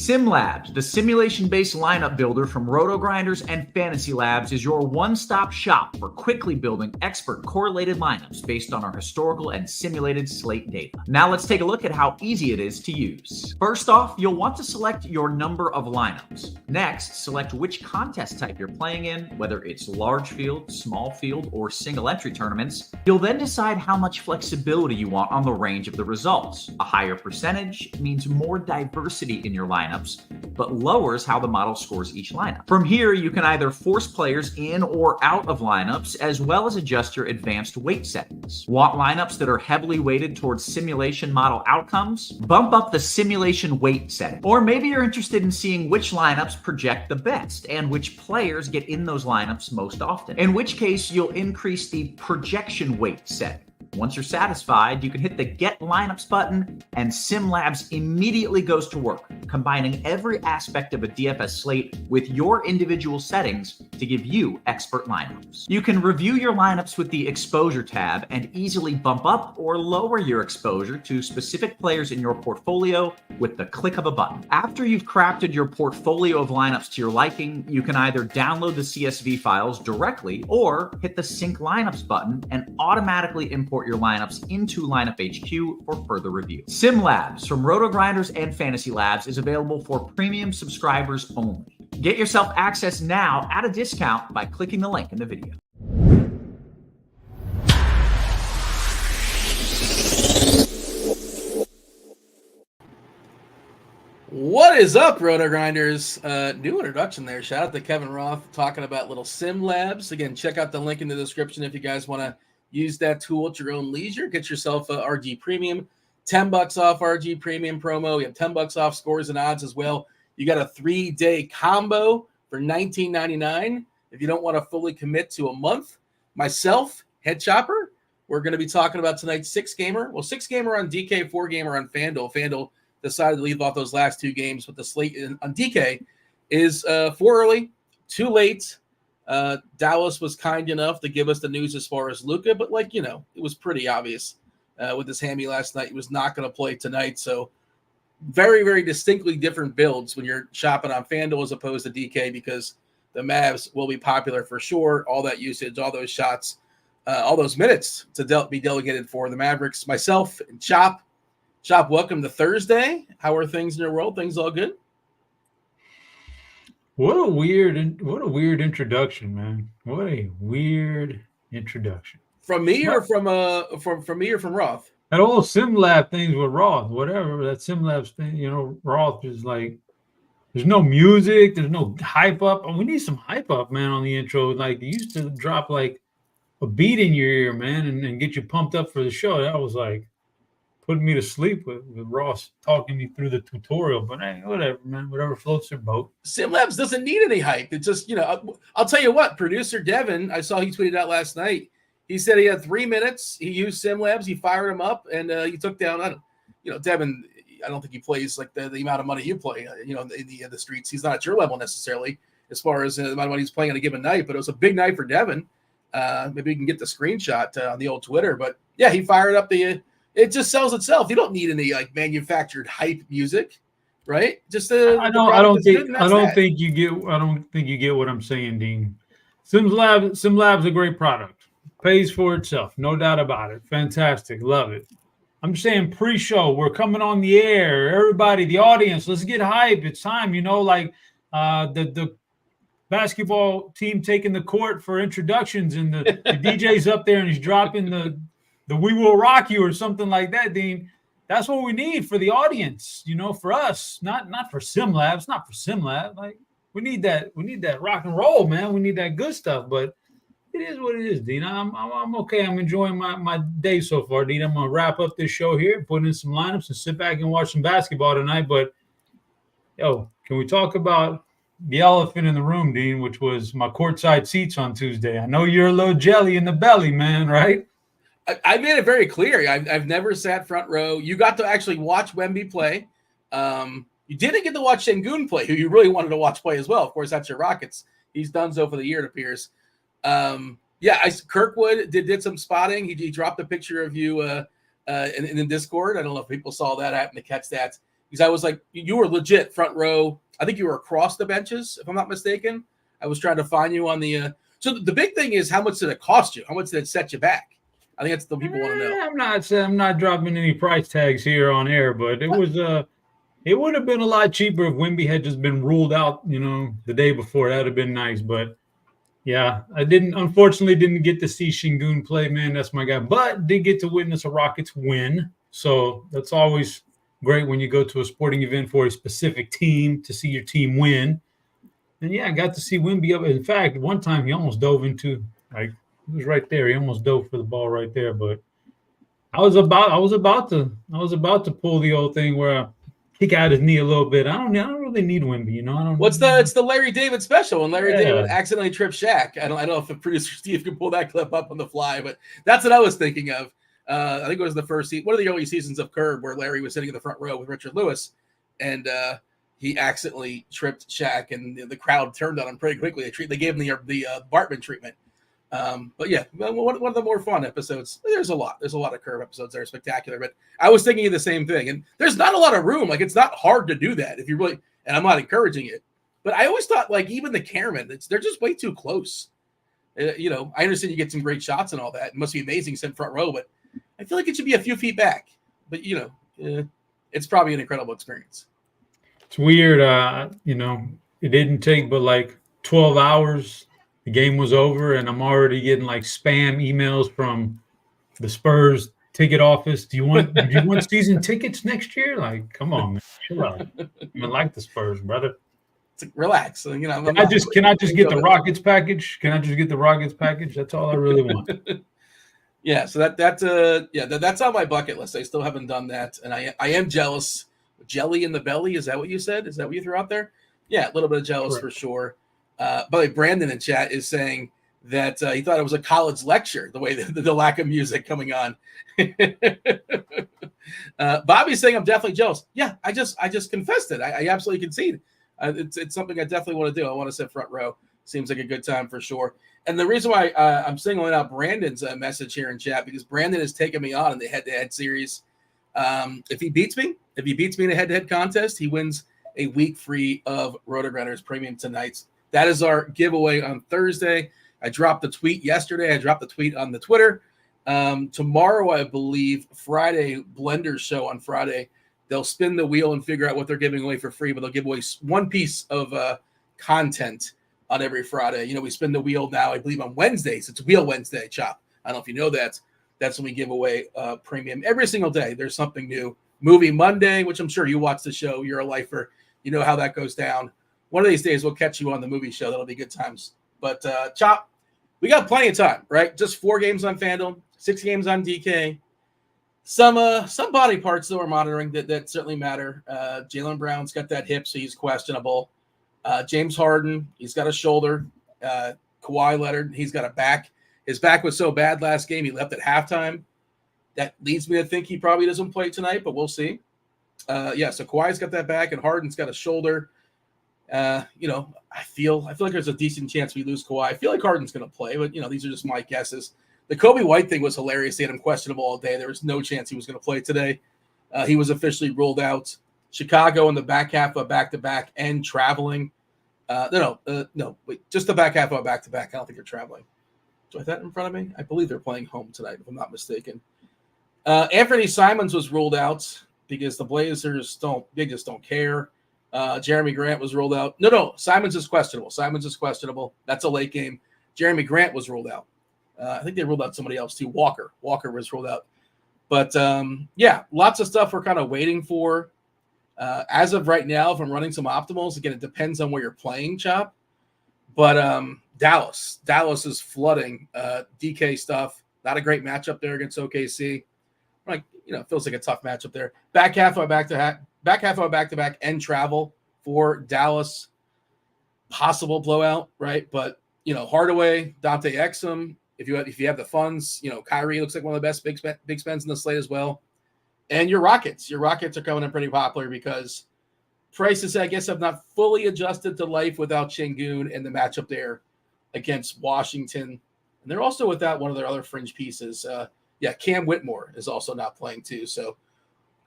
SimLabs, the simulation-based lineup builder from RotoGrinders and Fantasy Labs, is your one-stop shop for quickly building expert correlated lineups based on our historical and simulated slate data. Now let's take a look at how easy it is to use. First off, you'll want to select your number of lineups. Next, select which contest type you're playing in, whether it's large field, small field, or single entry tournaments. You'll then decide how much flexibility you want on the range of the results. A higher percentage means more diversity in your lineups, but lowers how the model scores each lineup. From here, you can either force players in or out of lineups, as well as adjust your advanced weight settings. Want lineups that are heavily weighted towards simulation model outcomes? Bump up the simulation weight setting. Or maybe you're interested in seeing which lineups project the best and which players get in those lineups most often, in which case you'll increase the projection weight setting. Once you're satisfied, you can hit the Get Lineups button, and SimLabs immediately goes to work, combining every aspect of a DFS slate with your individual settings to give you expert lineups. You can review your lineups with the Exposure tab and easily bump up or lower your exposure to specific players in your portfolio with the click of a button. After you've crafted your portfolio of lineups to your liking, you can either download the CSV files directly or hit the Sync Lineups button and automatically import your lineups into Lineup HQ for further review. SimLabs from RotoGrinders and Fantasy Labs is available for premium subscribers only. Get yourself access now at a discount by clicking the link in the video. What is up, RotoGrinders? New introduction there. Shout out to Kevin Roth talking about little SimLabs. Again, check out the link in the description if you guys want to use that tool at your own leisure. Get yourself a RG Premium, $10 off RG Premium promo. We have $10 off scores and odds as well. You got a 3-day combo for $19.99 if you don't want to fully commit to a month. Myself, Head Chopper, we're going to be talking about tonight's 6-gamer. Well, 6-gamer on DK, 4-gamer on FanDuel. FanDuel decided to leave off those last 2 games, but the slate on DK is 4 early, 2 late. Dallas was kind enough to give us the news as far as Luka, but it was pretty obvious with his hammy last night. He was not going to play tonight. So very, very distinctly different builds when you're shopping on FanDuel as opposed to DK, because the Mavs will be popular for sure. All that usage, all those shots, all those minutes to be delegated for the Mavericks. Myself and Chop, welcome to Thursday. How are things in your world? Things all good? What a weird introduction, man. What a weird introduction. From me or from me or from Roth? That old SimLab things with Roth, whatever. That SimLabs thing, Roth is like, there's no music, there's no hype up. We need some hype up, man, on the intro. Like, they used to drop like a beat in your ear, man, and get you pumped up for the show. That was like putting me to sleep with Ross talking me through the tutorial. But hey, whatever, man. Whatever floats their boat. SimLabs doesn't need any hype. It's just, I'll tell you what, producer Devin, I saw he tweeted out last night. He said he had 3 minutes. He used SimLabs. He fired him up, and he took down, Devin, I don't think he plays like the amount of money you play, in the streets. He's not at your level necessarily as far as the amount of money he's playing on a given night, but it was a big night for Devin. Maybe we can get the screenshot on the old Twitter. But, yeah, he fired up it just sells itself. You don't need any manufactured hype music, right? Just I don't think you get what I'm saying, Dean. SimLabs a great product. Pays for itself, no doubt about it. Fantastic, love it. I'm saying pre-show, we're coming on the air. Everybody, the audience, let's get hype. It's time, the basketball team taking the court for introductions, and the DJ's up there and he's dropping the We Will Rock You or something like that, Dean. That's what we need for the audience, for us, not for SimLabs, not for SimLab. Like, we need that rock and roll, man. We need that good stuff, but it is what it is, Dean. I'm okay. I'm enjoying my day so far, Dean. I'm gonna wrap up this show here, put in some lineups, and sit back and watch some basketball tonight. But can we talk about the elephant in the room, Dean, which was my courtside seats on Tuesday? I know you're a little jelly in the belly, man, right? I made it very clear. I've never sat front row. You got to actually watch Wemby play. You didn't get to watch Şengün play, who you really wanted to watch play as well. Of course, that's your Rockets. He's done so for the year, it appears. Kirkwood did some spotting. He dropped a picture of you in the Discord. I don't know if people saw that. I happened to catch that. because I was like, you were legit front row. I think you were across the benches, if I'm not mistaken. I was trying to find you on the so the big thing is, how much did it cost you? How much did it set you back? I think that's the people want to know. I'm not dropping any price tags here on air, but it would have been a lot cheaper if Wemby had just been ruled out, the day before. That would have been nice. But yeah, unfortunately didn't get to see Şengün play, man. That's my guy. But did get to witness a Rockets win. So that's always great when you go to a sporting event for a specific team to see your team win. And yeah, I got to see Wemby up. In fact, one time he almost dove into, it was right there. He almost dove for the ball right there. But I was about to pull the old thing where I kick out his knee a little bit. I don't really need Wemby, I don't. It's the Larry David special when Larry David accidentally tripped Shaq. I don't know if the producer Steve can pull that clip up on the fly, but that's what I was thinking of. I think it was the first season, one of the early seasons of Curb, where Larry was sitting in the front row with Richard Lewis, and he accidentally tripped Shaq, and the crowd turned on him pretty quickly. They gave him the Bartman treatment. But yeah, one of the more fun episodes. There's a lot of Curb episodes that are spectacular, but I was thinking of the same thing. And there's not a lot of room. Like, it's not hard to do that if you really, and I'm not encouraging it, but I always thought, like, even the cameramen, they're just way too close. I understand you get some great shots and all that. It must be amazing sitting front row, but I feel like it should be a few feet back. But it's probably an incredible experience. It's weird. It didn't take but like 12 hours. The game was over, and I'm already getting like spam emails from the Spurs ticket office. Do you want season tickets next year? Like, come on, man. Chill out. I like the Spurs, brother. Relax. Can I just get the Rockets package? Can I just get the Rockets package? That's all I really want. Yeah. So that's on my bucket list. I still haven't done that, and I am jealous. Jelly in the belly. Is that what you said? Is that what you threw out there? Yeah, a little bit of jealous for sure. By the way, Brandon in chat is saying that he thought it was a college lecture, the way the lack of music coming on. Bobby's saying I'm definitely jealous. Yeah, I just confessed it. I absolutely concede. It's something I definitely want to do. I want to sit front row. Seems like a good time for sure. And the reason why I'm singling out Brandon's message here in chat, because Brandon has taken me on in the head-to-head series. If he beats me in a head-to-head contest, he wins a week free of RotoGrinders Premium tonight. That is our giveaway on Thursday. I dropped the tweet yesterday. I dropped the tweet on the Twitter. Tomorrow, I believe, Friday, Blender's show on Friday, they'll spin the wheel and figure out what they're giving away for free, but they'll give away one piece of content on every Friday. We spin the wheel now, I believe, on Wednesdays. It's Wheel Wednesday, Chop. I don't know if you know that. That's when we give away premium every single day. There's something new. Movie Monday, which I'm sure you watch the show. You're a lifer. You know how that goes down. One of these days, we'll catch you on the movie show. That'll be good times. But, Chop, we got plenty of time, right? Just 4 games on FanDuel, 6 games on DK. Some body parts, though, we're monitoring that certainly matter. Jaylen Brown's got that hip, so he's questionable. James Harden, he's got a shoulder. Kawhi Leonard, he's got a back. His back was so bad last game, he left at halftime. That leads me to think he probably doesn't play tonight, but we'll see. So Kawhi's got that back, and Harden's got a shoulder. I feel like there's a decent chance we lose Kawhi. I feel like Harden's going to play, but these are just my guesses. The Kobe White thing was hilarious. They had him questionable all day. There was no chance he was going to play today. He was officially ruled out. Chicago in the back half of a back-to-back and traveling. Wait, just the back half of a back-to-back. I don't think they're traveling. Do I have that in front of me? I believe they're playing home tonight, if I'm not mistaken. Anthony Simons was ruled out because the Blazers just don't care. Jeremy Grant was ruled out. No, Simons is questionable. That's a late game. Jeremy Grant was ruled out. I think they ruled out somebody else too. Walker was ruled out. But lots of stuff we're kind of waiting for. As of right now, if I'm running some optimals, again, it depends on where you're playing, Chop. But Dallas is flooding DK stuff. Not a great matchup there against OKC. It feels like a tough matchup there. Back half of a back-to-back and travel for Dallas. Possible blowout, right? But Hardaway, Dante Exum. If you have the funds, Kyrie looks like one of the best big spends in the slate as well. And your Rockets are coming in pretty popular because prices, I guess, have not fully adjusted to life without Şengün and the matchup there against Washington. And they're also without one of their other fringe pieces. Cam Whitmore is also not playing too. So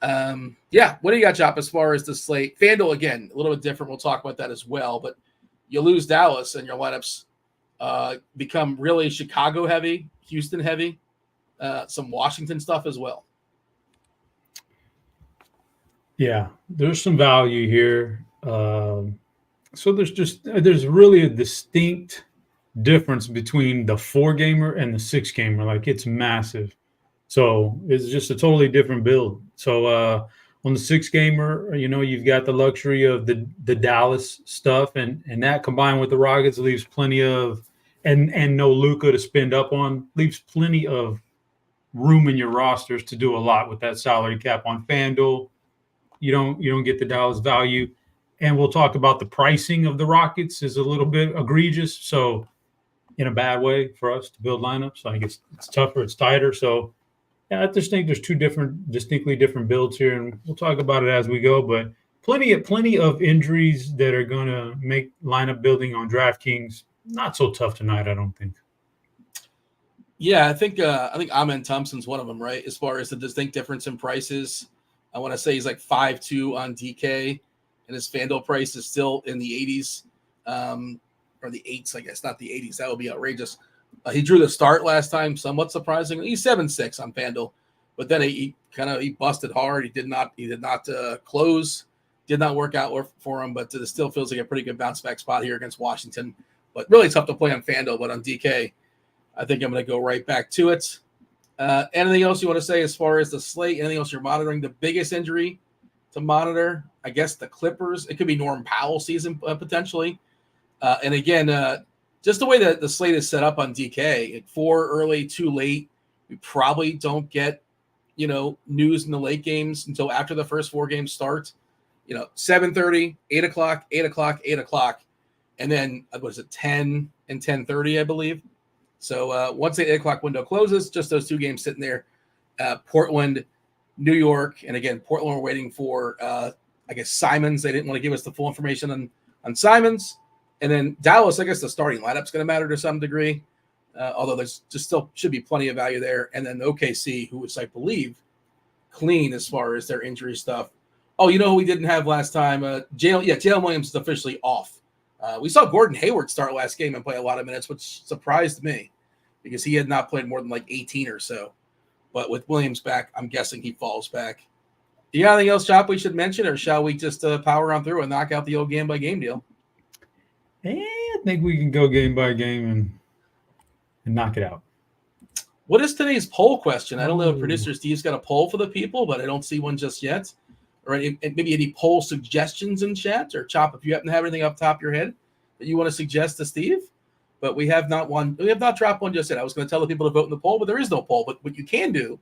Yeah, what do you got, Chop, as far as the slate? FanDuel, again, a little bit different. We'll talk about that as well. But you lose Dallas and your lineups become really Chicago heavy, Houston heavy, some Washington stuff as well. Yeah, there's some value here. So there's really a distinct difference between the 4-gamer and the 6-gamer. Like, it's massive. So it's just a totally different build. So on the 6-gamer, you've got the luxury of the Dallas stuff, and that combined with the Rockets leaves plenty of and no Luka to spend up on, leaves plenty of room in your rosters to do a lot with that salary cap. On FanDuel, you don't get the Dallas value. And we'll talk about the pricing of the Rockets is a little bit egregious. So in a bad way for us to build lineups. I think it's tougher, it's tighter. So yeah, I just think there's two distinctly different builds here, and we'll talk about it as we go. But plenty of injuries that are going to make lineup building on DraftKings not so tough tonight, I don't think. Yeah, I think Amen Thompson's one of them, right? As far as the distinct difference in prices, I want to say he's like 5.2 on DK, and his FanDuel price is still in the 80s, or the 8s, I guess, not the 80s. That would be outrageous. He drew the start last time, somewhat surprisingly. He's 7.6 on FanDuel, but then he busted hard. He did not close, did not work out for him, but it still feels like a pretty good bounce back spot here against Washington. But really tough to play on FanDuel, but on DK, I think I'm going to go right back to it. Anything else you want to say as far as the slate? Anything else you're monitoring? The biggest injury to monitor, I guess, the Clippers. It could be Norm Powell season potentially. And again, just the way that the slate is set up on DK, 4 early, 2 late. We probably don't get, news in the late games until after the first 4 games start. 7:30, 8 o'clock, 8 o'clock, 8 o'clock. And then, 10 and 10:30, I believe. So once the 8 o'clock window closes, just those 2 games sitting there. Portland, New York. And again, Portland, we're waiting for, Simons. They didn't want to give us the full information on Simons. And then Dallas, I guess the starting lineup's going to matter to some degree, although there's just still should be plenty of value there. And then OKC, who was, I believe, clean as far as their injury stuff. Oh, who we didn't have last time? Jalen Williams is officially off. We saw Gordon Hayward start last game and play a lot of minutes, which surprised me because he had not played more than like 18 or so. But with Williams back, I'm guessing he falls back. Do you have anything else, Chop, we should mention, or shall we just power on through and knock out the old game-by-game deal? I think we can go game by game and knock it out. What is today's poll question? I don't know if producer Steve's got a poll for the people, but I don't see one just yet. Or maybe any poll suggestions in chat, or Chop, if you happen to have anything off the top of your head that you want to suggest to Steve. But we have not dropped one just yet. I was going to tell the people to vote in the poll, but there is no poll. But what you can do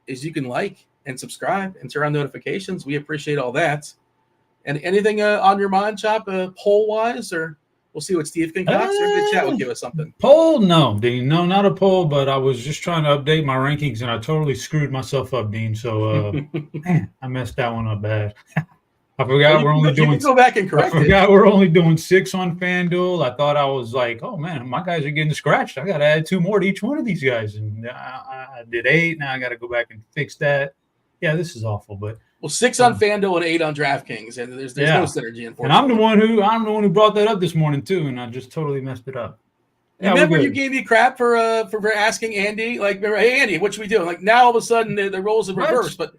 is you can like and subscribe and turn on notifications. We appreciate all that. And anything on your mind, Chop, poll-wise, or we'll see what Steve concocts, or the chat will give us something. Poll? No, Dean. No, not a poll, but I was just trying to update my rankings, and I totally screwed myself up, Dean. So, man, I messed that one up bad. I forgot we're only doing. Go back and correct it. I forgot we're only doing 6 on FanDuel. I thought I was like, oh, man, my guys are getting scratched. I got to add 2 more to each one of these guys. And I did 8. Now I got to go back and fix that. Yeah, this is awful, but. Well, 6 on FanDuel and 8 on DraftKings, and there's no synergy. And I'm the one who brought that up this morning too, and I just totally messed it up. Yeah, remember you gave me crap for asking Andy, like, hey Andy, what should we do? Like, now all of a sudden the roles in reverse. But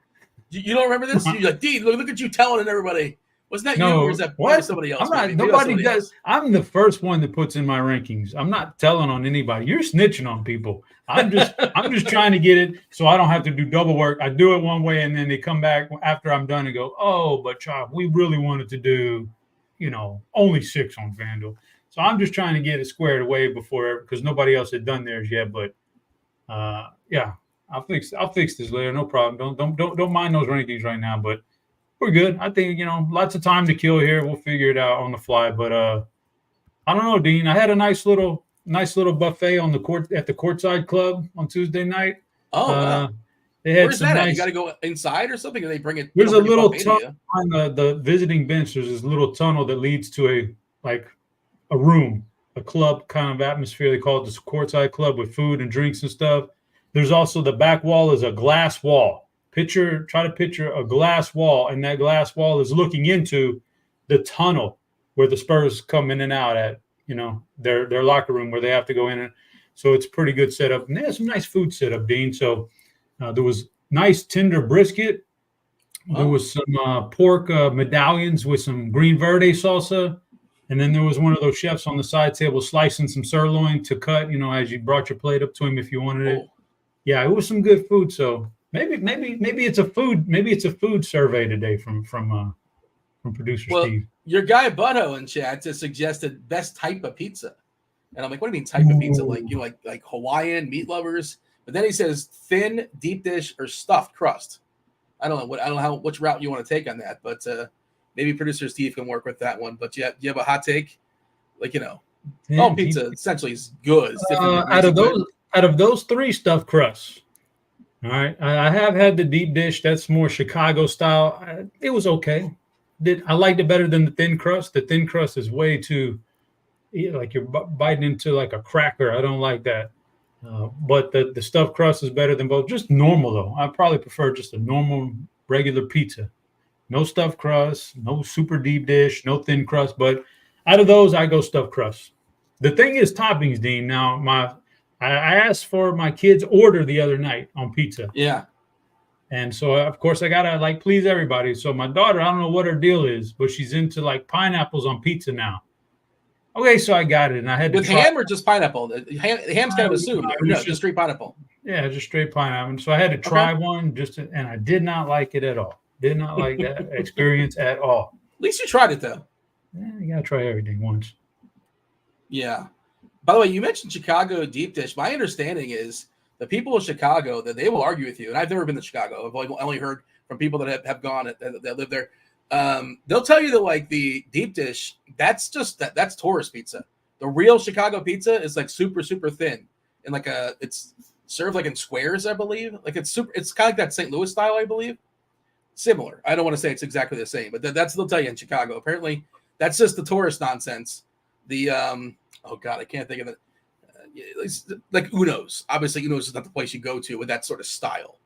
you don't remember this? You're like, Dean, look at you telling everybody. Wasn't that you, or was that somebody else? I'm not. Nobody does. I'm the first one that puts in my rankings. I'm not telling on anybody. You're snitching on people. I'm just trying to get it so I don't have to do double work. I do it one way, and then they come back after I'm done and go, oh, but Chop, we really wanted to do, only 6 on FanDuel. So I'm just trying to get it squared away because nobody else had done theirs yet. But yeah, I'll fix this later. No problem. Don't mind those rankings right now, but we're good. I think, lots of time to kill here. We'll figure it out on the fly. But I don't know, Dean. I had a nice little buffet on the court at the Courtside Club on Tuesday night. Oh, wow. Where's that at? You got to go inside or something? Or they bring it? There's a little tunnel on the visiting bench. There's this little tunnel that leads to a room, a club kind of atmosphere. They call it the Courtside Club with food and drinks and stuff. There's also the back wall is a glass wall. try to picture a glass wall, and that glass wall is looking into the tunnel where the Spurs come in and out at, their locker room where they have to go in. So it's a pretty good setup. And they had some nice food setup, Dean. So there was nice tender brisket. There was some pork medallions with some green verde salsa. And then there was one of those chefs on the side table slicing some sirloin to cut, as you brought your plate up to him if you wanted it. Yeah, it was some good food. So maybe it's a food survey today from producer Steve. Your guy Butto in chat just suggested best type of pizza. And I'm like, what do you mean type of pizza? Like Hawaiian, meat lovers? But then he says thin, deep dish, or stuffed crust. I don't know which route you want to take on that, but maybe producer Steve can work with that one. But you have a hot take? All pizza essentially is good. Out of those three stuffed crusts, all right, I have had the deep dish. That's more Chicago style. It was okay. I liked it better than the thin crust. The thin crust is way too, like you're biting into like a cracker. I don't like that. But the stuffed crust is better than both. Just normal, though. I probably prefer just a normal, regular pizza. No stuffed crust, no super deep dish, no thin crust. But out of those, I go stuffed crust. The thing is toppings, Dean. Now, I asked for my kids' order the other night on pizza. Yeah. And so, of course, I got to, please everybody. So my daughter, I don't know what her deal is, but she's into, pineapples on pizza now. Okay, so I got it, and I had with ham or just pineapple. The ham's kind of assumed. No, just straight pineapple. Yeah, just straight pineapple. So I had to try one, and I did not like it at all. Did not like that experience at all. At least you tried it, though. Yeah, you gotta try everything once. Yeah. By the way, you mentioned Chicago deep dish. My understanding is the people of Chicago that they will argue with you, and I've never been to Chicago. I've only heard from people that have gone that live there. They'll tell you that the deep dish, that's tourist pizza. The real Chicago pizza is super, super thin. And it's served in squares, I believe. It's kind of like that St. Louis style, I believe. Similar. I don't want to say it's exactly the same, but that's they'll tell you in Chicago. Apparently that's just the tourist nonsense. The, oh God, I can't think of it. Like Uno's. Obviously Uno's is not the place you go to with that sort of style.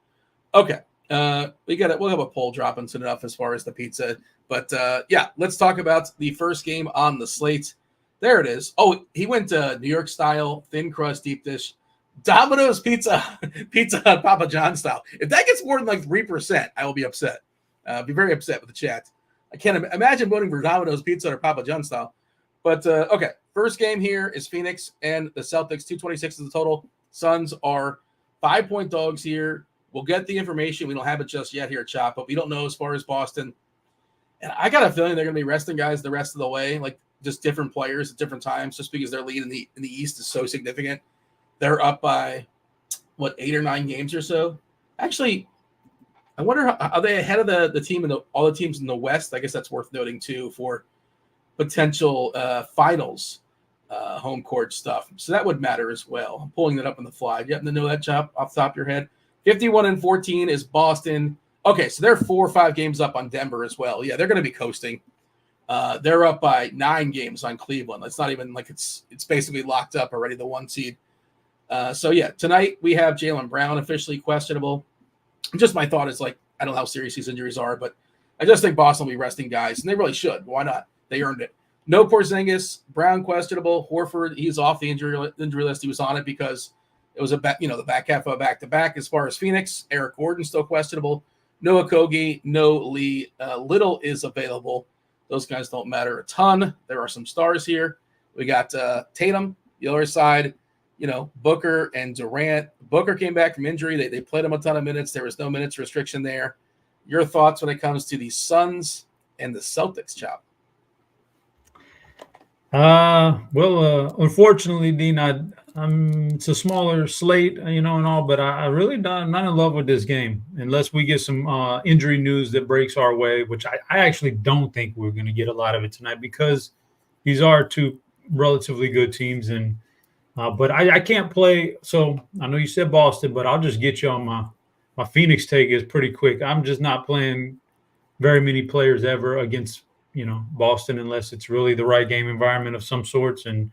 Okay. We'll have a poll dropping soon enough as far as the pizza, but let's talk about the first game on the slate. There it is. Oh, he went to New York style, thin crust, deep dish, Domino's pizza Hut, Papa John style. If that gets more than 3%, I will be upset. Be very upset with the chat. I can't imagine voting for Domino's pizza or Papa John style. But okay, first game here is Phoenix and the Celtics. 226 is the total. Suns are 5-point dogs here. We'll get the information. We don't have it just yet here at Chop, but we don't know as far as Boston. And I got a feeling they're going to be resting guys the rest of the way, just different players at different times, just because their lead in the East is so significant. They're up by, 8 or 9 games or so. Actually, I wonder, are they ahead of the team and all the teams in the West? I guess that's worth noting, too, for potential finals home court stuff. So that would matter as well. I'm pulling that up on the fly. You happen to know that, Chop, off the top of your head? 51-14 is Boston. Okay, so they're 4 or 5 games up on Denver as well. Yeah, they're going to be coasting. They're up by 9 games on Cleveland. It's not even it's basically locked up already, the 1 seed. Tonight we have Jaylen Brown officially questionable. Just my thought is I don't know how serious these injuries are, but I just think Boston will be resting guys, and they really should. Why not? They earned it. No Porzingis, Brown questionable. Horford, he's off the injury list. He was on it because it was the back half of a back-to-back. As far as Phoenix, Eric Gordon still questionable. No Okogie, no Lee. Little is available. Those guys don't matter a ton. There are some stars here. We got Tatum, the other side, Booker and Durant. Booker came back from injury. They played him a ton of minutes. There was no minutes restriction there. Your thoughts when it comes to the Suns and the Celtics, Chop? Unfortunately, Dean, it's a smaller slate, and all, but I'm not in love with this game unless we get some injury news that breaks our way, which I actually don't think we're going to get a lot of it tonight because these are 2 relatively good teams. And but I can't play. So I know you said Boston, but I'll just get you on my Phoenix take is pretty quick. I'm just not playing very many players ever against Boston unless it's really the right game environment of some sorts. And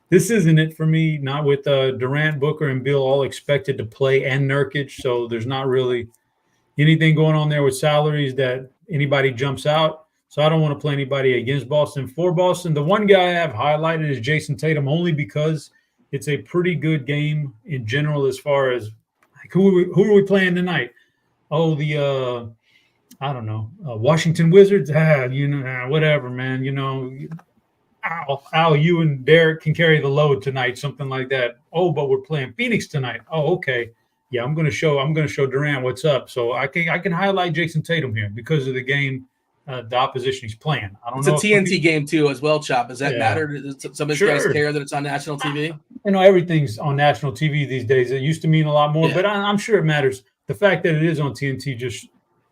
this isn't it for me, not with Durant, Booker, and Bill all expected to play and Nurkic. So there's not really anything going on there with salaries that anybody jumps out. So I don't want to play anybody against Boston. For Boston, the one guy I have highlighted is Jason Tatum, only because it's a pretty good game in general as far as like who are we playing tonight? Oh, the I don't know, Washington Wizards. Whatever, man. Al, you and Derek can carry the load tonight, something like that. Oh, but we're playing Phoenix tonight. Oh, okay. Yeah, I'm gonna show Durant what's up. So I can highlight Jason Tatum here because of the game, the opposition he's playing. I don't know. It's a TNT game too, as well, Chop. Does that matter? Does some of these guys care that it's on national TV? Everything's on national TV these days. It used to mean a lot more, but I'm sure it matters. The fact that it is on TNT just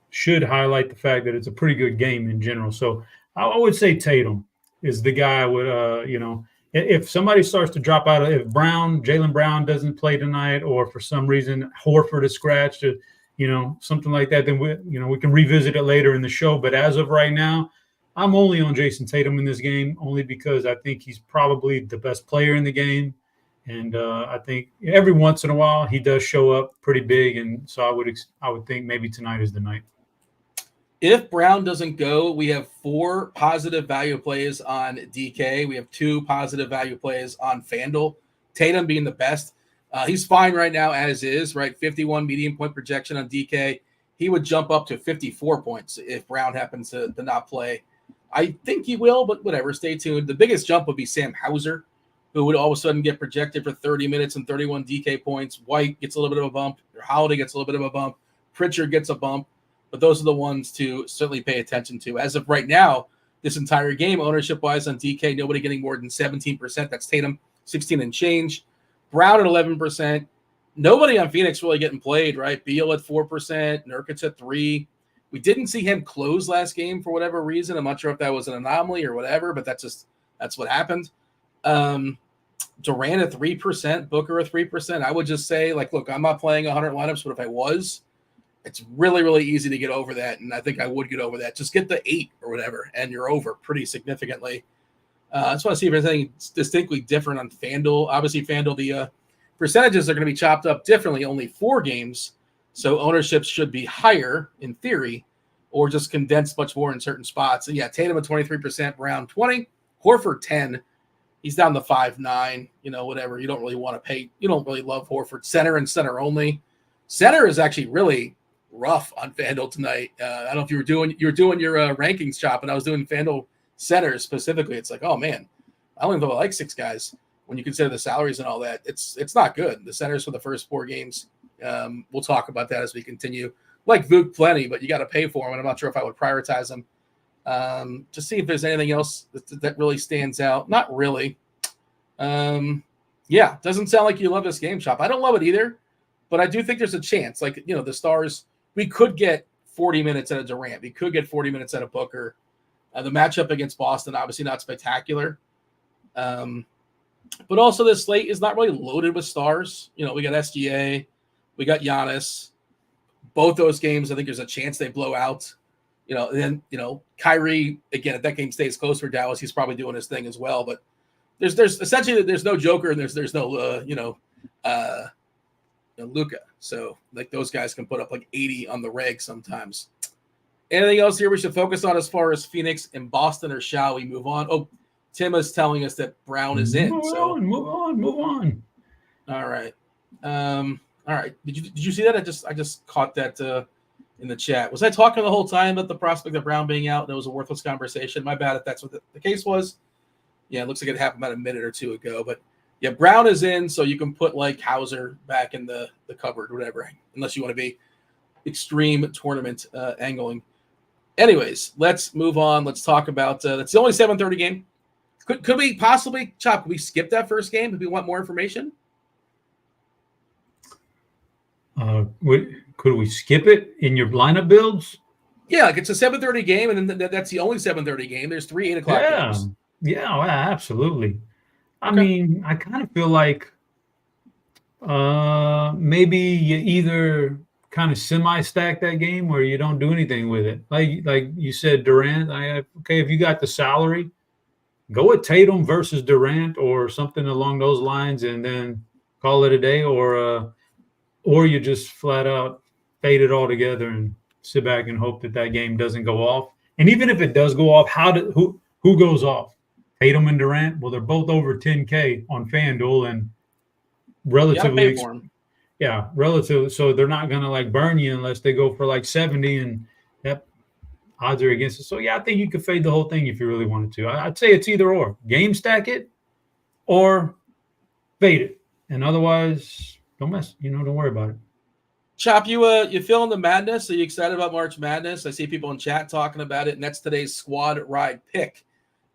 should highlight the fact that it's a pretty good game in general. So I would say Tatum is the guy I would, if somebody starts to drop out, if Jaylen Brown doesn't play tonight, or for some reason Horford is scratched, something like that, then we can revisit it later in the show. But as of right now, I'm only on Jason Tatum in this game, only because I think he's probably the best player in the game. And I think every once in a while he does show up pretty big. And so I would think maybe tonight is the night. If Brown doesn't go, we have 4 positive value plays on DK. We have 2 positive value plays on FanDuel. Tatum being the best. He's fine right now as is, right? 51 median point projection on DK. He would jump up to 54 points if Brown happens to not play. I think he will, but whatever. Stay tuned. The biggest jump would be Sam Hauser, who would all of a sudden get projected for 30 minutes and 31 DK points. White gets a little bit of a bump. Or Holiday gets a little bit of a bump. Pritchard gets a bump. But those are the ones to certainly pay attention to. As of right now, this entire game, ownership-wise on DK, nobody getting more than 17%. That's Tatum, 16 and change. Brown at 11%. Nobody on Phoenix really getting played, right? Beal at 4%. Nurkic at 3%. We didn't see him close last game for whatever reason. I'm not sure if that was an anomaly or whatever, but that's what happened. Durant at 3%. Booker at 3%. I would just say, look, I'm not playing 100 lineups, but if I was, it's really, really easy to get over that, and I think I would get over that. Just get the 8 or whatever, and you're over pretty significantly. I just want to see if there's anything distinctly different on FanDuel. Obviously, FanDuel, the percentages are going to be chopped up differently, only 4 games, so ownership should be higher in theory, or just condensed much more in certain spots. And yeah, Tatum at 23%, Brown 20%, Horford 10%. He's down to 5'9", whatever. You don't really want to pay. You don't really love Horford. Center and center only. Center is actually really rough on FanDuel tonight. I don't know if you were doing your rankings, Chop, and I was doing FanDuel centers specifically. It's like, oh man, I don't even know I like 6 guys when you consider the salaries and all that. It's not good. The centers for the first 4 games. We'll talk about that as we continue. Like Vuk plenty, but you got to pay for them, and I'm not sure if I would prioritize them. To see if there's anything else that really stands out. Not really. Doesn't sound like you love this game, Chop. I don't love it either, but I do think there's a chance. The Stars. We could get 40 minutes out of Durant. We could get 40 minutes out of Booker. The matchup against Boston, obviously not spectacular. But also this slate is not really loaded with stars. We got SGA. We got Giannis. Both those games, I think there's a chance they blow out. And then, Kyrie, again, if that game stays close for Dallas, he's probably doing his thing as well. But there's essentially there's no Joker and there's no Luka. So those guys can put up 80 on the reg sometimes. Anything else here we should focus on as far as Phoenix and Boston, or shall we move on? Oh, Tim is telling us that Brown is in. Move on. All right. All right. Did you see that? I just caught that in the chat. Was I talking the whole time about the prospect of Brown being out and it was a worthless conversation? My bad if that's what the case was. Yeah, it looks like it happened about a minute or 2 ago, but yeah, Brown is in, so you can put Hauser back in the cupboard, whatever, unless you want to be extreme tournament angling. Anyways, let's move on. Let's talk about that's the only 7:30 game. Could we possibly, Chop, could we skip that first game if we want more information? Could we skip it in your lineup builds? Yeah, it's a 7:30 game, and then that's the only 7:30 game. There's 3 8 o'clock games. Yeah, absolutely. I mean, I kind of feel like maybe you either kind of semi-stack that game or you don't do anything with it. Like you said, Durant. If you got the salary, go with Tatum versus Durant or something along those lines, and then call it a day. Or you just flat out fade it all together and sit back and hope that that game doesn't go off. And even if it does go off, who goes off? Tatum and Durant? Well, they're both over 10K on FanDuel and relatively, relative. So they're not gonna like burn you unless they go for like 70, and that odds are against it. So yeah, I think you could fade the whole thing if you really wanted to. I'd say it's either or. Game stack it or fade it, and otherwise don't worry about it. Chop, you feeling the madness? Are you excited about March Madness? I see people in chat talking about it, and that's today's squad ride pick.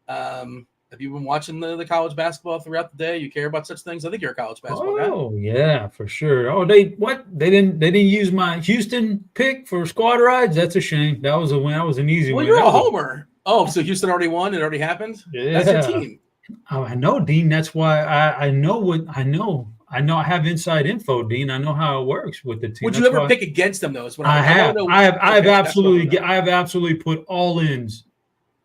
Have you been watching the college basketball throughout the day? You care about such things? I think you're a college basketball guy. Oh yeah, for sure. Oh, they didn't use my Houston pick for squad rides? That's a shame. That was a win. That was an easy win. Well, you're a homer. Oh, so Houston already won? It already happened? Yeah. That's your team. Oh, I know, Dean. That's why I know I have inside info, Dean. I know how it works with the team. Would you ever pick against them, though? I have absolutely put all ins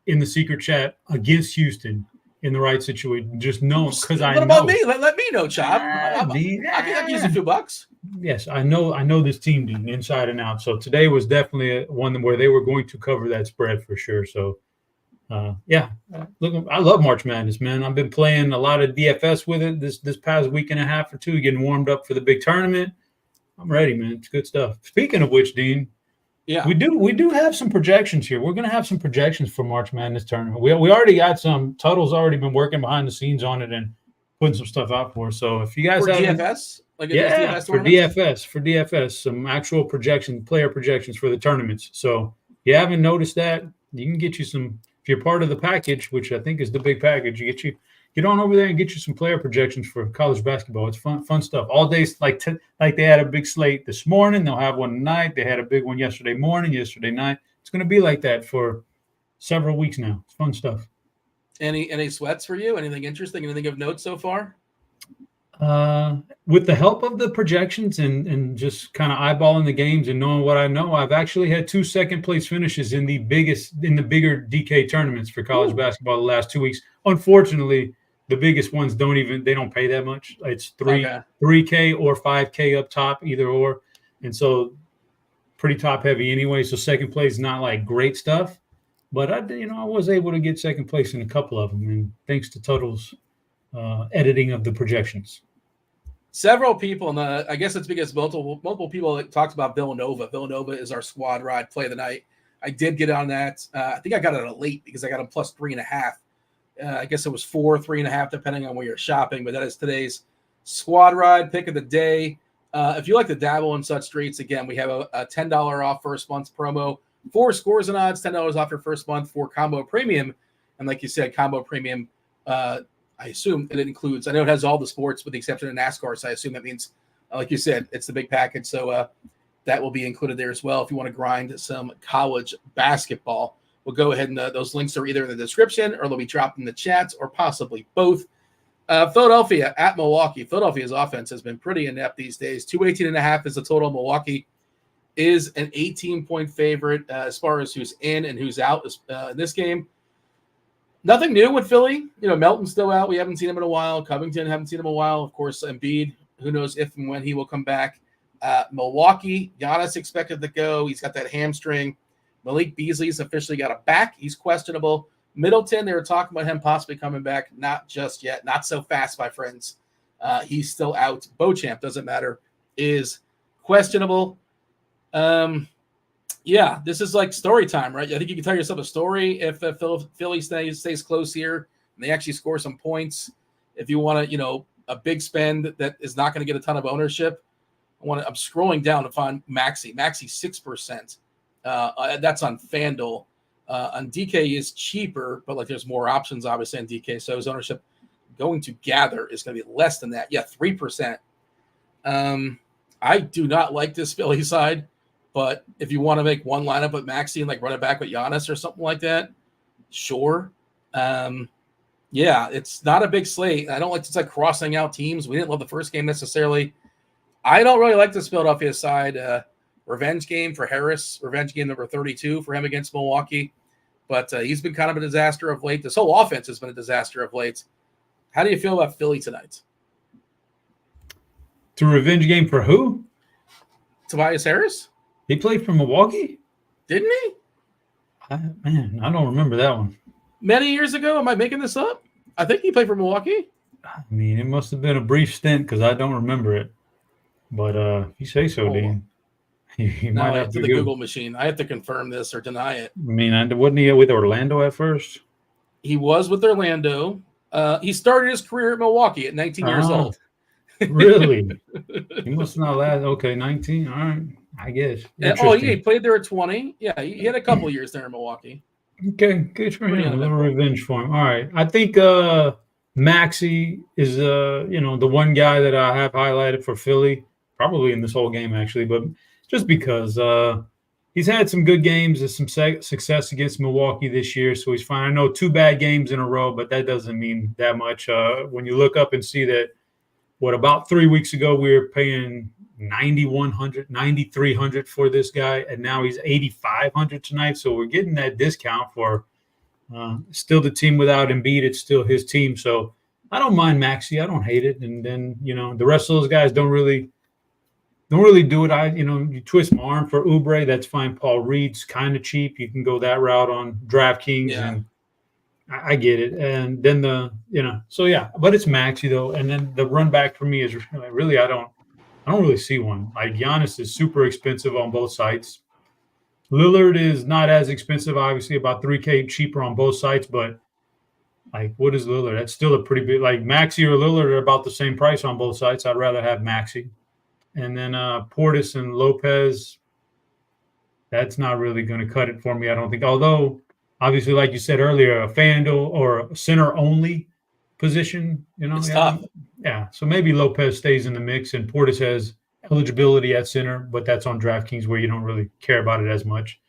in the secret chat against Houston in the right situation. Just know because I know. What about me? Let me know, Chop. I can use a few bucks. Yes, I know this team, Dean, inside and out. So today was definitely one where they were going to cover that spread for sure. So, look, I love March Madness, man. I've been playing a lot of DFS with it this past week and a half or two, getting warmed up for the big tournament. I'm ready, man. It's good stuff. Speaking of which, Dean, we do have some projections here. We're going to have some projections for March Madness tournament. We already got some. Tuttle's already been working behind the scenes on it and putting some stuff out for us. So if you guys have DFS, for DFS, some actual player projections for the tournaments. So if you haven't noticed that, you can get you some. If you're part of the package, which I think is the big package, get on over there and get you some player projections for college basketball. It's fun stuff. All days, like they had a big slate this morning. They'll have one tonight. They had a big one yesterday morning, yesterday night. It's going to be like that for several weeks now. It's fun stuff. Any sweats for you? Anything interesting? Anything of note so far? With the help of the projections and just kind of eyeballing the games and knowing what I know, I've actually had 2 second place finishes in the bigger DK tournaments for college basketball the last 2 weeks. Unfortunately, the biggest ones they don't pay that much. It's 3K or 5K up top, either or. And so pretty top heavy anyway. So second place is not like great stuff, but I was able to get second place in a couple of them. And thanks to Total's editing of the projections. Several people, and I guess it's because multiple people talked about Villanova. Villanova is our squad ride play of the night. I did get on that. I think I got it at a late because I got them plus 3.5. I guess it was 3.5, depending on where you're shopping. But that is today's squad ride pick of the day. If you like to dabble in such streets, again, we have a $10 off first month's promo. 4 scores and odds, $10 off your first month for Combo Premium. And like you said, Combo Premium, I assume it includes, I know it has all the sports with the exception of NASCAR. So I assume that means, like you said, it's the big package. So that will be included there as well. If you want to grind some college basketball, we'll go ahead and those links are either in the description or they'll be dropped in the chats or possibly both. Philadelphia at Milwaukee. Philadelphia's offense has been pretty inept these days. 218.5 is the total. Milwaukee is an 18-point favorite as far as who's in and who's out in this game. Nothing new with Philly. Melton's still out. We haven't seen him in a while. Covington, haven't seen him in a while. Of course, Embiid, who knows if and when he will come back. Milwaukee, Giannis expected to go. He's got that hamstring. Malik Beasley's officially got a back. He's questionable. Middleton, they were talking about him possibly coming back. Not just yet. Not so fast, my friends. He's still out. Beauchamp, doesn't matter, is questionable. Yeah, this is like story time, right? I think you can tell yourself a story if Philly stays close here and they actually score some points. If you want to, a big spend that is not going to get a ton of ownership, I'm scrolling down to find Maxey. Maxey 6%. That's on FanDuel. On DK is cheaper, but there's more options obviously on DK. So his ownership going to gather is going to be less than that. Yeah, 3%. I do not like this Philly side. But if you want to make one lineup with Maxey and run it back with Giannis or something like that, sure. It's not a big slate. I don't like just crossing out teams. We didn't love the first game necessarily. I don't really like this Philadelphia side. Revenge game for Harris. Revenge game number 32 for him against Milwaukee. But he's been kind of a disaster of late. This whole offense has been a disaster of late. How do you feel about Philly tonight? It's a revenge game for who? Tobias Harris. He played for Milwaukee? Didn't he? I don't remember that one. Many years ago? Am I making this up? I think he played for Milwaukee. I mean, it must have been a brief stint because I don't remember it. But if you say so, Dean. You now might have to the Google machine. I have to confirm this or deny it. I mean, wasn't he with Orlando at first? He was with Orlando. He started his career at Milwaukee at 19 years old. Really? He must not last. Okay, 19. All right, I guess. He played there at 20. Yeah, he had a couple years there in Milwaukee. Okay, good for him. A little revenge for him. All right, I think Maxey is the one guy that I have highlighted for Philly, probably in this whole game actually, but just because he's had some good games and some success against Milwaukee this year, so he's fine. I know 2 bad games in a row, but that doesn't mean that much. When you look up and see that, about 3 weeks ago we were paying $9,100, $9,300 for this guy, and now he's $8,500 tonight. So we're getting that discount for still the team without Embiid. It's still his team, so I don't mind Maxey. I don't hate it. And then the rest of those guys don't really do it. You twist my arm for Oubre, that's fine. Paul Reed's kind of cheap. You can go that route on DraftKings, and I get it. And then but it's Maxey though. And then the run back for me is really I don't really see one. Like Giannis is super expensive on both sites. Lillard is not as expensive, obviously about $3,000 cheaper on both sites, but like what is Lillard? That's still a pretty big, like Maxey or Lillard are about the same price on both sites. I'd rather have Maxey. And then Portis and Lopez, that's not really going to cut it for me, I don't think. Although, obviously, like you said earlier, a FanDuel or a center-only position, it's tough. Yeah, so maybe Lopez stays in the mix and Portis has eligibility at center, but that's on DraftKings where you don't really care about it as much.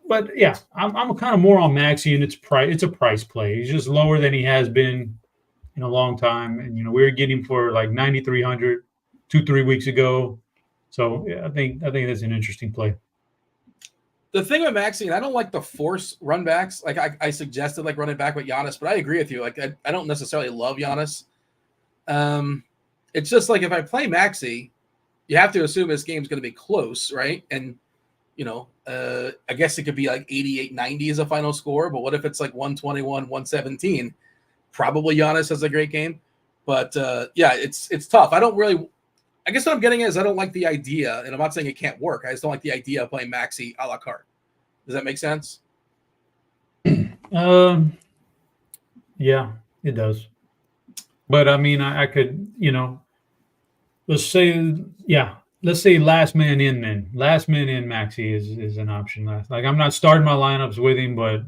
But, yeah, I'm kind of more on Maxey, and it's a price play. He's just lower than he has been in a long time. And, we were getting him for like $9,300. 2-3 weeks ago. So yeah, I think that's an interesting play. The thing with Maxey, and I don't like the force run backs. Like I suggested like running back with Giannis, but I agree with you. Like I don't necessarily love Giannis. It's just like if I play Maxey, you have to assume this game's going to be close, right? And I guess it could be like 88-90 as a final score, but what if it's like 121-117? Probably Giannis has a great game. But it's tough. I guess what I'm getting at is I don't like the idea, and I'm not saying it can't work. I just don't like the idea of playing Maxey a la carte. Does that make sense? Yeah, it does. But I mean, I could, let's say last man in then. Last man in Maxey is an option. Like I'm not starting my lineups with him, but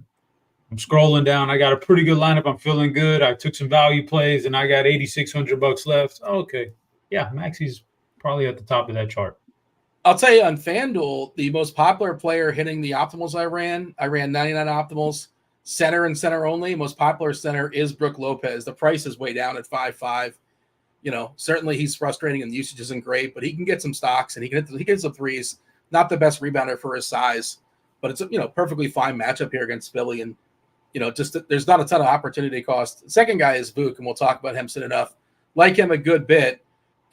I'm scrolling down. I got a pretty good lineup. I'm feeling good. I took some value plays, and I got $8,600 left. Okay. Yeah, Maxey's probably at the top of that chart. I'll tell you on FanDuel, the most popular player hitting the optimals I ran 99 optimals, center and center only. Most popular center is Brook Lopez. The price is way down at 5.5. Certainly he's frustrating and the usage isn't great, but he can get some stocks and he gets some threes. Not the best rebounder for his size, but it's a perfectly fine matchup here against Philly. And there's not a ton of opportunity cost. The second guy is Vuk, and we'll talk about him soon enough. Like him a good bit.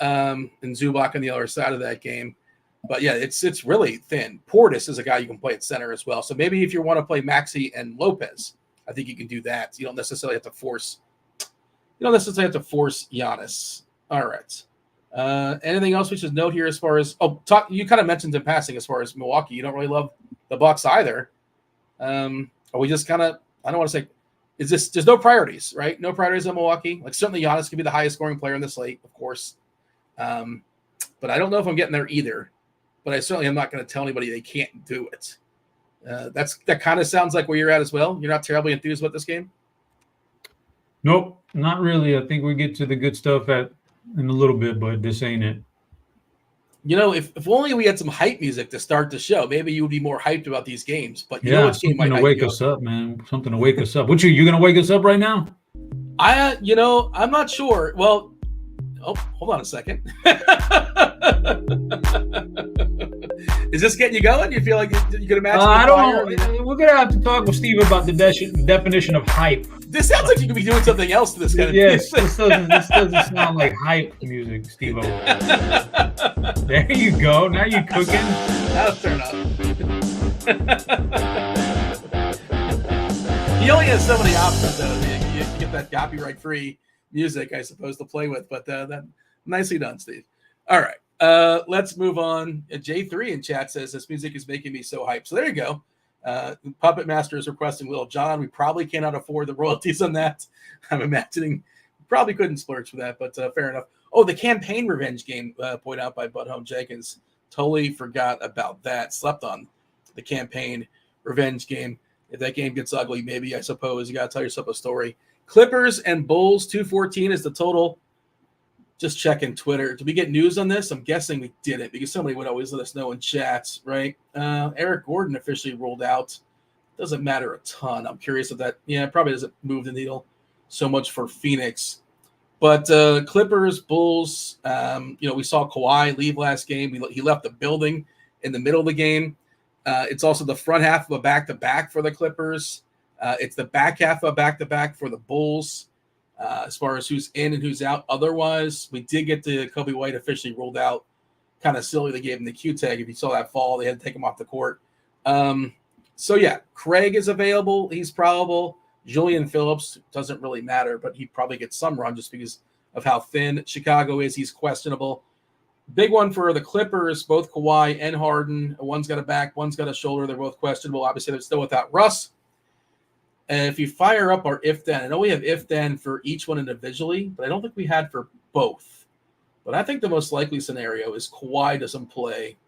And Zubac on the other side of that game. But yeah, it's really thin. Portis is a guy you can play at center as well. So maybe if you want to play Maxey and Lopez, I think you can do that. You don't necessarily have to force Giannis. All right. Anything else we should note here as far as you kind of mentioned in passing as far as Milwaukee. You don't really love the Bucks either. Are we just kind of, I don't want to say, there's no priorities, right? No priorities on Milwaukee. Like certainly Giannis could be the highest scoring player in the slate, of course. But I don't know if I'm getting there either. But I certainly am not going to tell anybody they can't do it. That kind of sounds like where you're at as well. You're not terribly enthused about this game? Nope, not really. I think we get to the good stuff in a little bit, but this ain't it. If only we had some hype music to start the show, maybe you would be more hyped about these games. But something to wake us up, man. Something to wake us up. What you going to wake us up right now? I'm not sure. Well, hold on a second. Is this getting you going? You feel like you could imagine? I don't know. We're going to have to talk with Steve about the definition of hype. This sounds like you could be doing something else to this kind of yes, music. This doesn't sound like hype music, Steve-O. There you go. Now you're cooking. That'll turn up. He only has so many options, though. You get that copyright-free music, I suppose, to play with. But that nicely done, Steve. All right. Let's move on. J3 in chat says, this music is making me so hyped. So there you go. Puppet Master is requesting Little John. We probably cannot afford the royalties on that. I'm imagining probably couldn't splurge for that, but fair enough. Oh, the campaign revenge game pointed out by Bud Home Jenkins. Totally forgot about that. Slept on the campaign revenge game. If that game gets ugly, maybe, I suppose, you got to tell yourself a story. Clippers and Bulls, 214 is the total. Just checking Twitter. Did we get news on this? I'm guessing we didn't because somebody would always let us know in chats, right? Eric Gordon officially ruled out. Doesn't matter a ton. I'm curious if that, it probably doesn't move the needle so much for Phoenix. But Clippers, Bulls, we saw Kawhi leave last game. He left the building in the middle of the game. It's also the front half of a back-to-back for the Clippers. It's the back half of a back-to-back for the Bulls. As far as who's in and who's out. Otherwise, we did get the Kobe White officially ruled out. Kind of silly they gave him the Q tag. If you saw that fall, they had to take him off the court. Craig is available. He's probable. Julian Phillips doesn't really matter, but he probably gets some run just because of how thin Chicago is. He's questionable. Big one for the Clippers, both Kawhi and Harden. One's got a back, one's got a shoulder. They're both questionable. Obviously, they're still without Russ. And if you fire up our if-then, I know we have if-then for each one individually, but I don't think we had for both. But I think the most likely scenario is Kawhi doesn't play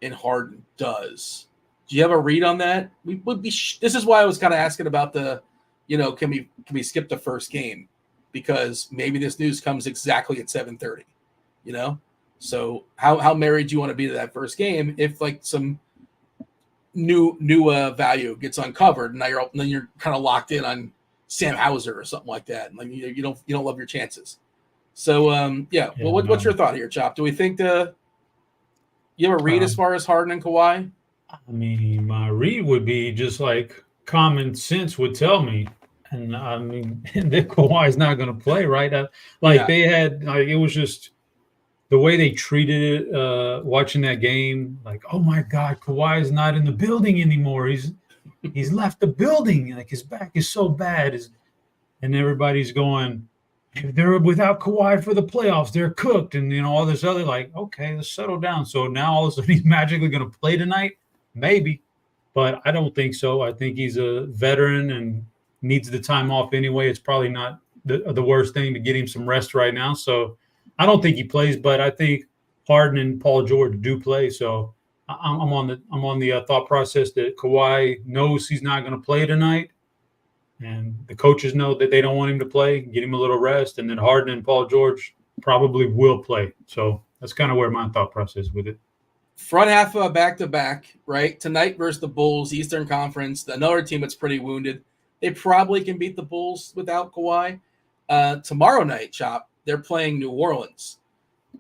and Harden does. Do you have a read on that? We would be. This is why I was kind of asking about the, can we skip the first game? Because maybe this news comes exactly at 7:30. So how married do you want to be to that first game if like some new value gets uncovered, and now you're kind of locked in on Sam Hauser or something like that, and like you don't love your chances. So what's your thought here, Chop? Do we think you have a read as far as Harden and Kawhi? I mean, my read would be just like common sense would tell me, and I mean that Kawhi's not going to play, right? They had it was just the way they treated it, watching that game, like, oh my God, Kawhi is not in the building anymore. He's left the building. Like his back is so bad. And everybody's going, if they're without Kawhi for the playoffs, they're cooked. And all this other, like, okay, let's settle down. So now all of a sudden he's magically going to play tonight? Maybe. But I don't think so. I think he's a veteran and needs the time off anyway. It's probably not the worst thing to get him some rest right now. So I don't think he plays, but I think Harden and Paul George do play. So I'm on the thought process that Kawhi knows he's not going to play tonight, and the coaches know that they don't want him to play. Get him a little rest, and then Harden and Paul George probably will play. So that's kind of where my thought process with it. Front half of a back-to-back, right? Tonight versus the Bulls, Eastern Conference. Another team that's pretty wounded. They probably can beat the Bulls without Kawhi. Tomorrow night, Chop, they're playing New Orleans.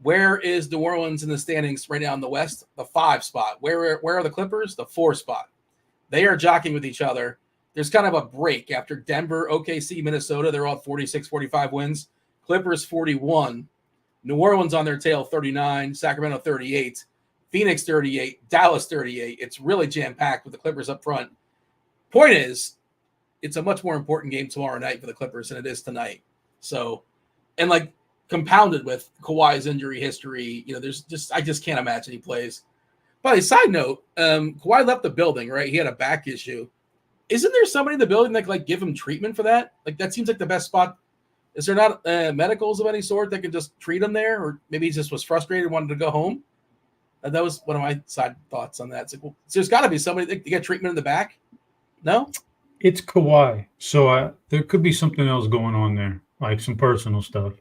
Where is New Orleans in the standings right now in the West? The 5 spot. Where are the Clippers? The 4 spot. They are jockeying with each other. There's kind of a break after Denver, OKC, Minnesota. They're all 46, 45 wins. Clippers 41. New Orleans on their tail 39. Sacramento 38. Phoenix 38. Dallas 38. It's really jam-packed with the Clippers up front. Point is, it's a much more important game tomorrow night for the Clippers than it is tonight. So, and like compounded with Kawhi's injury history, I just can't imagine he plays. But a side note, Kawhi left the building, right? He had a back issue. Isn't there somebody in the building that can give him treatment for that? Like that seems like the best spot. Is there not medicals of any sort that can just treat him there? Or maybe he just was frustrated and wanted to go home? That was one of my side thoughts on that. It's like, well, there's got to be somebody that can get treatment in the back. No? It's Kawhi. So there could be something else going on there, like some personal stuff.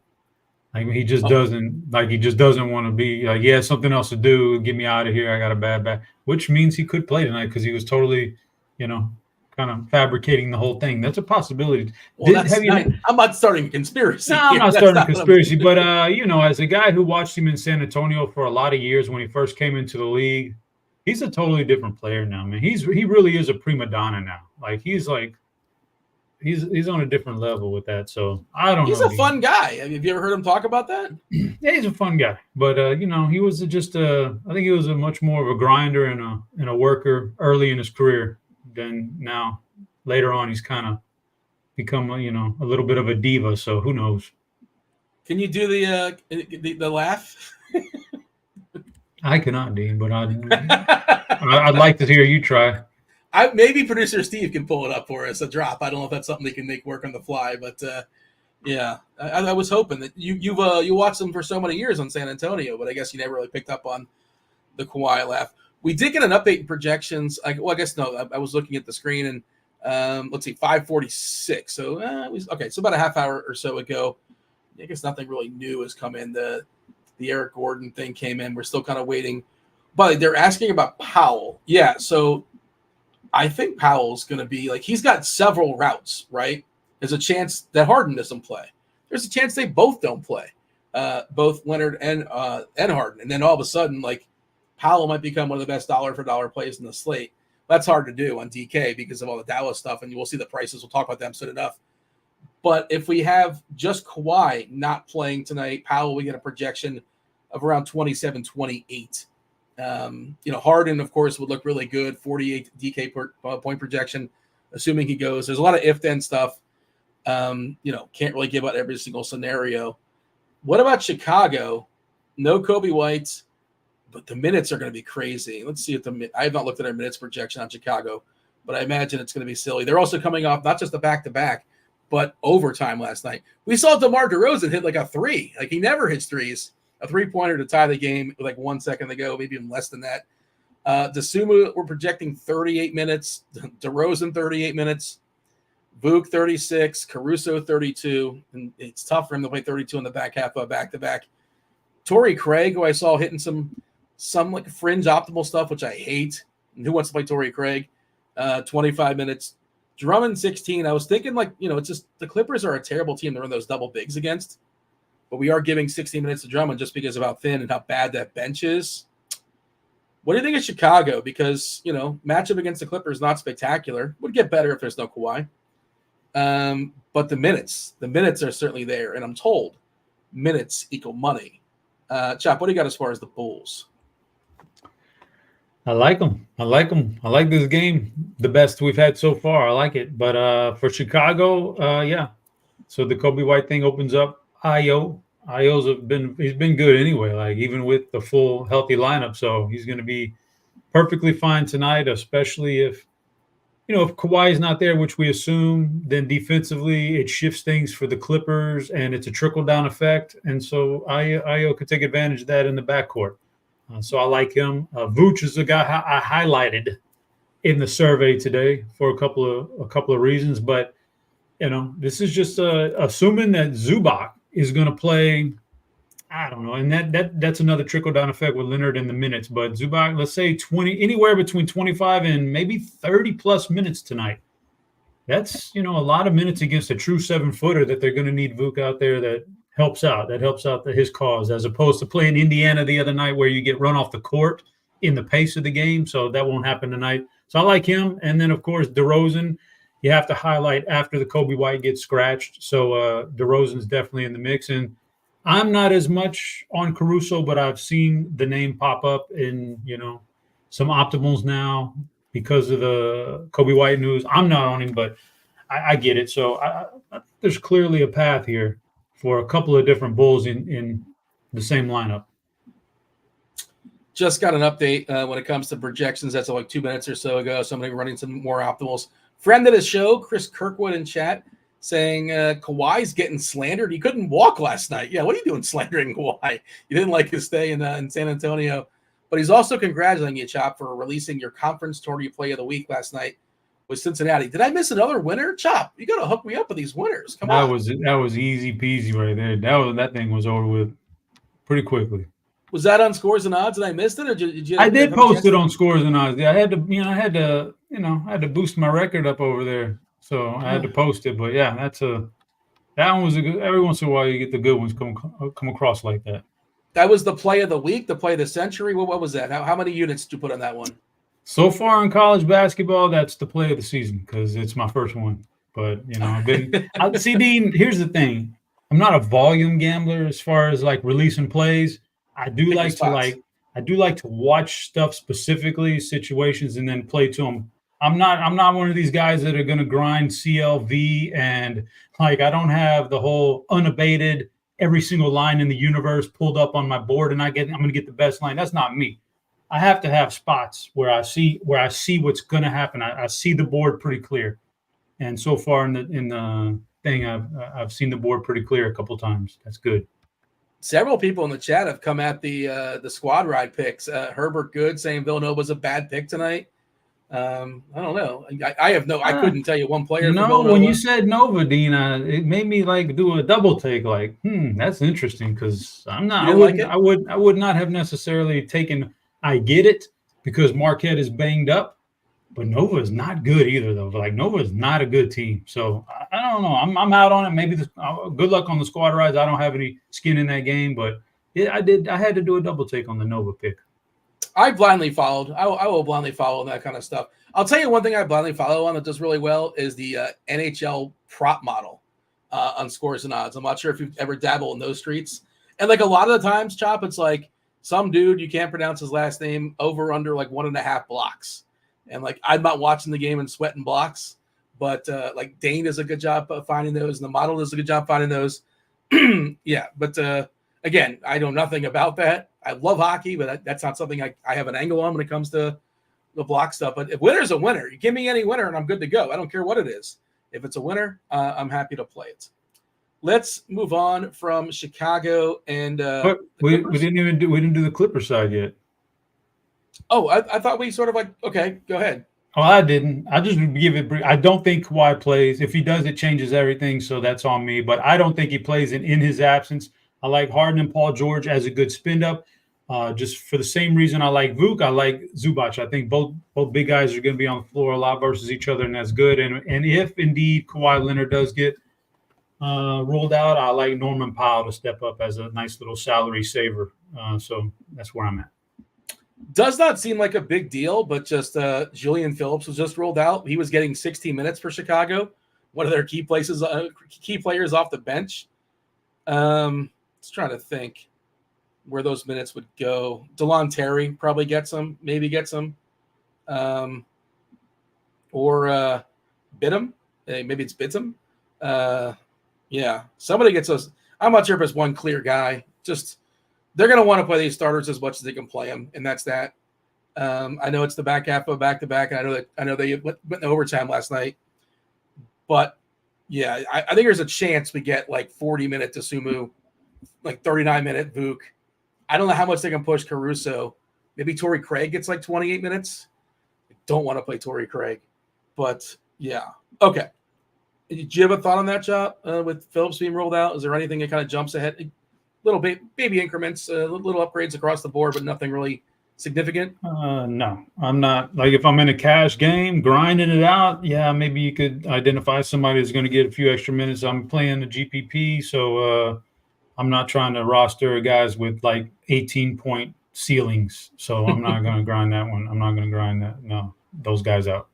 Like he just doesn't want to be like, he has something else to do. Get me out of here. I got a bad back, which means he could play tonight because he was totally, kind of fabricating the whole thing. That's a possibility. Well, I'm not starting a conspiracy. No, I'm not starting a conspiracy. But, as a guy who watched him in San Antonio for a lot of years when he first came into the league, he's a totally different player now, man. He really is a prima donna now. Like he's like he's on a different level with that. So I don't know. He's a fun guy. Have you ever heard him talk about that? Yeah, he's a fun guy. But he was just I think he was a much more of a grinder and a worker early in his career than now. Later on, he's kind of become a little bit of a diva. So who knows? Can you do the laugh? I cannot, Dean, but I'd like to hear you try. Maybe producer Steve can pull it up for us, a drop. I don't know if that's something they can make work on the fly, but yeah, I was hoping that you watched them for so many years on San Antonio, but I guess you never really picked up on the Kawhi laugh. We did get an update in projections. I guess no. I was looking at the screen and let's see, 5:46. So it was okay. So about a half hour or so ago. I guess nothing really new has come in. The Eric Gordon thing came in. We're still kind of waiting, but they're asking about Powell. Yeah, so I think Powell's going to be he's got several routes, right? There's a chance that Harden doesn't play. There's a chance they both don't play, both Leonard and Harden. And then all of a sudden, Powell might become one of the best dollar for dollar plays in the slate. That's hard to do on DK because of all the Dallas stuff, and we'll see the prices. We'll talk about them soon enough. But if we have just Kawhi not playing tonight, Powell, we get a projection of around 27, 28. Harden, of course, would look really good, 48 DK point projection, assuming he goes. There's a lot of if-then stuff. Can't really give out every single scenario. What about Chicago? No Kobe White, but the minutes are going to be crazy. Let's see if I have not looked at our minutes projection on Chicago, but I imagine it's going to be silly. They're also coming off not just the back-to-back, but overtime last night. We saw DeMar DeRozan hit a three. He never hits threes. A three-pointer to tie the game with 1 second to go, maybe even less than that. DeSuma, we're projecting 38 minutes. DeRozan, 38 minutes. Vuk, 36. Caruso, 32. And it's tough for him to play 32 in the back half of a back-to-back. Torrey Craig, who I saw hitting some fringe optimal stuff, which I hate. And who wants to play Torrey Craig? 25 minutes. Drummond, 16. I was thinking, it's just the Clippers are a terrible team to run those double bigs against. But we are giving 16 minutes to Drummond just because of how thin and how bad that bench is. What do you think of Chicago? Because, matchup against the Clippers not spectacular. Would get better if there's no Kawhi. But the minutes are certainly there. And I'm told minutes equal money. Chop, what do you got as far as the Bulls? I like them. I like this game. The best we've had so far. I like it. But for Chicago, So the Kobe White thing opens up. Io's he's been good anyway, even with the full healthy lineup. So he's going to be perfectly fine tonight, especially if Kawhi is not there, which we assume, then defensively it shifts things for the Clippers and it's a trickle down effect. And so Io could take advantage of that in the backcourt. So I like him. Vooch is the guy I highlighted in the survey today for a couple of reasons, but this is just assuming that Zubac is going to play, I don't know, and that's another trickle-down effect with Leonard in the minutes. But Zubac, let's say anywhere between 25 and maybe 30-plus minutes tonight. That's, a lot of minutes against a true 7-footer that they're going to need Vuk out there that helps out his cause, as opposed to playing Indiana the other night where you get run off the court in the pace of the game. So that won't happen tonight. So I like him. And then, of course, DeRozan. You have to highlight after the Kobe White gets scratched. So DeRozan's definitely in the mix. And I'm not as much on Caruso, but I've seen the name pop up in, some optimals now because of the Kobe White news. I'm not on him, but I get it. So there's clearly a path here for a couple of different Bulls in the same lineup. Just got an update when it comes to projections. That's 2 minutes or so ago. Somebody running some more optimals. Friend of the show, Chris Kirkwood in chat, saying Kawhi's getting slandered. He couldn't walk last night. Yeah, what are you doing slandering Kawhi? You didn't like his stay in San Antonio. But he's also congratulating you, Chop, for releasing your conference tourney play of the week last night with Cincinnati. Did I miss another winner? Chop, you got to hook me up with these winners. Come on. That was easy peasy right there. That thing was over with pretty quickly. Was that on Scores and Odds and I missed it, or did you? I did post it on Scores and Odds. I had to boost my record up over there, so I had to post it. But yeah, that one was a good. Every once in a while, you get the good ones come across like that. That was the play of the week, the play of the century. What was that? How many units did you put on that one? So far in college basketball, that's the play of the season because it's my first one. But I've been. See, Dean. Here's the thing. I'm not a volume gambler as far as like releasing plays. I do like to watch stuff specifically, situations, and then play to them. I'm not one of these guys that are going to grind CLV and like I don't have the whole unabated every single line in the universe pulled up on my board and I'm going to get the best line. That's not me. I have to have spots where I see what's going to happen. I see the board pretty clear. And so far in the thing, I've seen the board pretty clear a couple times. That's good. Several people in the chat have come at the squad ride picks. Herbert Good saying Villanova's a bad pick tonight. I don't know. I couldn't tell you one player. No, when you said Nova, Dean, it made me like do a double take. Like, that's interesting because I'm not. I would not have necessarily taken. I get it because Marquette is banged up, but Nova is not good either, though. Like Nova is not a good team, so I don't know. I'm out on it. Maybe good luck on the squad rides. I don't have any skin in that game, but I had to do a double take on the Nova pick. I blindly followed. I will blindly follow that kind of stuff. I'll tell you one thing I blindly follow on that does really well is the NHL prop model on Scores and Odds. I'm not sure if you've ever dabbled in those streets. And like a lot of the times, Chop, it's like some dude, you can't pronounce his last name, over under like 1.5 blocks. And like I'm not watching the game and sweating blocks, but like Dane does a good job of finding those, and the model does a good job finding those. Yeah, but again, I know nothing about that. I love hockey, but that's not something I have an angle on when it comes to the block stuff. But if winner's a winner, you give me any winner and I'm good to go. I don't care what it is. If it's a winner, I'm happy to play it. Let's move on from Chicago and but we didn't do the Clipper side yet. Oh, I thought we sort of like, okay, go ahead. Oh, I didn't. I just give it brief. I don't think Kawhi plays. If he does, it changes everything. So that's on me. But I don't think he plays in his absence. I like Harden and Paul George as a good spin up. Just for the same reason I like Vuk, I like Zubac. I think both big guys are going to be on the floor a lot versus each other, and that's good. And if indeed Kawhi Leonard does get rolled out, I like Norman Powell to step up as a nice little salary saver. So that's where I'm at. Does not seem like a big deal, but just Julian Phillips was just rolled out. He was getting 16 minutes for Chicago, one of their key players off the bench. Just trying to think where those minutes would go. DeLon Terry probably gets them, maybe gets them. Or Bidham. Maybe it's Bidham. Yeah, somebody gets us. I'm not sure if it's one clear guy. Just they're going to want to play these starters as much as they can play them, and that's that. I know it's the back half of back-to-back, and I know they went in overtime last night. But, yeah, I think there's a chance we get, like, 40-minute Dosunmu, like 39-minute Vuk. I don't know how much they can push Caruso. Maybe Torrey Craig gets, like, 28 minutes. I don't want to play Torrey Craig. But, yeah. Okay. Did you have a thought on that, Chop, with Phillips being rolled out? Is there anything that kind of jumps ahead? Little baby increments, little upgrades across the board, but nothing really significant? No, I'm not. Like if I'm in a cash game, grinding it out, yeah, maybe you could identify somebody who's going to get a few extra minutes. I'm playing the GPP, so I'm not trying to roster guys with like 18-point ceilings. So I'm not going to grind that one. I'm not going to grind those guys out.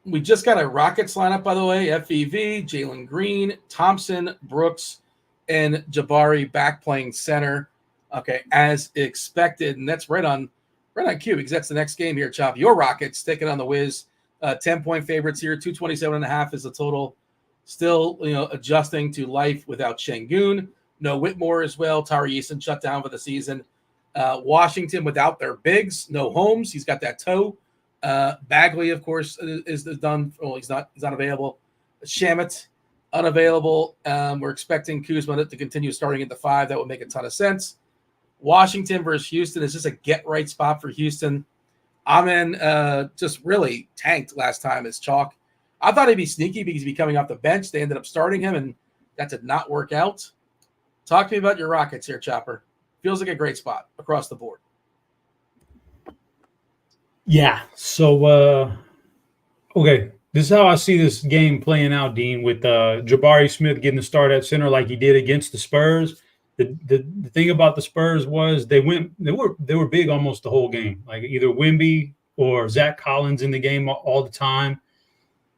We just got a Rockets lineup, by the way. FEV, Jalen Green, Thompson, Brooks, and Jabari back playing center. Okay, as expected. And that's right on cue because that's the next game here, Chop. Your Rockets taking on the Wiz. 10-point favorites here. 227.5 is the total. Still, adjusting to life without Şengün. No Whitmore as well. Tari Eason shut down for the season. Washington without their bigs. No Holmes. He's got that toe. Bagley, of course, is done. Well, he's not available. Shamet, unavailable. We're expecting Kuzma to continue starting at the 5. That would make a ton of sense. Washington versus Houston. Is this a get-right spot for Houston? Amen just really tanked last time as chalk. I thought he'd be sneaky because he'd be coming off the bench. They ended up starting him, and that did not work out. Talk to me about your Rockets here, Chopper. Feels like a great spot across the board. Yeah. So, okay. This is how I see this game playing out, Dean, with Jabari Smith getting the start at center like he did against the Spurs. The thing about the Spurs was they were big almost the whole game, like either Wemby or Zach Collins in the game all the time.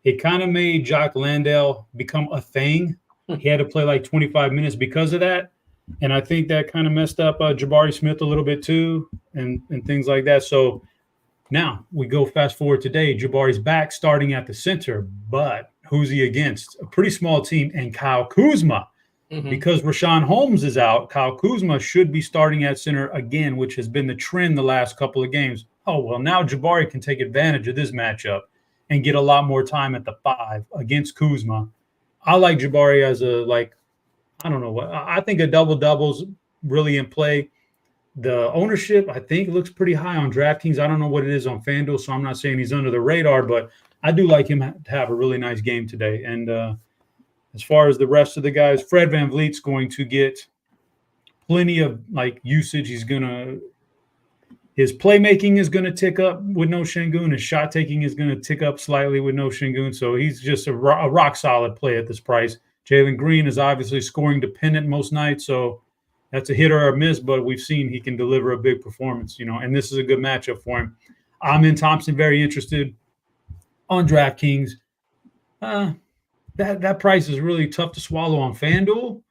it kind of made Jock Landale become a thing. He had to play like 25 minutes because of that. And I think that kind of messed up Jabari Smith a little bit too, and things like that. So now we go fast forward today. Jabari's back starting at the center, but who's he against? A pretty small team and Kyle Kuzma. Because Rashawn Holmes is out, Kyle Kuzma should be starting at center again, which has been the trend the last couple of games. Oh, well, now Jabari can take advantage of this matchup and get a lot more time at the 5 against Kuzma. I like Jabari as I don't know what. I think a double-double's really in play. The ownership, I think, looks pretty high on DraftKings. I don't know what it is on FanDuel, so I'm not saying he's under the radar, but I do like him to have a really nice game today. And as far as the rest of the guys, Fred VanVleet's going to get plenty of usage. His playmaking is going to tick up with no Şengün. His shot taking is going to tick up slightly with no Şengün. So he's just a rock solid play at this price. Jalen Green is obviously scoring dependent most nights, so that's a hit or a miss, but we've seen he can deliver a big performance, and this is a good matchup for him. Amen Thompson, very interested on DraftKings. That price is really tough to swallow on FanDuel,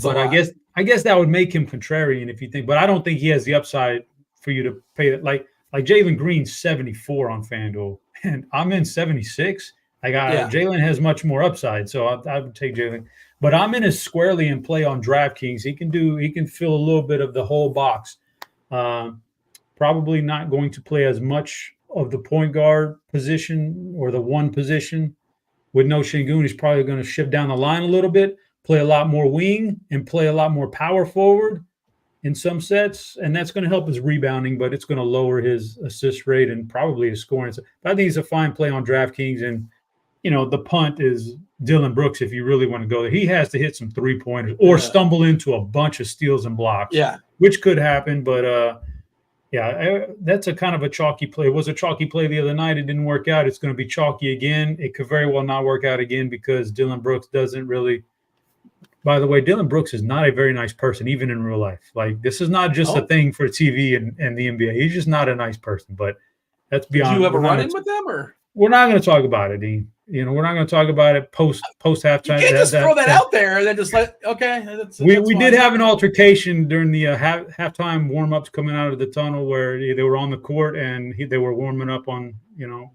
but I guess that would make him contrarian if you think. But I don't think he has the upside for you to pay that. Like Jalen Green's 74 on FanDuel, and I'm in 76. Jalen has much more upside, so I would take Jalen. But I'm in squarely in play on DraftKings. He can fill a little bit of the whole box. Probably not going to play as much of the point guard position or the one position. With no Şengün, he's probably going to shift down the line a little bit, play a lot more wing, and play a lot more power forward in some sets, and that's going to help his rebounding, but it's going to lower his assist rate and probably his scoring. But I think he's a fine play on DraftKings, and the punt is Dylan Brooks if you really want to go there. He has to hit some three-pointers or stumble into a bunch of steals and blocks, which could happen, but that's a kind of a chalky play. It was a chalky play the other night. It didn't work out. It's going to be chalky again. It could very well not work out again because Dylan Brooks doesn't really – by the way, Dylan Brooks is not a very nice person, even in real life. This is not just a thing for TV and the NBA. He's just not a nice person, but that's beyond – Did you ever run in with them? Or we're not going to talk about it, Dean. We're not going to talk about it post halftime. You can't just throw that out there and then just we did have an altercation during the halftime warm-ups coming out of the tunnel where they were on the court and they were warming up on,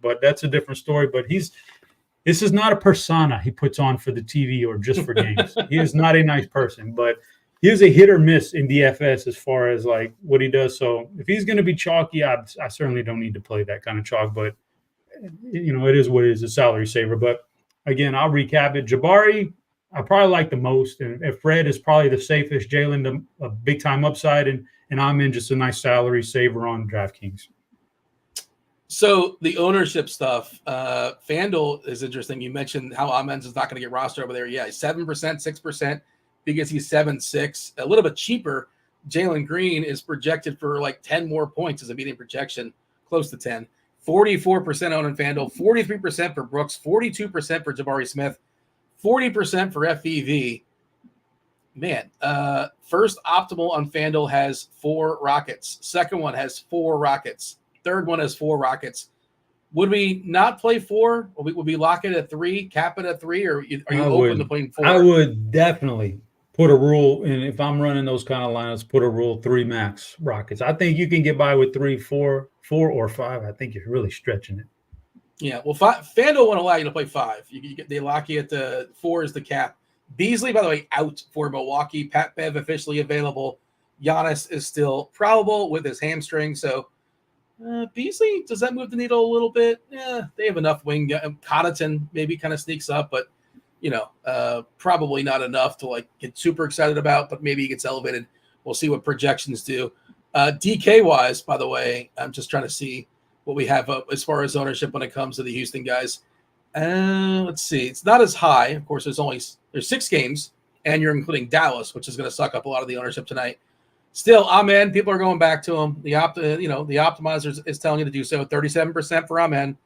but that's a different story. But this is not a persona he puts on for the TV or just for games. He is not a nice person, but he is a hit or miss in DFS as far as what he does. So if he's going to be chalky, I certainly don't need to play that kind of chalk, but it is what it is, a salary saver. But again, I'll recap it. Jabari, I probably like the most. And Fred is probably the safest. Jalen, a big time upside. And I'm in just a nice salary saver on DraftKings. So the ownership stuff, FanDuel is interesting. You mentioned how Amen's is not going to get rostered over there. Yeah, 7%, 6%, because he's 7.6. A little bit cheaper. Jalen Green is projected for 10 more points as a median projection, close to 10. 44% owned in FanDuel, 43% for Brooks, 42% for Jabari Smith, 40% for FEV. Man, first optimal on FanDuel has 4 Rockets. Second one has 4 Rockets. Third one has 4 Rockets. Would we not play 4? Would we lock it at 3, cap it at 3, or are you open to playing 4? I would definitely put a rule, and if I'm running those kind of lineups, put a rule 3 max Rockets. I think you can get by with 3, 4 or 5. I think you're really stretching it. Yeah, well, FanDuel won't allow you to play 5. They lock you at the 4 is the cap. Beasley, by the way, out for Milwaukee. Pat Bev officially available. Giannis is still probable with his hamstring. So Beasley, does that move the needle a little bit? Yeah, they have enough wing. Connaughton maybe kind of sneaks up, but probably not enough to get super excited about. But maybe he gets elevated. We'll see what projections do. DK wise, by the way, I'm just trying to see what we have as far as ownership when it comes to the Houston guys. Let's see. It's not as high. Of course, there's 6 games, and you're including Dallas, which is going to suck up a lot of the ownership tonight. Still, Amen. People are going back to him. The optimizer is telling you to do so. 37% for Amen,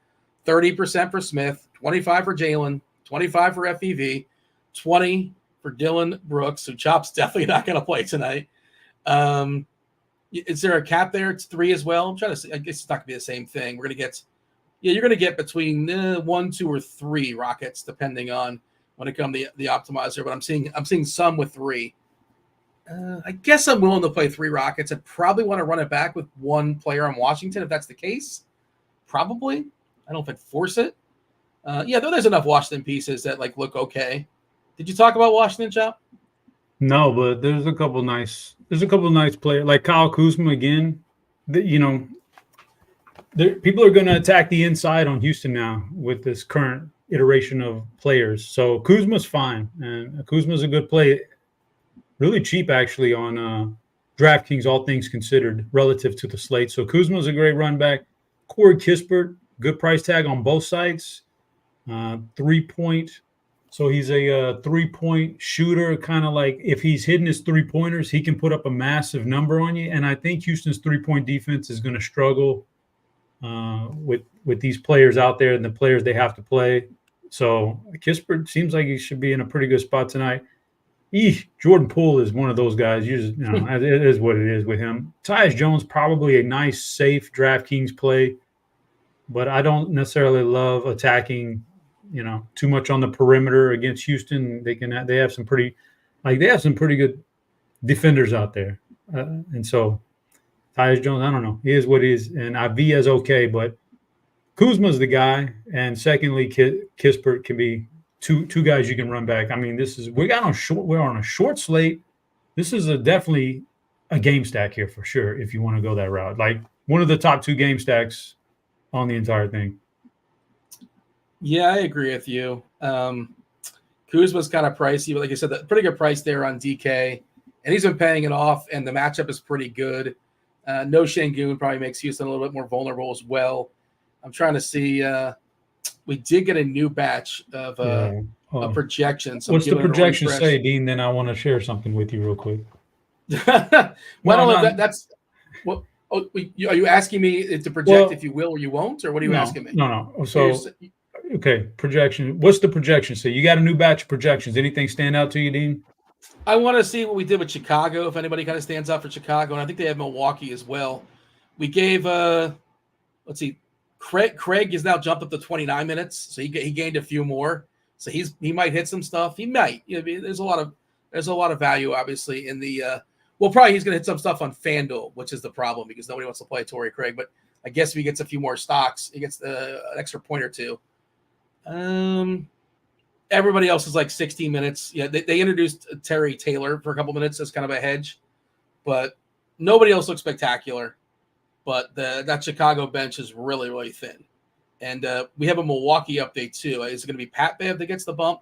30% for Smith, 25 for Jalen, 25 for FEV, 20 for Dylan Brooks, who Chop's definitely not going to play tonight. Is there a cap there? It's 3 as well. I'm trying to see. I guess it's not going to be the same thing. We're going to get you're going to get between 1, 2, or 3 Rockets, depending on when it comes to the optimizer. But I'm seeing some with 3. I guess I'm willing to play 3 Rockets. I'd probably want to run it back with 1 player on Washington if that's the case. Probably. I don't know if I'd force it. There's enough Washington pieces that look okay. Did you talk about Washington, Chop? No, but there's a couple nice players like Kyle Kuzma again. People are going to attack the inside on Houston now with this current iteration of players. So Kuzma's fine, and Kuzma's a good play. Really cheap, actually, on DraftKings, all things considered, relative to the slate. So Kuzma's a great run back. Corey Kispert, good price tag on both sides. 3-point. So he's a 3-point shooter, kind of like if he's hitting his 3-pointers, he can put up a massive number on you. And I think Houston's 3-point defense is going to struggle with these players out there and the players they have to play. So Kispert seems like he should be in a pretty good spot tonight. Jordan Poole is one of those guys. It is what it is with him. Tyus Jones, probably a nice, safe DraftKings play, but I don't necessarily love attacking, too much on the perimeter against Houston. They have some pretty good defenders out there, and so Tyus Jones, I don't know. He is what he is, and Avia's okay, but Kuzma's the guy. And secondly, Kispert can be two guys you can run back. I mean, we're on a short slate. This is definitely a game stack here for sure if you want to go that route. Like one of the top 2 game stacks on the entire thing. Yeah, I agree with you. Kuzma's kind of pricey, but like I said, pretty good price there on DK, and he's been paying it off, and the matchup is pretty good. No Şengün probably makes Houston a little bit more vulnerable as well. I'm trying to see. We did get a new batch of projections. So what's the projection say, Dean? Then I want to share something with you real quick. Are you asking me to project if you will or you won't, or what are you asking me? No. So, okay, projection. What's the projection say? You got a new batch of projections. Anything stand out to you, Dean? I want to see what we did with Chicago, if anybody kind of stands out for Chicago, and I think they have Milwaukee as well. We gave, let's see, Craig has now jumped up to 29 minutes, so he gained a few more. So he might hit some stuff. He might. There's a lot of value, obviously, in the. Probably he's going to hit some stuff on FanDuel, which is the problem because nobody wants to play Torrey Craig. But I guess if he gets a few more stocks, he gets an extra point or 2. Everybody else is like 16 minutes. Yeah, they introduced Terry Taylor for a couple minutes as kind of a hedge, but nobody else looks spectacular. But that Chicago bench is really, really thin. And we have a Milwaukee update, too. Is it going to be Pat Bev that gets the bump?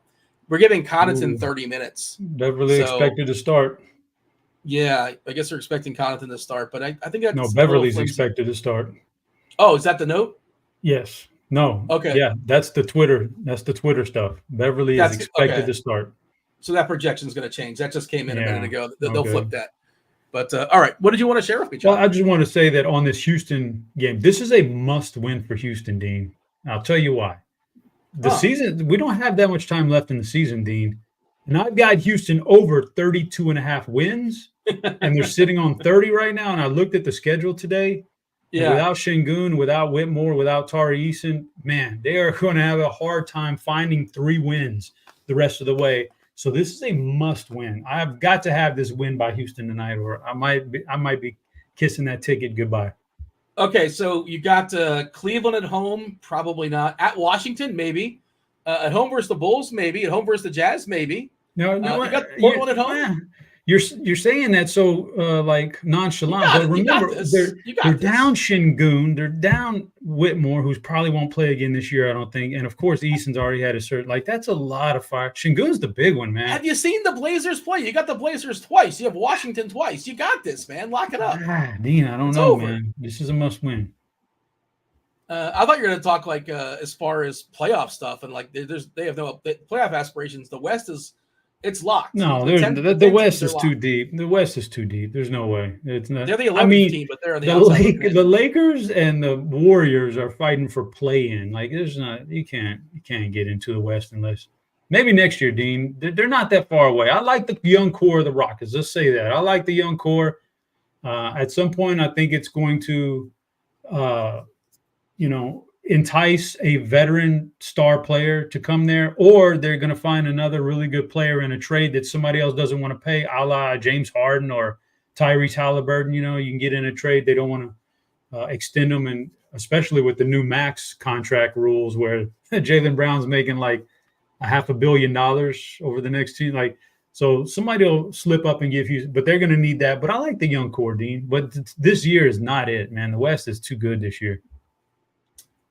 We're giving Connaughton 30 minutes. Beverly expected to start. Yeah, I guess they're expecting Connaughton to start. But I think that's... No, Beverly's expected to start. Oh, is that the note? Yes. No. Okay. Yeah, that's the Twitter stuff. Beverly is expected to start. So that projection is going to change. That just came in a minute ago. They'll flip that. But, all right, what did you want to share with me, John? Well, I just want to say that on this Houston game, this is a must-win for Houston, Dean. I'll tell you why. The season, we don't have that much time left in the season, Dean. And I've got Houston over 32.5 wins, and they're sitting on 30 right now. And I looked at the schedule today. Yeah. Without Şengün, without Whitmore, without Tari Eason, man, they are going to have a hard time finding 3 wins the rest of the way. So this is a must-win. I've got to have this win by Houston tonight, or I might be kissing that ticket goodbye. Okay, so you got Cleveland at home, probably not. At Washington, maybe. At home versus the Bulls, maybe. At home versus the Jazz, maybe. No, you got Portland at home. You're saying that so nonchalant, but remember they're down Şengün, they're down Whitmore, who's probably won't play again this year, I don't think, and of course Eason's already had a certain that's a lot of fire. Şengün's the big one, man. Have you seen the Blazers play? You got the Blazers twice. You have Washington twice. You got this, man. Lock it up. Dean, I don't know, man. This is a must win. I thought you were going to talk as far as playoff stuff and they have no playoff aspirations. The West is. It's locked. No, the West is too deep. The West is too deep. There's no way. It's not. They're the 11th team, but they're on the outside. The Lakers and the Warriors are fighting for play-in. There's not. You can't get into the West unless maybe next year, Dean. They're not that far away. I like the young core of the Rockets. Let's say that. I like the young core. At some point, I think it's going to, entice a veteran star player to come there, or they're going to find another really good player in a trade that somebody else doesn't want to pay, a la James Harden or Tyrese Halliburton. You can get in a trade. They don't want to extend them, and especially with the new max contract rules where Jaylen Brown's making like $500 million over the next 2. So somebody will slip up and give you, but they're going to need that. But I like the young core, Dean. But this year is not it, man. The West is too good this year.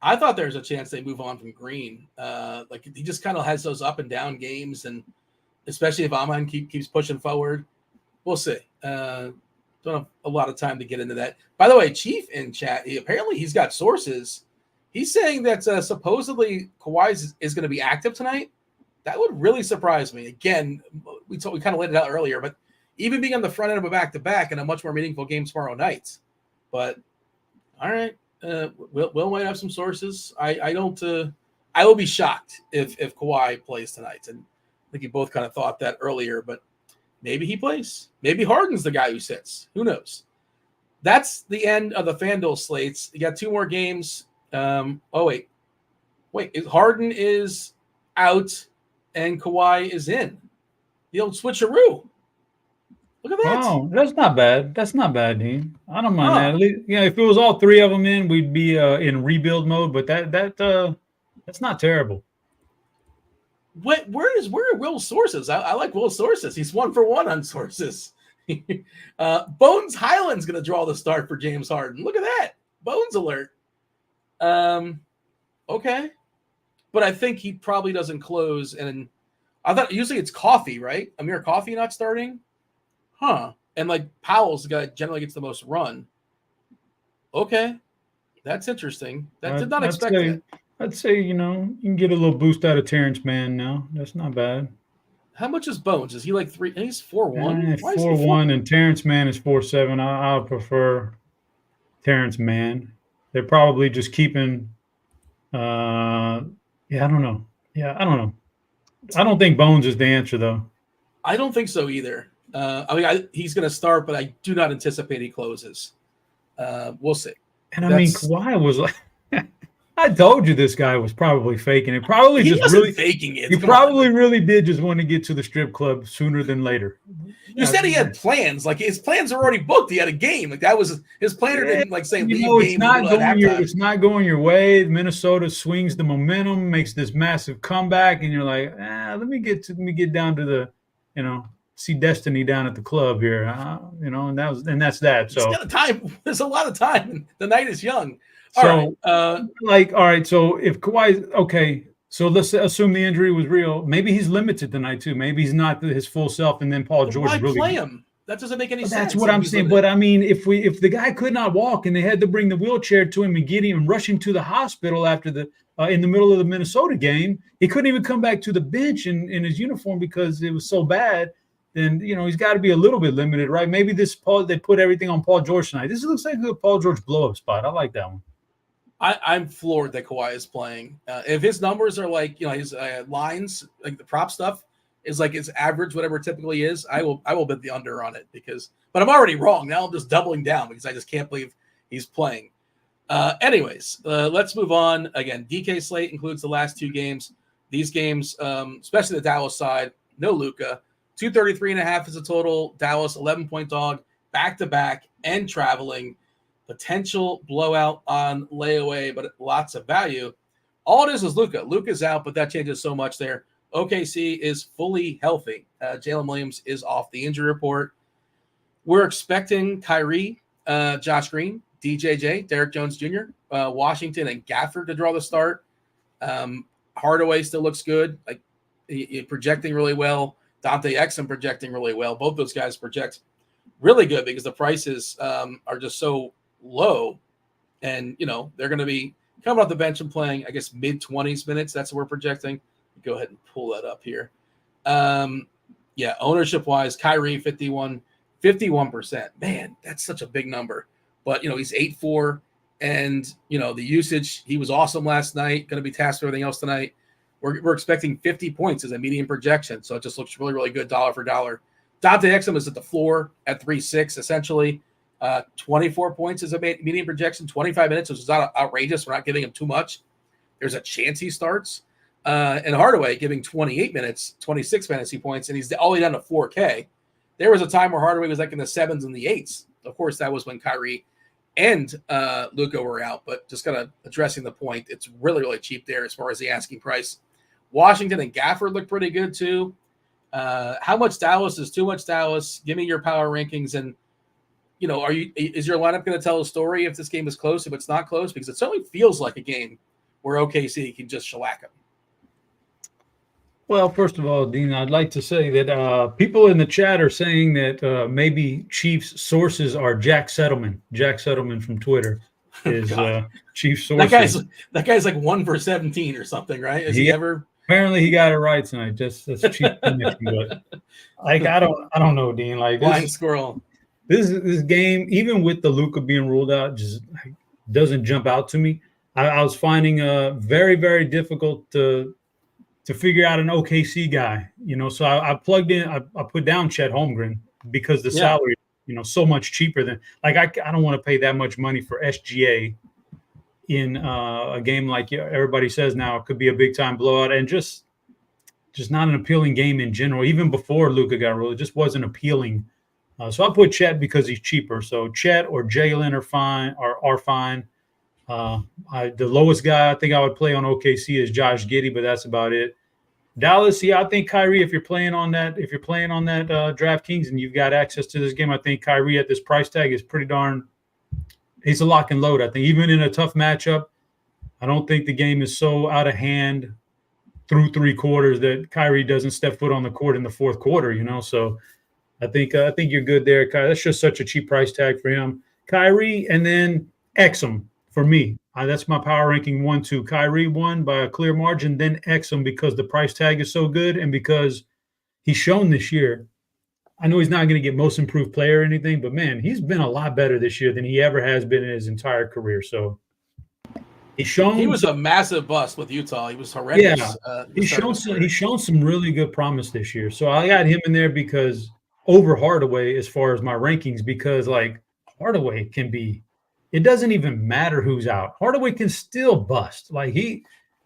I thought there's a chance they move on from Green. He just kind of has those up and down games, and especially if Amon keeps pushing forward, we'll see. Don't have a lot of time to get into that. By the way, Chief in chat, he's got sources. He's saying that supposedly Kawhi is going to be active tonight. That would really surprise me. Again, we kind of laid it out earlier, but even being on the front end of a back-to-back and a much more meaningful game tomorrow night. But all right. Will might have some sources. I will be shocked if Kawhi plays tonight. And I think you both kind of thought that earlier, but maybe he plays. Maybe Harden's the guy who sits. Who knows? That's the end of the FanDuel slates. You got 2 more games. Wait. Harden is out and Kawhi is in. The old switcheroo. Look at that. Oh, that's not bad. That's not bad, Dean. I don't mind that. At least, if it was all 3 of them in, we'd be in rebuild mode. But that's not terrible. Where are Will's sources? I like Will's sources. He's 1 for 1 on sources. Bones Highland's going to draw the start for James Harden. Look at that. Bones alert. Okay. But I think he probably doesn't close. And I thought usually it's Coffee, right? Amir Coffee not starting? Huh. And Powell's the guy that generally gets the most run. Okay. That's interesting. Did not expect that. I'd say, you can get a little boost out of Terrence Mann now. That's not bad. How much is Bones? Is he 3? He's 4'1". 4'1", and Terrence Mann is 4'7". I prefer Terrence Mann. They're probably just keeping I don't know. I don't know. I don't think Bones is the answer, though. I don't think so either. He's going to start, but I do not anticipate he closes. We'll see. And Kawhi was I told you this guy was probably faking it. Probably he just wasn't really faking it. He probably really did just want to get to the strip club sooner than later. You said he had plans. His plans are already booked. He had a game. That was his planner didn't say leave game. It's not going your way. Minnesota swings the momentum, makes this massive comeback, and you're like, let me get down to the, see destiny down at the club here. And that's that. So there's a lot of time. The night is young. All right. So if Kawhi, okay, so let's assume the injury was real. Maybe he's limited tonight too. Maybe he's not his full self, and then Paul George why really play him. That doesn't make any sense. That's what I'm saying. But if the guy could not walk and they had to bring the wheelchair to him and get him and rush him to the hospital after in the middle of the Minnesota game, he couldn't even come back to the bench in his uniform because it was so bad. Then he's got to be a little bit limited, right? Maybe they put everything on Paul George tonight. This looks like a good Paul George blow-up spot. I like that one. I'm floored that Kawhi is playing. If his numbers are his lines, the prop stuff is his average, whatever it typically is, I will bet the under on it but I'm already wrong. Now I'm just doubling down because I just can't believe he's playing. Anyways, let's move on. Again, DK slate includes the last 2 games. These games, especially the Dallas side, no Luka. 233.5 is a total. Dallas 11-point dog, back-to-back and traveling. Potential blowout on layaway, but lots of value. All it is Luka. Luka's out, but that changes so much there. OKC is fully healthy. Jalen Williams is off the injury report. We're expecting Kyrie, Josh Green, DJJ, Derek Jones Jr., Washington, and Gafford to draw the start. Hardaway still looks good. He's projecting really well. Dante Exum projecting really well. Both those guys project really good because the prices are just so low, and they're going to be coming off the bench and playing, I guess, mid-20s minutes. That's what we're projecting. Go ahead and pull that up here. Ownership wise, Kyrie 51%. Man, that's such a big number. But he's 8-4, and the usage, he was awesome last night. Going to be tasked with everything else tonight. We're expecting 50 points as a median projection, so it just looks really, really good dollar for dollar. Dante Exum is at the floor at 3.6 essentially. 24 points is a median projection, 25 minutes, which is not outrageous. We're not giving him too much. there's a chance he starts. And Hardaway giving 28 minutes, 26 fantasy points, and he's all the way down to 4K. There was a time where Hardaway was like in the 7s and the 8s. Of course, that was when Kyrie and Luka were out, but just kind of addressing the point, it's really, really cheap there as far as the asking price. Washington and Gafford look pretty good too. How much Dallas is too much Dallas? Give me your power rankings, and is your lineup going to tell a story if this game is close, if it's not close? Because it certainly feels like a game where OKC can just shellac them. Well, first of all, Dean, I'd like to say that people in the chat are saying that maybe Chiefs sources are Jack Settleman. Jack Settleman from Twitter is Chiefs sources. That guy's like 1 for 17 or something, right? Apparently he got it right tonight. That's cheap connection, but like I don't know, Dean. Like blind squirrel. This game, even with the Luka being ruled out, just doesn't jump out to me. I was finding very, very difficult to figure out an OKC guy, So I plugged in, I put down Chet Holmgren because the salary, so much cheaper than I don't want to pay that much money for SGA in a game like everybody says now it could be a big time blowout, and just not an appealing game in general. Even before Luka got ruled, it just wasn't appealing. So I put Chet because he's cheaper. So Chet or Jalen are fine. The lowest guy I think I would play on OKC is Josh Giddey, but that's about it. Dallas, I think Kyrie, if you're playing on that DraftKings and you've got access to this game, I think Kyrie at this price tag is pretty darn. He's a lock and load. I think even in a tough matchup, I don't think the game is so out of hand through 3 quarters that Kyrie doesn't step foot on the court in the fourth quarter. So I think you're good there. That's just such a cheap price tag for him. Kyrie and then Exum for me. That's my power ranking 1-2. Kyrie 1 by a clear margin, then Exum because the price tag is so good and because he's shown this year. I know he's not going to get most improved player or anything, but man, he's been a lot better this year than he ever has been in his entire career. So he's shown he was a massive bust with Utah. He was horrendous. Yeah, he's shown some really good promise this year. So I got him in there because over Hardaway as far as my rankings, because like Hardaway can be. It doesn't even matter who's out. Hardaway can still bust. Like he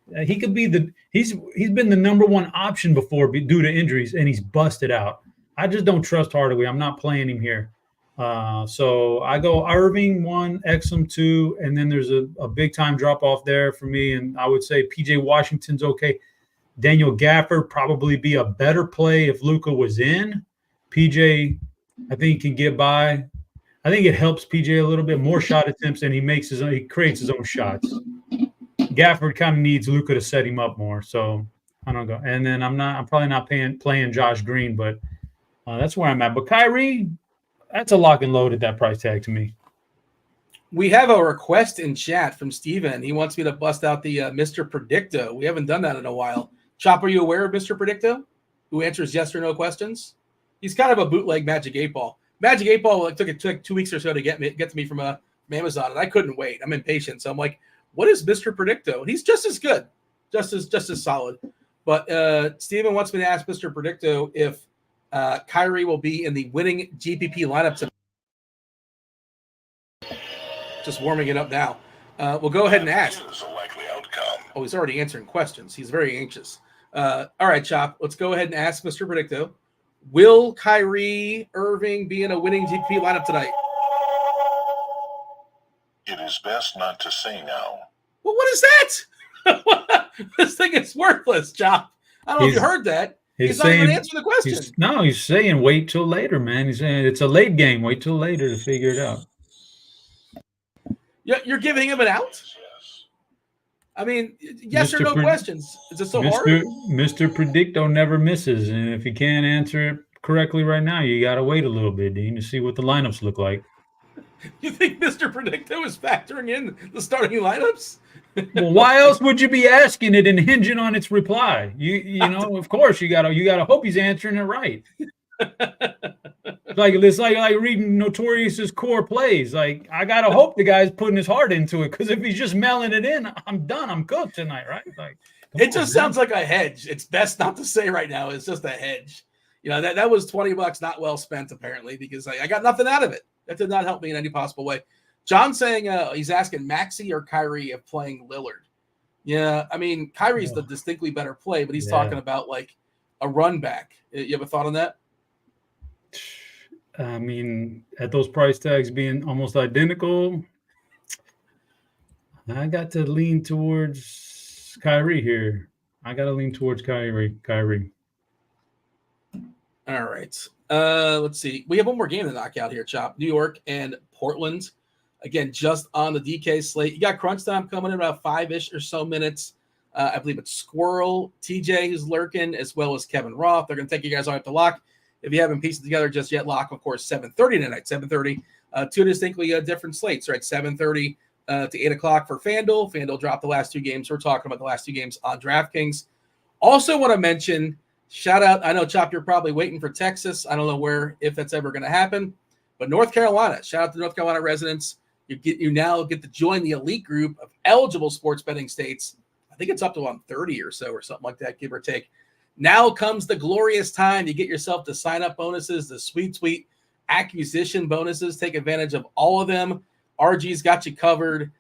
could be he's been the number one option before due to injuries, and he's busted out. I just don't trust Hardaway. I'm not playing him here. So I go Irving 1, Exum 2, and then there's a big time drop off there for me. And I would say PJ Washington's okay. Daniel Gafford probably be a better play if Luka was in. PJ, I think can get by. I think it helps PJ a little bit more shot attempts, and he creates his own shots. Gafford kind of needs Luka to set him up more, so I don't go. And then I'm probably not playing Josh Green, but that's where I'm at. But Kyrie, that's a lock and load at that price tag to me. We have a request in chat from Steven. He wants me to bust out the Mr. Predicto. We haven't done that in a while. Chop, are you aware of Mr. Predicto, who answers yes or no questions? He's kind of a bootleg Magic 8-Ball. Magic 8-Ball took 2 weeks or so to get to me from Amazon, and I couldn't wait. I'm impatient, so I'm like, "What is Mr. Predicto?" He's just as good, just as solid. But Steven wants me to ask Mr. Predicto if Kyrie will be in the winning GPP lineup tonight. Just warming it up now. We'll go ahead and ask. Oh, he's already answering questions. He's very anxious. All right, Chop. Let's go ahead and ask Mr. Predicto. Will Kyrie Irving be in a winning GPP lineup tonight? It is best not to say now. Well, what is that? This thing is worthless, Chop. I don't know if you heard that. He's not even answering the question. He's saying wait till later, man. He's saying it's a late game. Wait till later to figure it out. You're giving him an out? I mean, yes or no questions. Is it so hard? Mr. Predicto never misses. And if you can't answer it correctly right now, you got to wait a little bit, Dean, to see what the lineups look like. You think Mr. Predicto is factoring in the starting lineups? Well, why else would you be asking it and hinging on its reply? You know, of course, you gotta hope he's answering it right. It's like reading Notorious's core plays. Like, I gotta hope the guy's putting his heart into it, because if he's just mailing it in, I'm done. I'm cooked tonight, right? Like, it just sounds like a hedge. It's best not to say right now. It's just a hedge. You know, that was $20 not well spent, apparently, because I got nothing out of it. That did not help me in any possible way. John saying he's asking Maxey or Kyrie of playing Lillard. Yeah, I mean, Kyrie's the distinctly better play, but he's talking about like a run back. You have a thought on that? I mean, at those price tags being almost identical, I got to lean towards Kyrie here. Kyrie. All right. Let's see. We have one more game to knock out here, Chop. New York and Portland. Again, just on the DK slate. You got crunch time coming in about 5-ish or so minutes. I believe it's Squirrel, TJ who's lurking, as well as Kevin Roth. They're going to take you guys on at the lock. If you haven't pieced it together just yet, lock, of course, 7:30 tonight. 7:30. Two distinctly different slates, right? 7:30 to 8 o'clock for FanDuel. FanDuel dropped the last two games. We're talking about the last two games on DraftKings. Also want to mention, shout out, I know, Chop, you're probably waiting for Texas. I don't know if that's ever going to happen. But North Carolina, shout out to North Carolina residents. You now get to join the elite group of eligible sports betting states. I think it's up to 30 or so or something like that, give or take. Now comes the glorious time. You get yourself the sign-up bonuses, the sweet acquisition bonuses. Take advantage of all of them. RG's got you covered.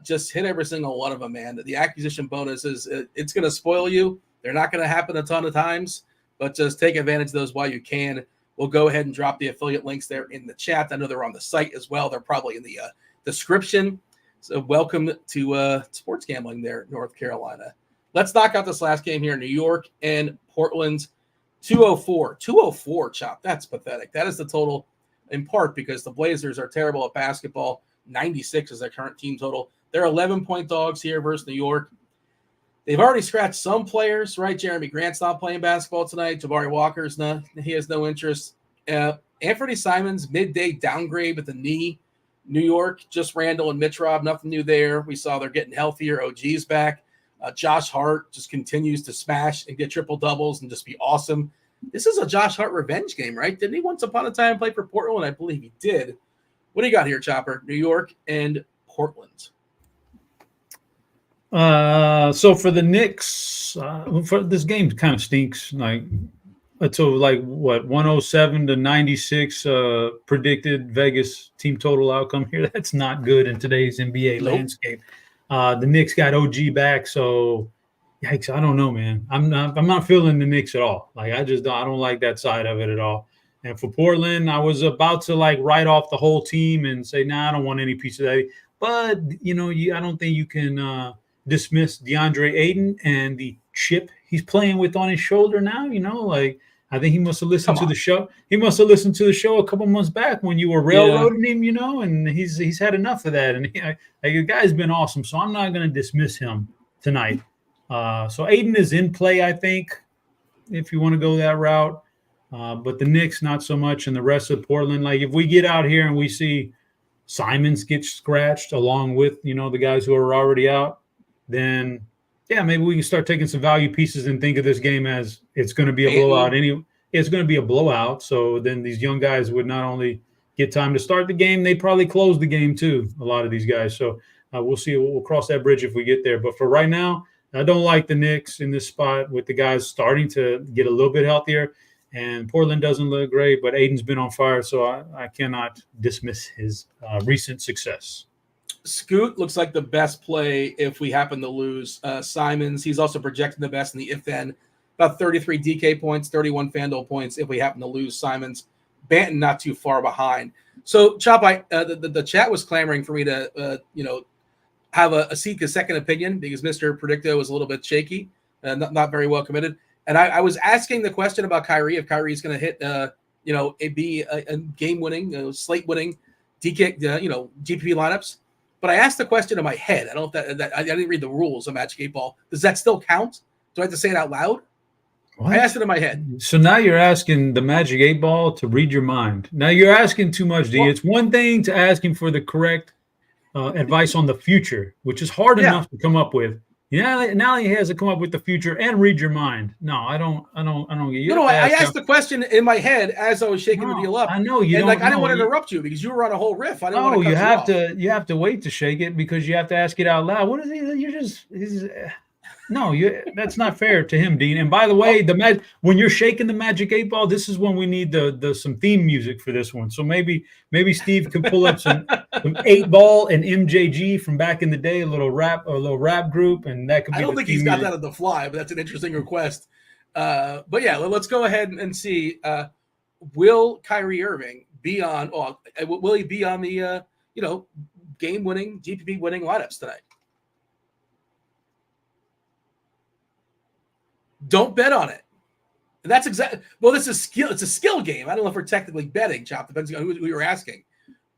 Just hit every single one of them, man. The acquisition bonuses, it's going to spoil you. They're not going to happen a ton of times, but just take advantage of those while you can. We'll go ahead and drop the affiliate links there in the chat. I know they're on the site as well. They're probably in the description. So welcome to sports gambling there, North Carolina. Let's knock out this last game here in New York and Portland. 204. 204, Chop. That's pathetic. That is the total in part because the Blazers are terrible at basketball. 96 is their current team total. They're 11-point dogs here versus New York. They've already scratched some players, right? Jeremy Grant's not playing basketball tonight. Jabari Walker's not. He has no interest. Anthony Simons, midday downgrade with the knee. New York, just Randall and Mitch Rob, nothing new there. We saw they're getting healthier. OG's back. Josh Hart just continues to smash and get triple doubles and just be awesome. This is a Josh Hart revenge game, right? Didn't he once upon a time play for Portland? I believe he did. What do you got here, Chopper? New York and Portland. So for the Knicks, for this game kind of stinks. Like until 107 to 96 predicted Vegas team total outcome here. That's not good in today's NBA landscape. The Knicks got OG back, so yikes! I don't know, man. I'm not feeling the Knicks at all. Like I don't like that side of it at all. And for Portland, I was about to write off the whole team and say, nah, I don't want any piece of that. But I don't think you can dismiss DeAndre Ayton and the chip he's playing with on his shoulder now. I think he must have listened to the show. He must have listened to the show a couple months back when you were railroading him, and he's had enough of that. And the guy's been awesome, so I'm not going to dismiss him tonight. So Ayton is in play, I think, if you want to go that route. But the Knicks, not so much, and the rest of Portland. If we get out here and we see Simons get scratched along with, the guys who are already out, then maybe we can start taking some value pieces and think of this game as it's going to be a blowout. It's going to be a blowout. So then these young guys would not only get time to start the game, they probably close the game too, a lot of these guys. So we'll see. We'll cross that bridge if we get there. But for right now, I don't like the Knicks in this spot with the guys starting to get a little bit healthier. And Portland doesn't look great, but Aiden's been on fire, so I cannot dismiss his recent success. Scoot looks like the best play if we happen to lose Simons. He's also projecting the best in the if-then. About 33 DK points, 31 FanDuel points if we happen to lose Simons. Banton not too far behind. So, Chop, the chat was clamoring for me to, have seek a second opinion because Mr. Predicto was a little bit shaky, not very well committed. And I was asking the question about Kyrie, if Kyrie's going to hit, a game-winning, slate-winning DK, GPP lineups. But I asked the question in my head. I don't know if I didn't read the rules of Magic 8 Ball. Does that still count? Do I have to say it out loud? What? I asked it in my head. So now you're asking the Magic 8 Ball to read your mind. Now you're asking too much, D. Well, it's one thing to ask him for the correct advice on the future, which is hard enough to come up with. Now he has to come up with the future and read your mind. No, I don't get you. I asked the question in my head as I was shaking the deal up. I know you I didn't want to interrupt you because you were on a whole riff. I didn't want to cut you have to wait to shake it because you have to ask it out loud. What is he? No, that's not fair to him, Dean. And by the way, when you're shaking the Magic 8 Ball, this is when we need the some theme music for this one. So maybe Steve can pull up some 8 Ball and MJG from back in the day, a little rap group, and that could be. I don't the think theme he's got music. that on the fly, but that's an interesting request. But yeah, let's go ahead and see. Will Kyrie Irving be on? Will he be on the game-winning, GPP-winning lineups tonight? Don't bet on it. And that's exactly. Well, this is skill. It's a skill game. I don't know if we're technically betting, Chop. Depends on who you're asking.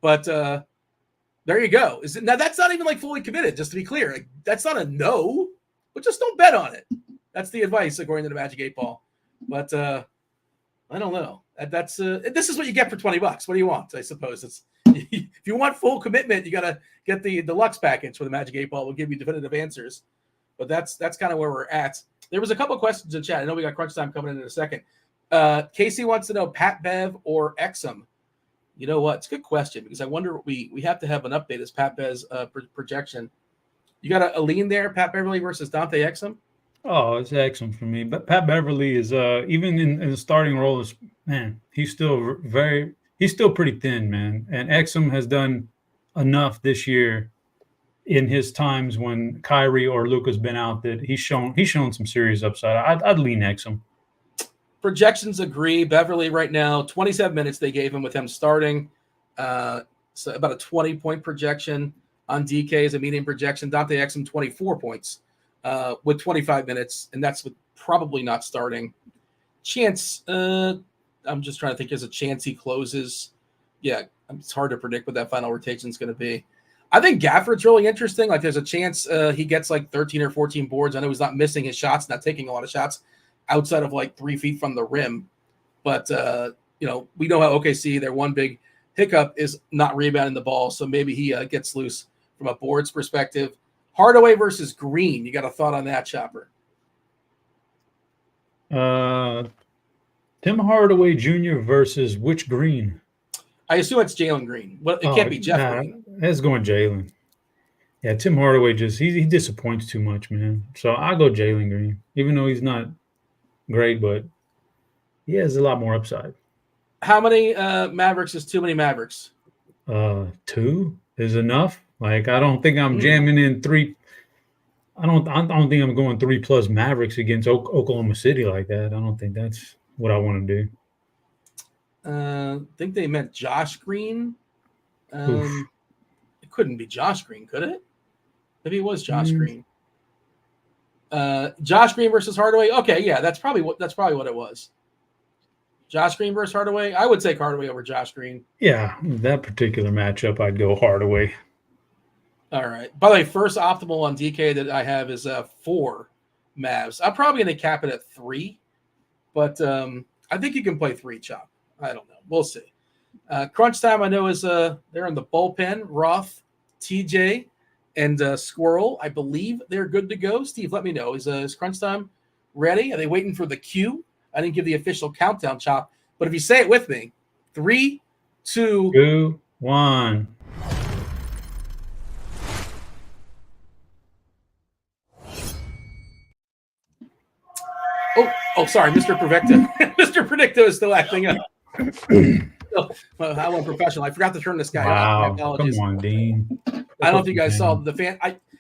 But there you go. Now that's not even like fully committed. Just to be clear, like, that's not a no. But just don't bet on it. That's the advice according to the Magic 8 Ball. But I don't know. This is what you get for $20. What do you want? I suppose it's if you want full commitment, you got to get the deluxe package for the Magic 8 Ball. We'll give you definitive answers. But that's kind of where we're at. There was a couple of questions in chat. I know we got crunch time coming in a second. Casey wants to know Pat Bev or Exum. You know what? It's a good question because I wonder we have to have an update as Pat Bev's projection. You got a lean there, Pat Beverly versus Dante Exum? Oh, it's Exum for me. But Pat Beverly is even in the starting role he's still pretty thin, man. And Exum has done enough this year in his times when Kyrie or Luka's been out that he's shown some serious upside. I'd lean Exum. Projections agree. Beverly right now, 27 minutes they gave him with him starting. So about a 20-point projection on DK is a median projection. Dante Exum, 24 points with 25 minutes, and that's with probably not starting. Chance, I'm just trying to think. There's a chance he closes. Yeah, it's hard to predict what that final rotation is going to be. I think Gafford's really interesting. Like, there's a chance he gets like 13 or 14 boards. I know he's not missing his shots, not taking a lot of shots outside of like 3 feet from the rim. But, we know how OKC, their one big hiccup is not rebounding the ball. So maybe he gets loose from a boards perspective. Hardaway versus Green. You got a thought on that, Chopper? Tim Hardaway Jr. versus which Green? I assume it's Jalen Green. Well, it can't be Jeff Green. That's going Jalen. Yeah, Tim Hardaway he disappoints too much, man. So I'll go Jalen Green, even though he's not great, but he has a lot more upside. How many Mavericks is too many Mavericks? 2 is enough. Like, I don't think I'm jamming in 3. I don't think I'm going 3+ Mavericks against Oklahoma City like that. I don't think that's what I want to do. I think they meant Josh Green. It couldn't be Josh Green, could it? Maybe it was Josh Green. Josh Green versus Hardaway. Okay, yeah, that's probably what it was. Josh Green versus Hardaway. I would take Hardaway over Josh Green. Yeah, that particular matchup, I'd go Hardaway. All right. By the way, first optimal on DK that I have is 4 Mavs. I'm probably going to cap it at 3, but I think you can play 3, Chop. I don't know. We'll see. Crunch time, I know, is they're in the bullpen. Roth, TJ, and Squirrel. I believe they're good to go. Steve, let me know. Is Crunch time ready? Are they waiting for the cue? I didn't give the official countdown, Chop. But if you say it with me, 3, 2, 1. Oh, sorry, Mr. Predicto. Mr. Predicto is still acting up. I went professional. I forgot to turn this guy off. Wow, come on, Dean. I don't know if you guys saw the fan.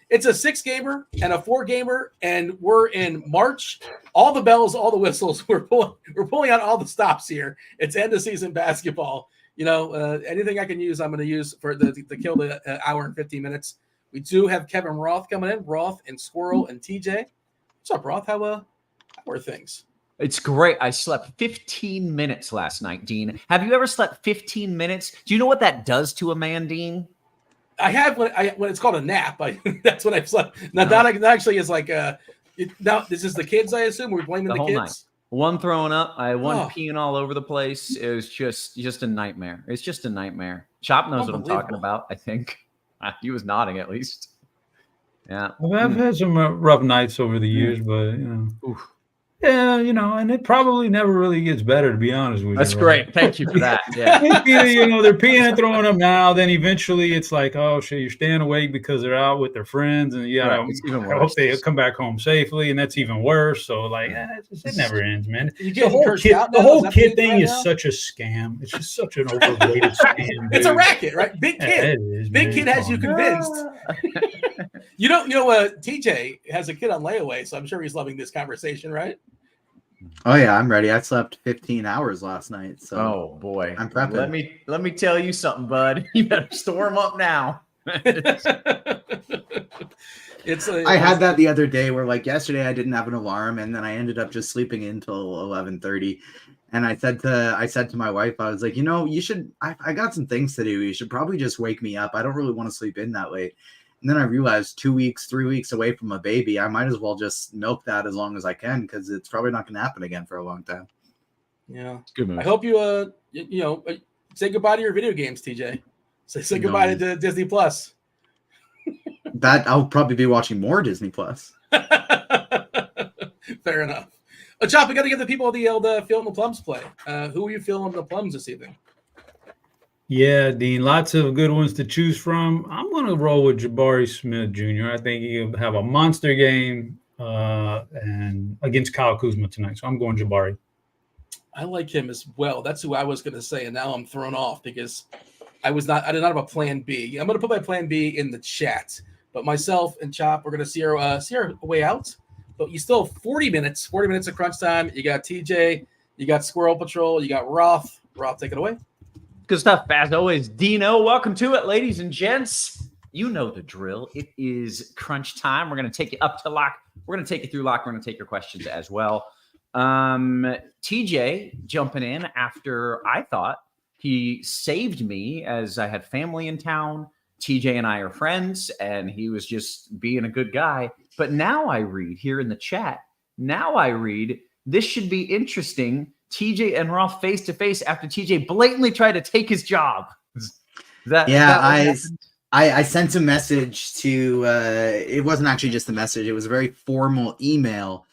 It's a 6-gamer and a 4-gamer, and we're in March. All the bells, all the whistles. We're pulling out all the stops here. It's end of season basketball. Anything I can use, I'm going to use for to kill the hour and 15 minutes. We do have Kevin Roth coming in. Roth and Squirrel and TJ. What's up, Roth? How are things? It's great. I slept 15 minutes last night, Dean. Have you ever slept 15 minutes? Do you know what that does to a man, Dean? I have when it's called a nap. That's what I've slept. Now that actually is like now this is the kids. I assume we're blaming the kids. Night. One throwing up. I had one peeing all over the place. It was just a nightmare. It's just a nightmare. Chop knows what I'm talking about. I think he was nodding at least. Yeah. Well, I've had some rough nights over the years, but Oof. Yeah, and it probably never really gets better, to be honest with you. That's great. Thank you for that. Yeah. Either, they're peeing and throwing them now. Then eventually it's like, oh, shit, you're staying awake because they're out with their friends. And, It's even I worse. hope they come back home safely. And that's even worse. So, like, it never ends, man. The whole kid thing is such a scam. It's just such an overrated scam. It's a racket, right? Big kid. Big kid has you convinced. You know what? TJ has a kid on layaway, so I'm sure he's loving this conversation, right? Oh yeah, I'm ready. I slept 15 hours last night. So oh boy, I'm prepping. Let me tell you something, bud. You better store them up now. I had that the other day where like yesterday I didn't have an alarm and then I ended up just sleeping until 11:30. And I said to my wife, I was like, you should. I got some things to do. You should probably just wake me up. I don't really want to sleep in that late. And then I realized 2 weeks, 3 weeks away from a baby, I might as well just milk that as long as I can because it's probably not going to happen again for a long time. Yeah, good move. I hope you say goodbye to your video games, TJ. Say goodbye to Disney Plus. That I'll probably be watching more Disney Plus. Fair enough. Chop, we got to give the people the old Fill in the Plums play. Who are you filling the plums this evening? Yeah, Dean, lots of good ones to choose from. I'm going to roll with Jabari Smith Jr. I think he'll have a monster game and against Kyle Kuzma tonight. So I'm going Jabari. I like him as well. That's who I was going to say, and now I'm thrown off because I did not have a plan B. I'm going to put my plan B in the chat. But myself and Chop, we're going to see our way out. But you still have 40 minutes of crunch time. You got TJ, you got Squirrel Patrol, you got Roth. Roth, take it away. Good stuff. As always, Dino, welcome to it, ladies and gents. You know the drill. It is crunch time. We're going to take you up to lock. We're going to take you through lock. We're going to take your questions as well. TJ jumping in after I thought he saved me as I had family in town. TJ and I are friends, and he was just being a good guy. But now I read here in the chat, this should be interesting. TJ and Roth face to face after TJ blatantly tried to take his job. I sent a message to it wasn't actually just a message, it was a very formal email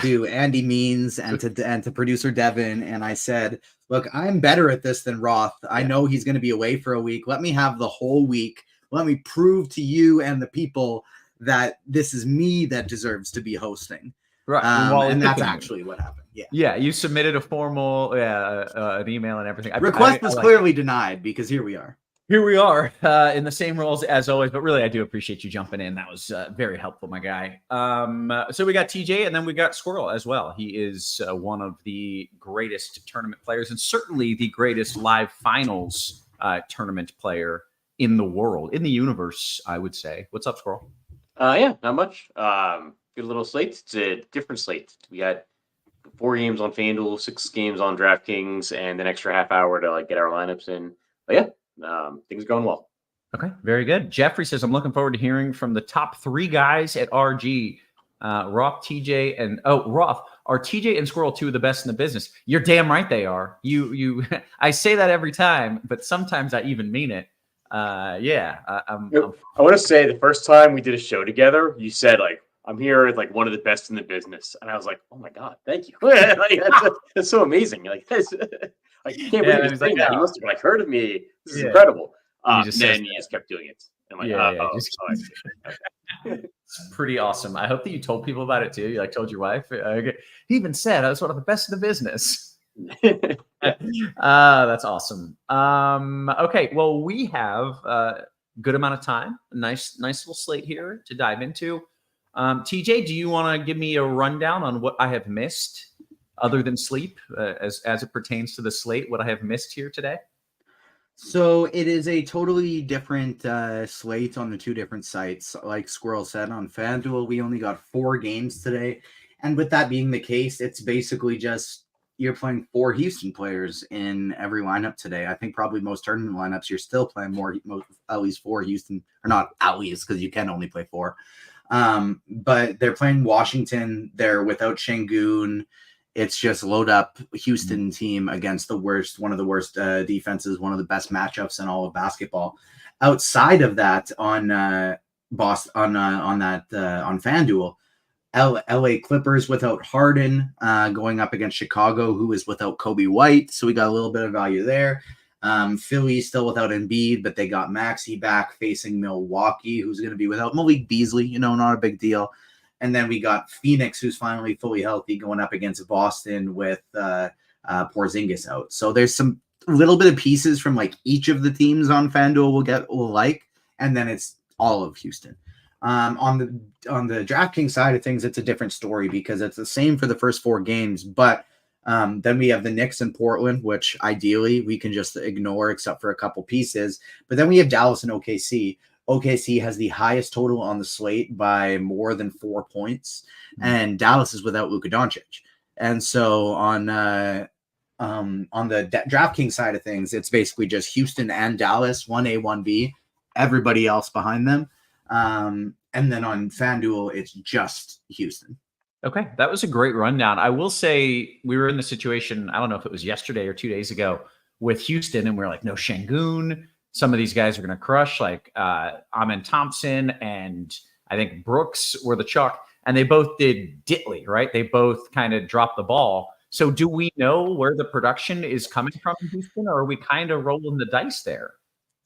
to Andy Means and to producer Devin, and I said, look, I'm better at this than Roth. I know he's going to be away for a week. Let me have the whole week. Let me prove to you and the people that this is me that deserves to be hosting. Right. And that's actually what happened. Yeah. You submitted a formal an email and everything. Request was clearly denied because here we are. Here we are in the same roles as always, but really I do appreciate you jumping in. That was very helpful, my guy. So we got TJ and then we got Squirrel as well. He is one of the greatest tournament players and certainly the greatest live finals tournament player in the world, in the universe, I would say. What's up, Squirrel? Yeah, not much. Good little slate. It's a different slate. We got 4 games on FanDuel, 6 games on DraftKings, and an extra half hour to get our lineups in. But yeah, things are going well. Okay, very good. Jeffrey says, I'm looking forward to hearing from the top 3 guys at RG. Roth, TJ, and Roth. Are TJ and Squirrel 2 of the best in the business? You're damn right they are. You I say that every time, but sometimes I even mean it. I want to say the first time we did a show together, you said I'm here one of the best in the business, and I was like, oh my god, thank you. That's so amazing. I can't believe he's saying that. He must have heard of me. This is incredible. Then he just kept doing it. I'm it's pretty awesome. I hope that you told people about it too. You told your wife. He even said I was one of the best in the business. That's awesome. Okay, well, we have a good amount of time. Nice little slate here to dive into. TJ, do you want to give me a rundown on what I have missed other than sleep as it pertains to the slate, what I have missed here today? So it is a totally different slate on the 2 different sites. Like Squirrel said, on FanDuel, we only got 4 games today. And with that being the case, it's basically just you're playing 4 Houston players in every lineup today. I think probably most tournament lineups, you're still playing at least 4 Houston, or not at least because you can only play 4. But they're playing Washington. They're without Şengün. It's just load up Houston team against one of the worst defenses, one of the best matchups in all of basketball. Outside of that, on FanDuel, LA Clippers without Harden, going up against Chicago, who is without Kobe White. So we got a little bit of value there. Philly still without Embiid, but they got Maxey back facing Milwaukee, who's going to be without Malik Beasley, not a big deal. And then we got Phoenix, who's finally fully healthy, going up against Boston with Porzingis out. So there's some little bit of pieces from like each of the teams on FanDuel will like, and then it's all of Houston. On the DraftKings side of things, it's a different story because it's the same for the first 4 games, but then we have the Knicks in Portland, which ideally we can just ignore except for a couple pieces. But then we have Dallas and OKC. OKC has the highest total on the slate by more than 4 points, and Dallas is without Luka Doncic. And so on the DraftKings side of things, it's basically just Houston and Dallas, 1A, 1B, everybody else behind them. And then on FanDuel, it's just Houston. Okay, that was a great rundown. I will say we were in the situation, I don't know if it was yesterday or 2 days ago, with Houston, and we were like, no Şengün. Some of these guys are going to crush, like Amen Thompson and I think Brooks were the chalk, and they both did diddly, right? They both kind of dropped the ball. So do we know where the production is coming from in Houston, or are we kind of rolling the dice there?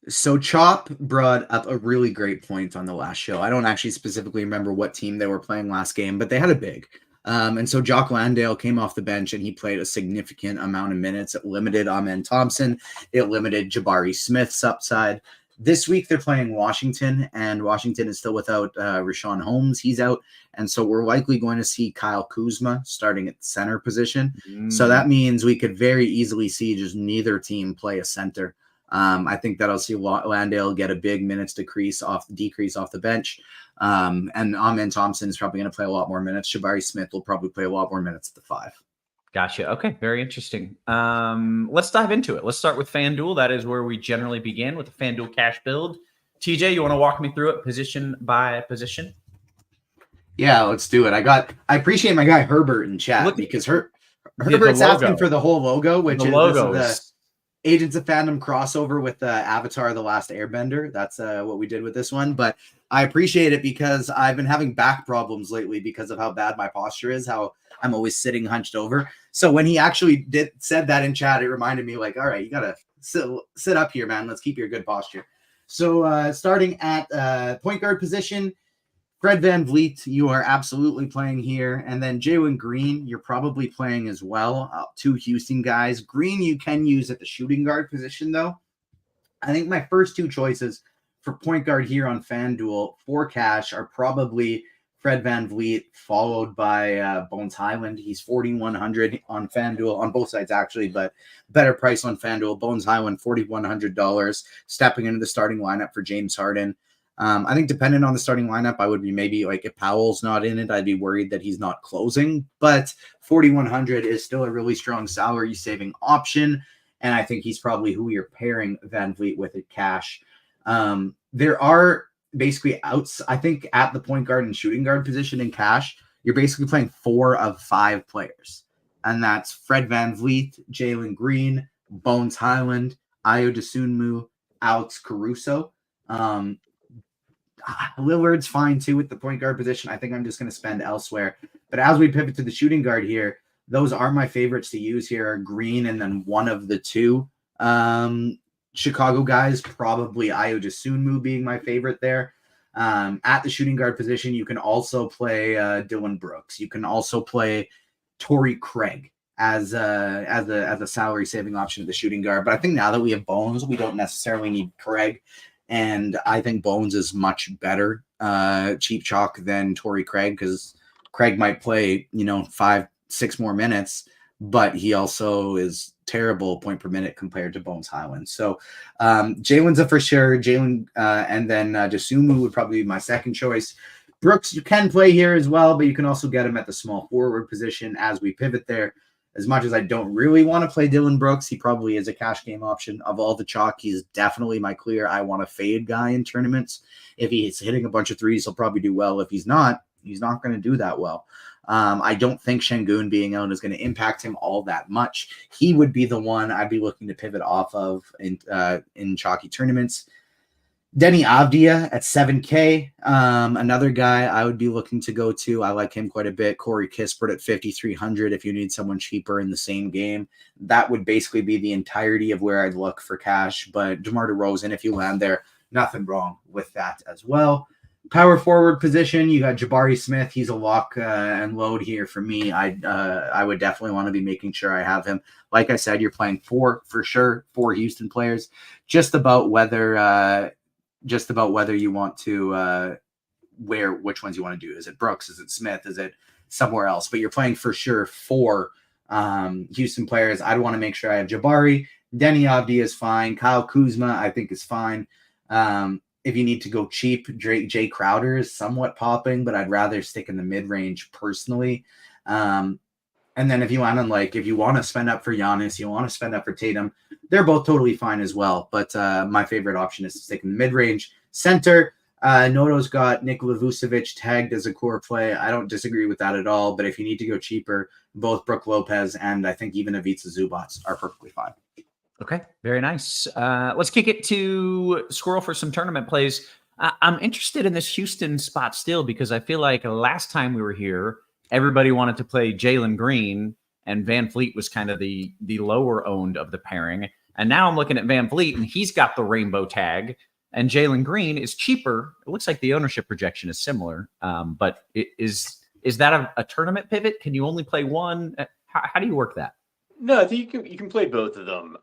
So Chop brought up a really great point on the last show. I don't actually specifically remember what team they were playing last game, but they had a big. And so Jock Landale came off the bench and he played a significant amount of minutes. It limited Amen Thompson. It limited Jabari Smith's upside. This week they're playing Washington, and Washington is still without Richaun Holmes. He's out. And so we're likely going to see Kyle Kuzma starting at center position. So that means we could very easily see just neither team play a center. I think that I'll see Landale get a big minutes decrease off the bench. And Amen Thompson is probably going to play a lot more minutes. Jabari Smith will probably play a lot more minutes at the 5. Gotcha. Okay, very interesting. Let's dive into it. Let's start with FanDuel. That is where we generally begin with the FanDuel cash build. TJ, you want to walk me through it position by position? Yeah, let's do it. I appreciate my guy Herbert in chat because Herbert's asking for the whole logo, which is the Agents of Fandom crossover with Avatar: The Last Airbender. That's what we did with this one. But I appreciate it because I've been having back problems lately because of how bad my posture is, how I'm always sitting hunched over. So when he actually said that in chat, it reminded me like, all right, you got to sit up here, man. Let's keep your good posture. So starting at point guard position, Fred VanVleet, you are absolutely playing here. And then Jalen Green, you're probably playing as well. 2 Houston guys. Green you can use at the shooting guard position, though. I think my first 2 choices for point guard here on FanDuel for cash are probably Fred VanVleet, followed by Bones Highland. He's 4,100 on FanDuel, on both sides actually, but better price on FanDuel. Bones Highland, $4,100, stepping into the starting lineup for James Harden. I think depending on the starting lineup, I would be maybe like if Powell's not in it, I'd be worried that he's not closing. But 4,100 is still a really strong salary saving option, and I think he's probably who you're pairing VanVleet with at cash. There are basically outs. I think at the point guard and shooting guard position in cash, you're basically playing 4 of 5 players, and that's Fred VanVleet, Jalen Green, Bones Highland, Ayo Dosunmu, Alex Caruso. Lillard's fine too with the point guard position. I think I'm just going to spend elsewhere. But as we pivot to the shooting guard here, those are my favorites to use here are Green and then one of the 2 Chicago guys, probably Ayo Dosunmu being my favorite there. At the shooting guard position, you can also play Dillon Brooks. You can also play Torrey Craig as a salary saving option at the shooting guard. But I think now that we have Bones, we don't necessarily need Craig. And I think Bones is much better cheap chalk than Torrey Craig because Craig might play, 5-6 more minutes, but he also is terrible point per minute compared to Bones Highland. So Jalen's a for sure. Jalen and then Dosunmu would probably be my second choice. Brooks, you can play here as well, but you can also get him at the small forward position as we pivot there. As much as I don't really want to play Dillon Brooks, he probably is a cash game option. Of all the chalk, he's definitely my clear I want to fade guy in tournaments. If he's hitting a bunch of threes, he'll probably do well. If he's not going to do that well. I don't think Şengün being out is going to impact him all that much. He would be the one I'd be looking to pivot off of in chalky tournaments. Denny Avdia at 7K. Another guy I would be looking to go to. I like him quite a bit. Corey Kispert at 5,300. If you need someone cheaper in the same game, that would basically be the entirety of where I'd look for cash. But DeMar DeRozan, if you land there, nothing wrong with that as well. Power forward position, you got Jabari Smith. He's a lock and load here for me. I would definitely want to be making sure I have him. Like I said, you're playing four Houston players. Just about whether you want to which ones you want to do. Is it Brooks? Is it Smith? Is it somewhere else? But you're playing for sure four Houston players. I'd want to make sure I have Jabari. Denny Avdia is fine. Kyle Kuzma, I think, is fine. If you need to go cheap, Jay Crowder is somewhat popping, but I'd rather stick in the mid-range personally. And then if you want to spend up for Giannis, you want to spend up for Tatum, they're both totally fine as well. But my favorite option is to stick in the mid-range. Center, Noto's got Nikola Vucevic tagged as a core play. I don't disagree with that at all. But if you need to go cheaper, both Brook Lopez and I think even Ivica Zubac are perfectly fine. Okay, very nice. Let's kick it to Squirrel for some tournament plays. I'm interested in this Houston spot still because I feel like last time we were here, everybody wanted to play Jalen Green, and Van Fleet was kind of the lower owned of the pairing. And now I'm looking at Van Fleet, and he's got the rainbow tag, and Jalen Green is cheaper. It looks like the ownership projection is similar, but is that a tournament pivot? Can you only play one? How do you work that? No, I think you can play both of them.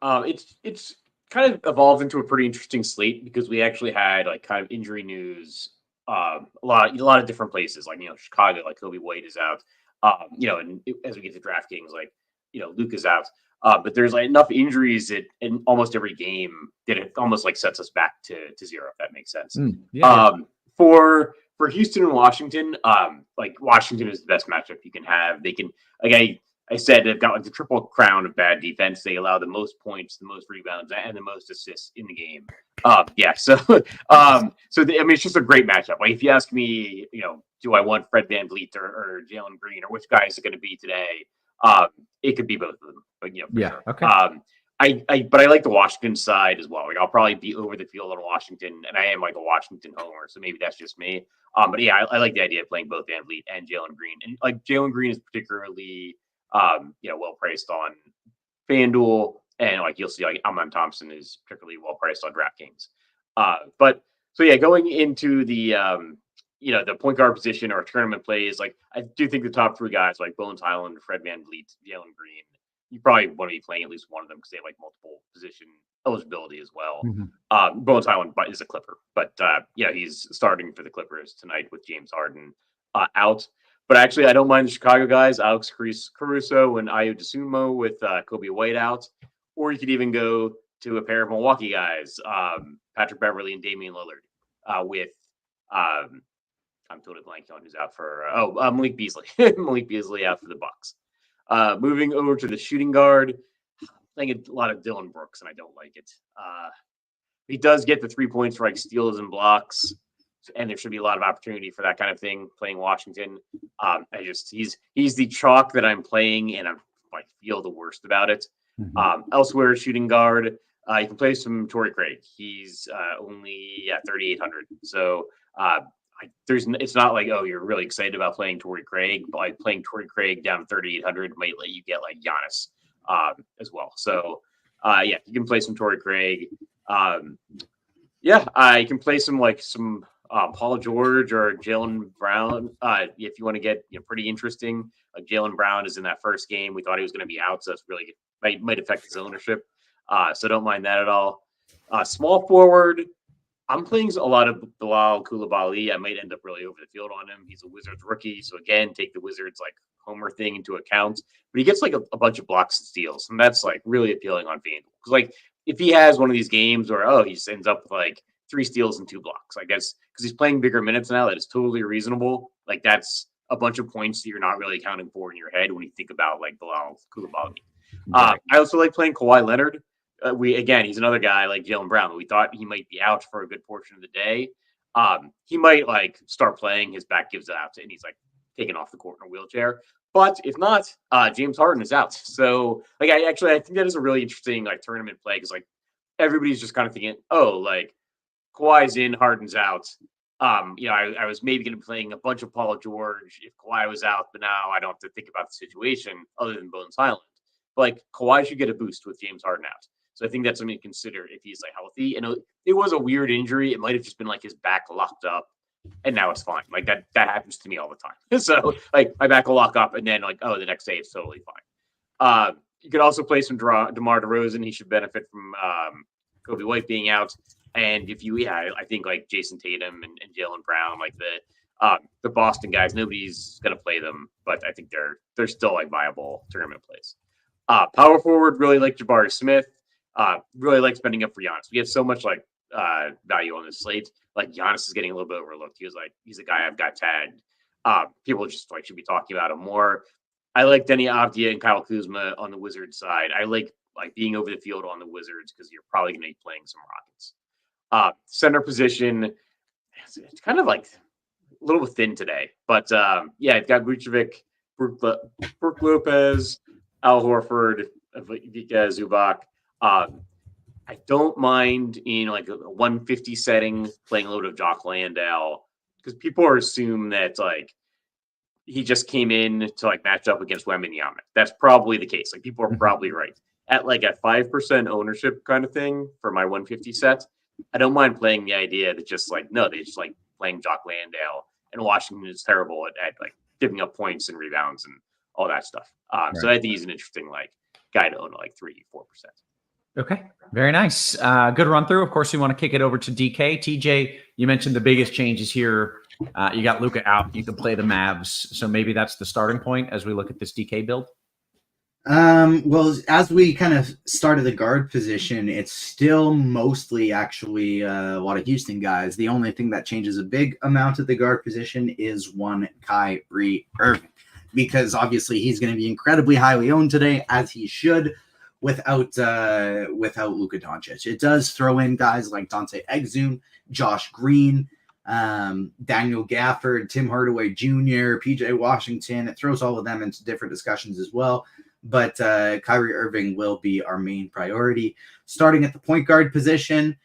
It's kind of evolved into a pretty interesting slate because we actually had like kind of injury news, a lot of different places, like Chicago, like Kobe White is out, and as we get to DraftKings, like Luke is out, but there's like enough injuries in almost every game that it almost like sets us back to zero, if that makes sense. For Houston and Washington, like Washington is the best matchup you can have. They can I said they've got like the triple crown of bad defense. They allow the most points, the most rebounds, and the most assists in the game. It's just a great matchup. Like if you ask me, do I want Fred VanVleet or Jalen Green or which guy is it going to be today? It could be both of them. But sure. Okay. But I like the Washington side as well. Like I'll probably be over the field on Washington, and I am like a Washington homer, so maybe that's just me. But yeah, I like the idea of playing both VanVleet and Jalen Green, and like Jalen Green is particularly well priced on FanDuel, and like you'll see, like Amon Thompson is particularly well priced on DraftKings. Going into the the point guard position or tournament plays, like I do think the top three guys like Bones Highland, Fred VanVleet, Jalen Green, you probably want to be playing at least one of them because they have like multiple position eligibility as well. Bones Highland is a Clipper, but he's starting for the Clippers tonight with James Harden out. But actually, I don't mind the Chicago guys, Alex Caruso and Ayo Dosunmu with Kobe White out. Or you could even go to a pair of Milwaukee guys, Patrick Beverley and Damian Lillard with I'm totally blanking on who's out for Malik Beasley. Malik Beasley out for the Bucks. Moving over to the shooting guard, I'm playing a lot of Dylan Brooks, and I don't like it. He does get the 3 points for like steals and blocks. And there should be a lot of opportunity for that kind of thing playing Washington. He's the chalk that I'm playing, and I feel the worst about it. Elsewhere, shooting guard, you can play some Torrey Craig. He's only at 3,800. So it's not like, oh, you're really excited about playing Torrey Craig, but like playing Torrey Craig down 3,800 might let you get like Giannis as well. So you can play some Torrey Craig. You can play some Paul George or Jaylen Brown, if you want to get pretty interesting. Like Jaylen Brown is in that first game. We thought he was going to be out, so that's really might affect his ownership. So don't mind that at all. Small forward, I'm playing a lot of Bilal Coulibaly. I might end up really over the field on him. He's a Wizards rookie, so again, take the Wizards like homer thing into account. But he gets like a bunch of blocks and steals, and that's like really appealing on FanDuel. Because like if he has one of these games where he just ends up with like 3 steals and 2 blocks, I guess, because he's playing bigger minutes now, that is totally reasonable. Like that's a bunch of points that you're not really accounting for in your head when you think about like Bilal Coulibaly. I also like playing Kawhi Leonard. He's another guy like Jaylen Brown. We thought he might be out for a good portion of the day. He might like start playing, his back gives out, and he's like taken off the court in a wheelchair. But if not, James Harden is out. So like I think that is a really interesting like tournament play because like everybody's just kind of thinking, Kawhi's in, Harden's out. I was maybe going to be playing a bunch of Paul George if Kawhi was out, but now I don't have to think about the situation other than Bones Highland. But like Kawhi should get a boost with James Harden out. So I think that's something to consider if he's like healthy. And it was a weird injury. It might have just been like his back locked up, and now it's fine. Like that happens to me all the time. So like my back will lock up, and then like the next day it's totally fine. You could also play some DeMar DeRozan. He should benefit from Kobe White being out. And if I think like Jason Tatum and Jaylen Brown, like the Boston guys, nobody's gonna play them, but I think they're still like viable tournament plays. Power forward, really like Jabari Smith. Really like spending up for Giannis. We have so much like value on this slate. Like Giannis is getting a little bit overlooked. He's a guy I've got tagged. People just like should be talking about him more. I like Denny Avdia and Kyle Kuzma on the Wizards side. I like being over the field on the Wizards because you're probably going to be playing some Rockets. Center position, it's kind of like a little bit thin today. But I've got Vucevic, Brook Lopez, Al Horford, Vika Zubac. I don't mind in like a 150 setting playing a load of Jock Landale because people assume that like he just came in to like match up against Wembanyama. That's probably the case. Like people are probably right. At like a 5% ownership kind of thing for my 150 set, I don't mind playing the idea that just like they just like playing Jock Landale, and Washington is terrible at like giving up points and rebounds and all that stuff. So I think he's an interesting like guy to own at like 3-4%. Okay, very nice. Good run through. Of course, we want to kick it over to DK. TJ, you mentioned the biggest changes here. You got Luka out. You can play the Mavs. So maybe that's the starting point as we look at this DK build. Well, as we kind of started the guard position, it's still mostly actually a lot of Houston guys. The only thing that changes a big amount at the guard position is one Kyrie Irving, because obviously he's going to be incredibly highly owned today, as he should, without Luka Doncic. It does throw in guys like Dante Exum, Josh Green, Daniel Gafford, Tim Hardaway Jr., PJ Washington. It throws all of them into different discussions as well. But Kyrie Irving will be our main priority. Starting at the point guard position,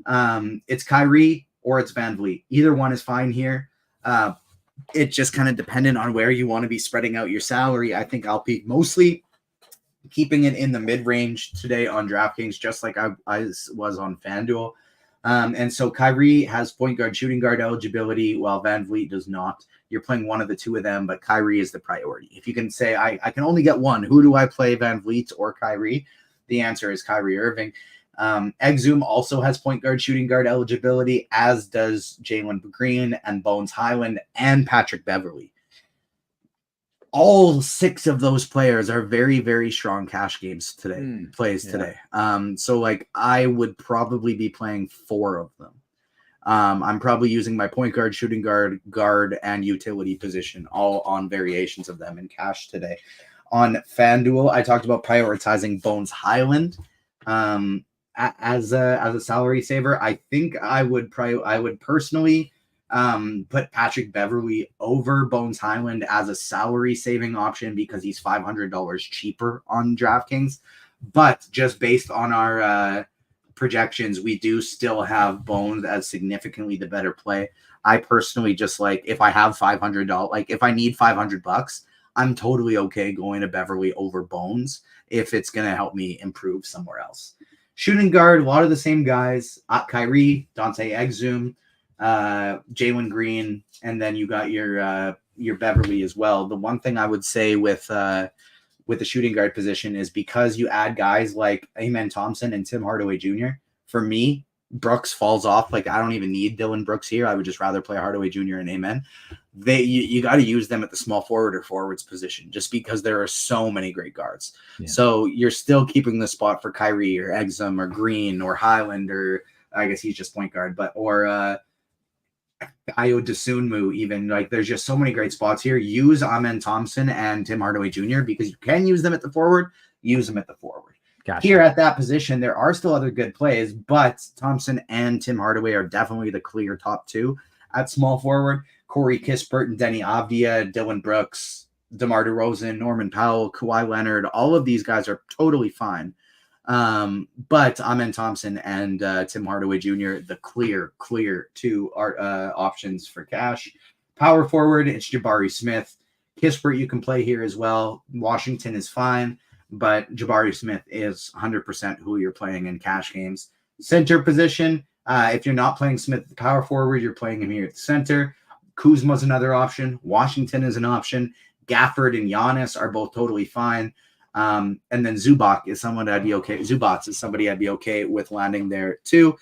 it's Kyrie or it's Van Vliet. Either one is fine here. It's just kind of dependent on where you want to be spreading out your salary. I think I'll peak mostly keeping it in the mid-range today on DraftKings, just like I was on FanDuel. And so Kyrie has point guard, shooting guard eligibility, while Van Vliet does not. You're playing one of the two of them, but Kyrie is the priority. If you can say, I can only get one, who do I play, Van Vliet or Kyrie? The answer is Kyrie Irving. Exum also has point guard, shooting guard eligibility, as does Jalen Green and Bones Highland and Patrick Beverley. All six of those players are very, very strong cash games today, today. So like I would probably be playing four of them. I'm probably using my point guard, shooting guard, and utility position, all on variations of them in cash today. On FanDuel, I talked about prioritizing Bones Highland as a salary saver. I think I would personally put Patrick Beverley over Bones Highland as a salary saving option because he's $500 cheaper on DraftKings. But just based on our projections, we do still have Bones as significantly the better play. I personally just like, if I have $500, like if I need $500, I'm totally okay going to Beverly over Bones if it's going to help me improve somewhere else. Shooting guard, a lot of the same guys, Kyrie, Dante Exum, Jalen Green, and then you got your Beverly as well. The one thing I would say with the shooting guard position is because you add guys like Amen Thompson and Tim Hardaway Jr., for me, Brooks falls off. Like I don't even need Dylan Brooks here. I would just rather play Hardaway Jr. and Amen. You got to use them at the small forward or forwards position just because there are so many great guards. Yeah. So you're still keeping the spot for Kyrie or Exum or Green or Highland, or I guess he's just point guard, or Ayo Dosunmu even. Like there's just so many great spots here. Use Amen Thompson and Tim Hardaway Jr. because you can use them at the forward. Use them at the forward. Gotcha. Here at that position, there are still other good plays, but Thompson and Tim Hardaway are definitely the clear top two at small forward. Corey Kispert and Denny Avdia, Dylan Brooks, DeMar DeRozan, Norman Powell, Kawhi Leonard, all of these guys are totally fine. But Amen Thompson and Tim Hardaway Jr., the clear two options for cash. Power forward, it's Jabari Smith. Kispert you can play here as well. Washington is fine, but Jabari Smith is 100% who you're playing in cash games. Center position, if you're not playing Smith at the power forward, you're playing him here at the center. Kuzma's another option. Washington is an option. Gafford and Giannis are both totally fine. And then Zubac is someone I'd be okay. Zubats is somebody I'd be okay with landing there too.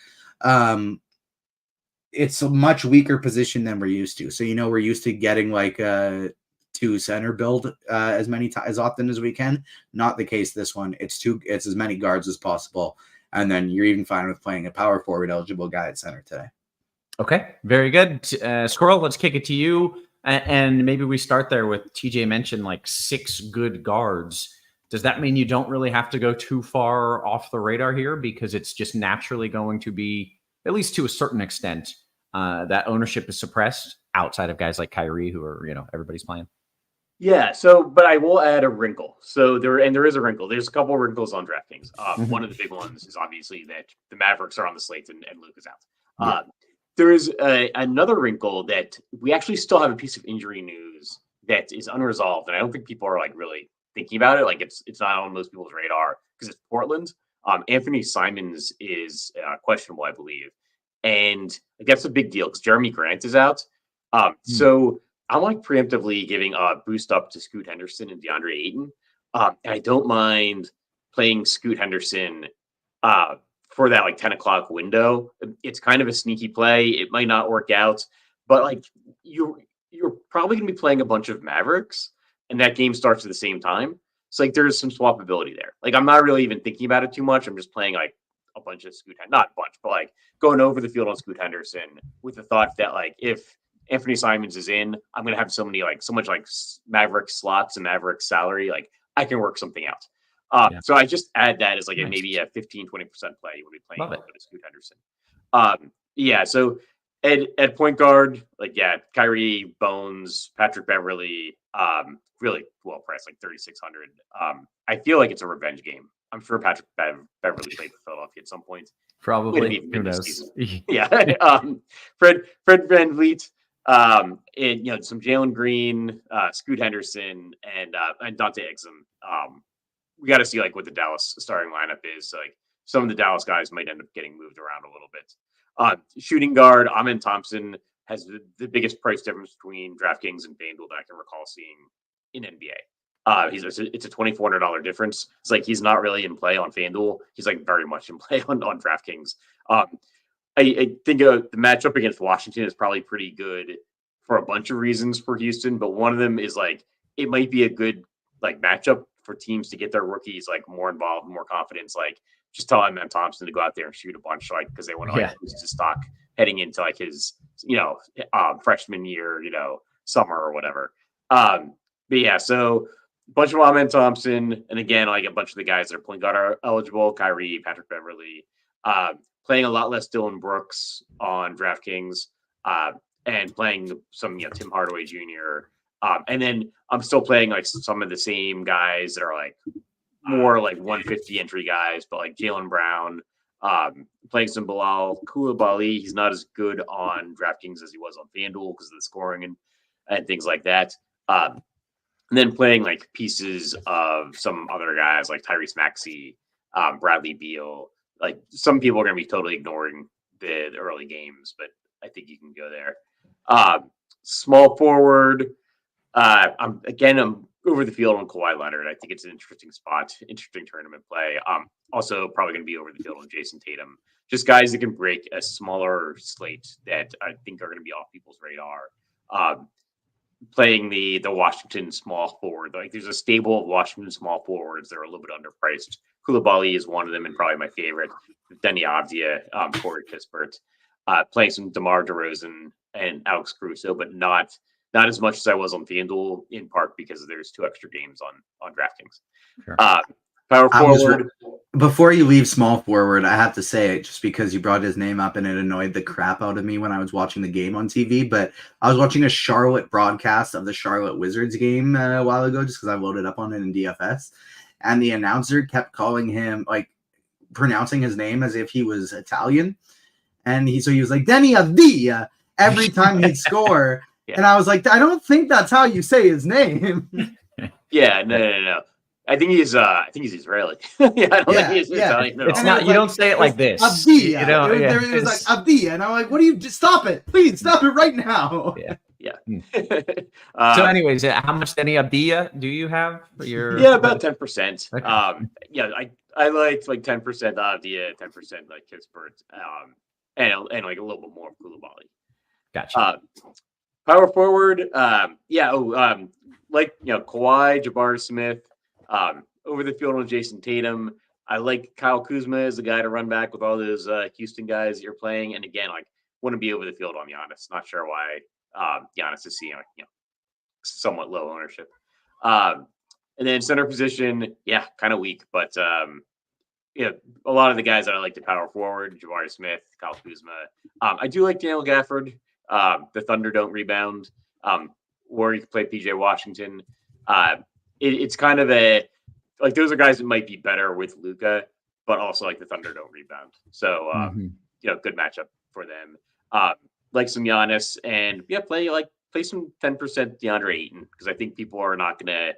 It's a much weaker position than we're used to. So, we're used to getting like a 2 center build as often as we can. Not the case this one. It's as many guards as possible. And then you're even fine with playing a power forward eligible guy at center today. Okay, very good. Squirrel, let's kick it to you. And maybe we start there with TJ mentioned like 6 good guards. Does that mean you don't really have to go too far off the radar here because it's just naturally going to be, at least to a certain extent, that ownership is suppressed outside of guys like Kyrie who are, everybody's playing? Yeah. So, but I will add a wrinkle. So there is a wrinkle. There's a couple of wrinkles on DraftKings. One of the big ones is obviously that the Mavericks are on the slate and Luke is out. There is another wrinkle that we actually still have a piece of injury news that is unresolved, and I don't think people are like really thinking about it. Like it's not on most people's radar because it's Portland. Anthony Simons is questionable, I believe, and that's a big deal because Jeremy Grant is out. So I'm like preemptively giving a boost up to Scoot Henderson and DeAndre Ayton, and I don't mind playing Scoot Henderson for that like 10 o'clock window. It's kind of a sneaky play. It might not work out, but like you're probably gonna be playing a bunch of Mavericks, and that game starts at the same time. So like there's some swappability there. Like I'm not really even thinking about it too much. I'm just playing like a bunch of not a bunch, but like going over the field on Scoot Henderson with the thought that like if Anthony Simons is in, I'm gonna have so much like Maverick slots and Maverick salary. Like I can work something out. So I just add that as like maybe a 15-20% play. You would be playing a little bit of Scoot Henderson. So at point guard, Kyrie, Bones, Patrick Beverly, really well priced, like 3,600. I feel like it's a revenge game. I'm sure Patrick Beverly played for Philadelphia at some point. Probably. Who knows? Fred VanVleet, and some Jalen Green, Scoot Henderson, and Dante Exum. We got to see like what the Dallas starting lineup is. So, like some of the Dallas guys might end up getting moved around a little bit. Shooting guard, Amen Thompson has the biggest price difference between DraftKings and FanDuel that I can recall seeing in NBA. It's a $2,400 difference. It's like he's not really in play on FanDuel. He's like very much in play on DraftKings. I think the matchup against Washington is probably pretty good for a bunch of reasons for Houston, but one of them is like it might be a good like matchup for teams to get their rookies like more involved, more confidence. Like just tell Amen Thompson to go out there and shoot a bunch, like because they want to boost his stock heading into like his freshman year, summer or whatever. So a bunch of Amen Thompson, and again like a bunch of the guys that are point guard are eligible. Kyrie, Patrick Beverly, playing a lot less Dylan Brooks on DraftKings, and playing some Tim Hardaway Jr. And then I'm still playing like some of the same guys that are like more like 150 entry guys, but like Jaylen Brown, playing some Bilal Coulibaly. He's not as good on DraftKings as he was on FanDuel because of the scoring and things like that. And then playing like pieces of some other guys like Tyrese Maxey, Bradley Beal. Like some people are going to be totally ignoring the early games, but I think you can go there. Small forward. I'm over the field on Kawhi Leonard. I think it's an interesting spot, interesting tournament play. Also probably going to be over the field on Jason Tatum. Just guys that can break a smaller slate that I think are going to be off people's radar. Playing the Washington small forward. Like there's a stable of Washington small forwards that are a little bit underpriced. Coulibaly is one of them and probably my favorite. Denny Avdia, Corey Kispert. Playing some DeMar DeRozan and Alex Caruso, but not as much as I was on FanDuel, in part because there's 2 extra games on DraftKings. Sure. Power forward. Before you leave small forward, I have to say, just because you brought his name up and it annoyed the crap out of me when I was watching the game on TV, but I was watching a Charlotte broadcast of the Charlotte Wizards game a while ago, just because I loaded up on it in DFS, and the announcer kept calling him, like, pronouncing his name as if he was Italian. And he was like, Denny Avdia every time he'd score. Yeah. And I was like, I don't think that's how you say his name. Yeah, no. I think he's Israeli. Yeah, I don't think he's Italian at It's all. not. You don't say it like this. Avdia. You know, It was like Avdia, and I'm like, what do you? Just stop it, please, stop it right now. Yeah. So, anyways, how much Denny Abdia do you have for your? Yeah, about 10%. Okay. Yeah, I liked like 10% Avdia, 10% like Kispert, and like a little bit more Koulibaly. Gotcha. Power forward, like Kawhi, Jabari Smith, over the field on Jason Tatum. I like Kyle Kuzma as the guy to run back with all those Houston guys you're playing. And again, like wouldn't be over the field on Giannis. Not sure why Giannis is seeing somewhat low ownership. And then center position, kind of weak, but a lot of the guys that I like to power forward, Jabari Smith, Kyle Kuzma. I do like Daniel Gafford. The Thunder don't rebound. Or you can play PJ Washington. It's kind of like those are guys that might be better with Luka, but also like the Thunder don't rebound. So good matchup for them. Like some Giannis and play some 10% DeAndre Ayton, because I think people are not gonna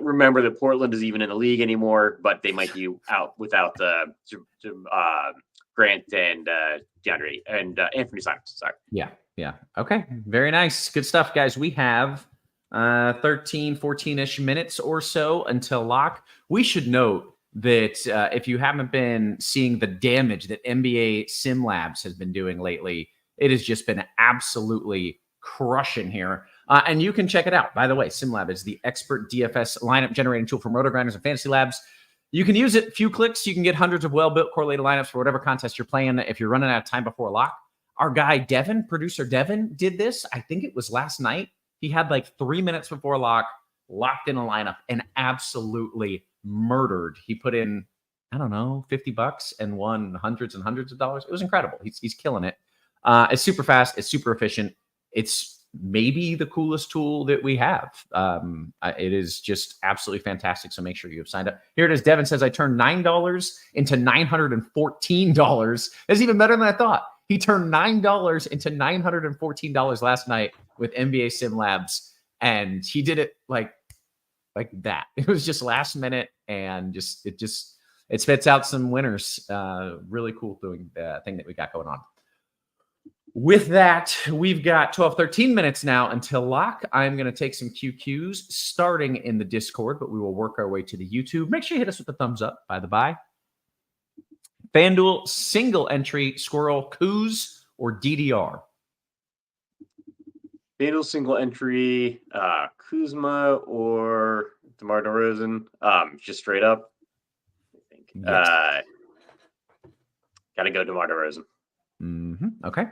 remember that Portland is even in the league anymore, but they might be out without Grant and DeAndre and Anthony Simons. Sorry. Yeah. Okay. Very nice. Good stuff, guys. We have 13, 14-ish minutes or so until lock. We should note that if you haven't been seeing the damage that NBA SimLabs has been doing lately, it has just been absolutely crushing here. And you can check it out. By the way, SimLab is the expert DFS lineup generating tool from RotoGrinders and Fantasy Labs. You can use it. Few clicks. You can get hundreds of well-built correlated lineups for whatever contest you're playing. If you're running out of time before lock, our guy Devin, producer Devin, did this. I think it was last night. He had like 3 minutes before lock, locked in a lineup, and absolutely murdered. He put in, I don't know, $50 and won hundreds and hundreds of dollars. It was incredible. He's killing it. It's super fast. It's super efficient. It's maybe the coolest tool that we have. It is just absolutely fantastic. So make sure you have signed up. Here it is. Devin says, I turned $9 into $914. That's even better than I thought. He turned $9 into $914 last night with NBA SimLabs, and he did it like that. It was just last minute, and it spits out some winners. Really cool thing that we got going on. With that, we've got 12, 13 minutes now until lock. I'm going to take some QQs starting in the Discord, but we will work our way to the YouTube. Make sure you hit us with the thumbs up, by the by. FanDuel single entry, Squirrel, Kuz, or DDR? FanDuel single entry, Kuzma or DeMar DeRozan, just straight up. I think. Yes. Gotta go DeMar DeRozan. Okay.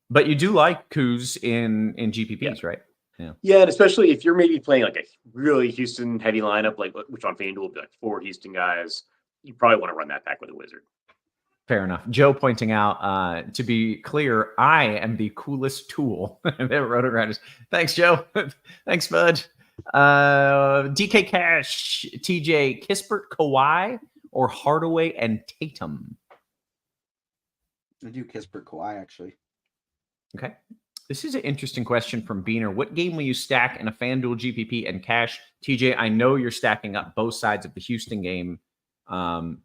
But you do like Kuz in GPPs, right? Yeah, and especially if you're maybe playing like a really Houston heavy lineup, which on FanDuel will be like 4 Houston guys, you probably want to run that back with a Wizard. Fair enough. Joe pointing out, to be clear, I am the coolest tool at RotoGrinders. Thanks, Joe. Thanks, bud. DK Cash, TJ, Kispert, Kawhi, or Hardaway and Tatum? I do Kispert, Kawhi, actually. Okay. This is an interesting question from Beaner. What game will you stack in a FanDuel GPP and cash? TJ, I know you're stacking up both sides of the Houston game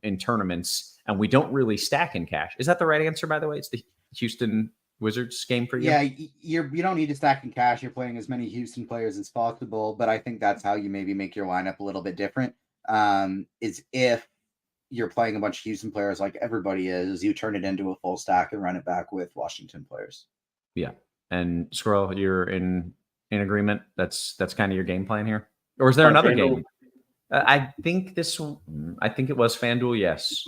in tournaments, and we don't really stack in cash. Is that the right answer, by the way? It's the Houston Wizards game for you? Yeah, you don't need to stack in cash. You're playing as many Houston players as possible, but I think that's how you maybe make your lineup a little bit different, is if you're playing a bunch of Houston players like everybody is, you turn it into a full stack and run it back with Washington players. Yeah. And Squirrel, you're in agreement? That's kind of your game plan here? Or is there another FanDuel? game? I think it was FanDuel, yes.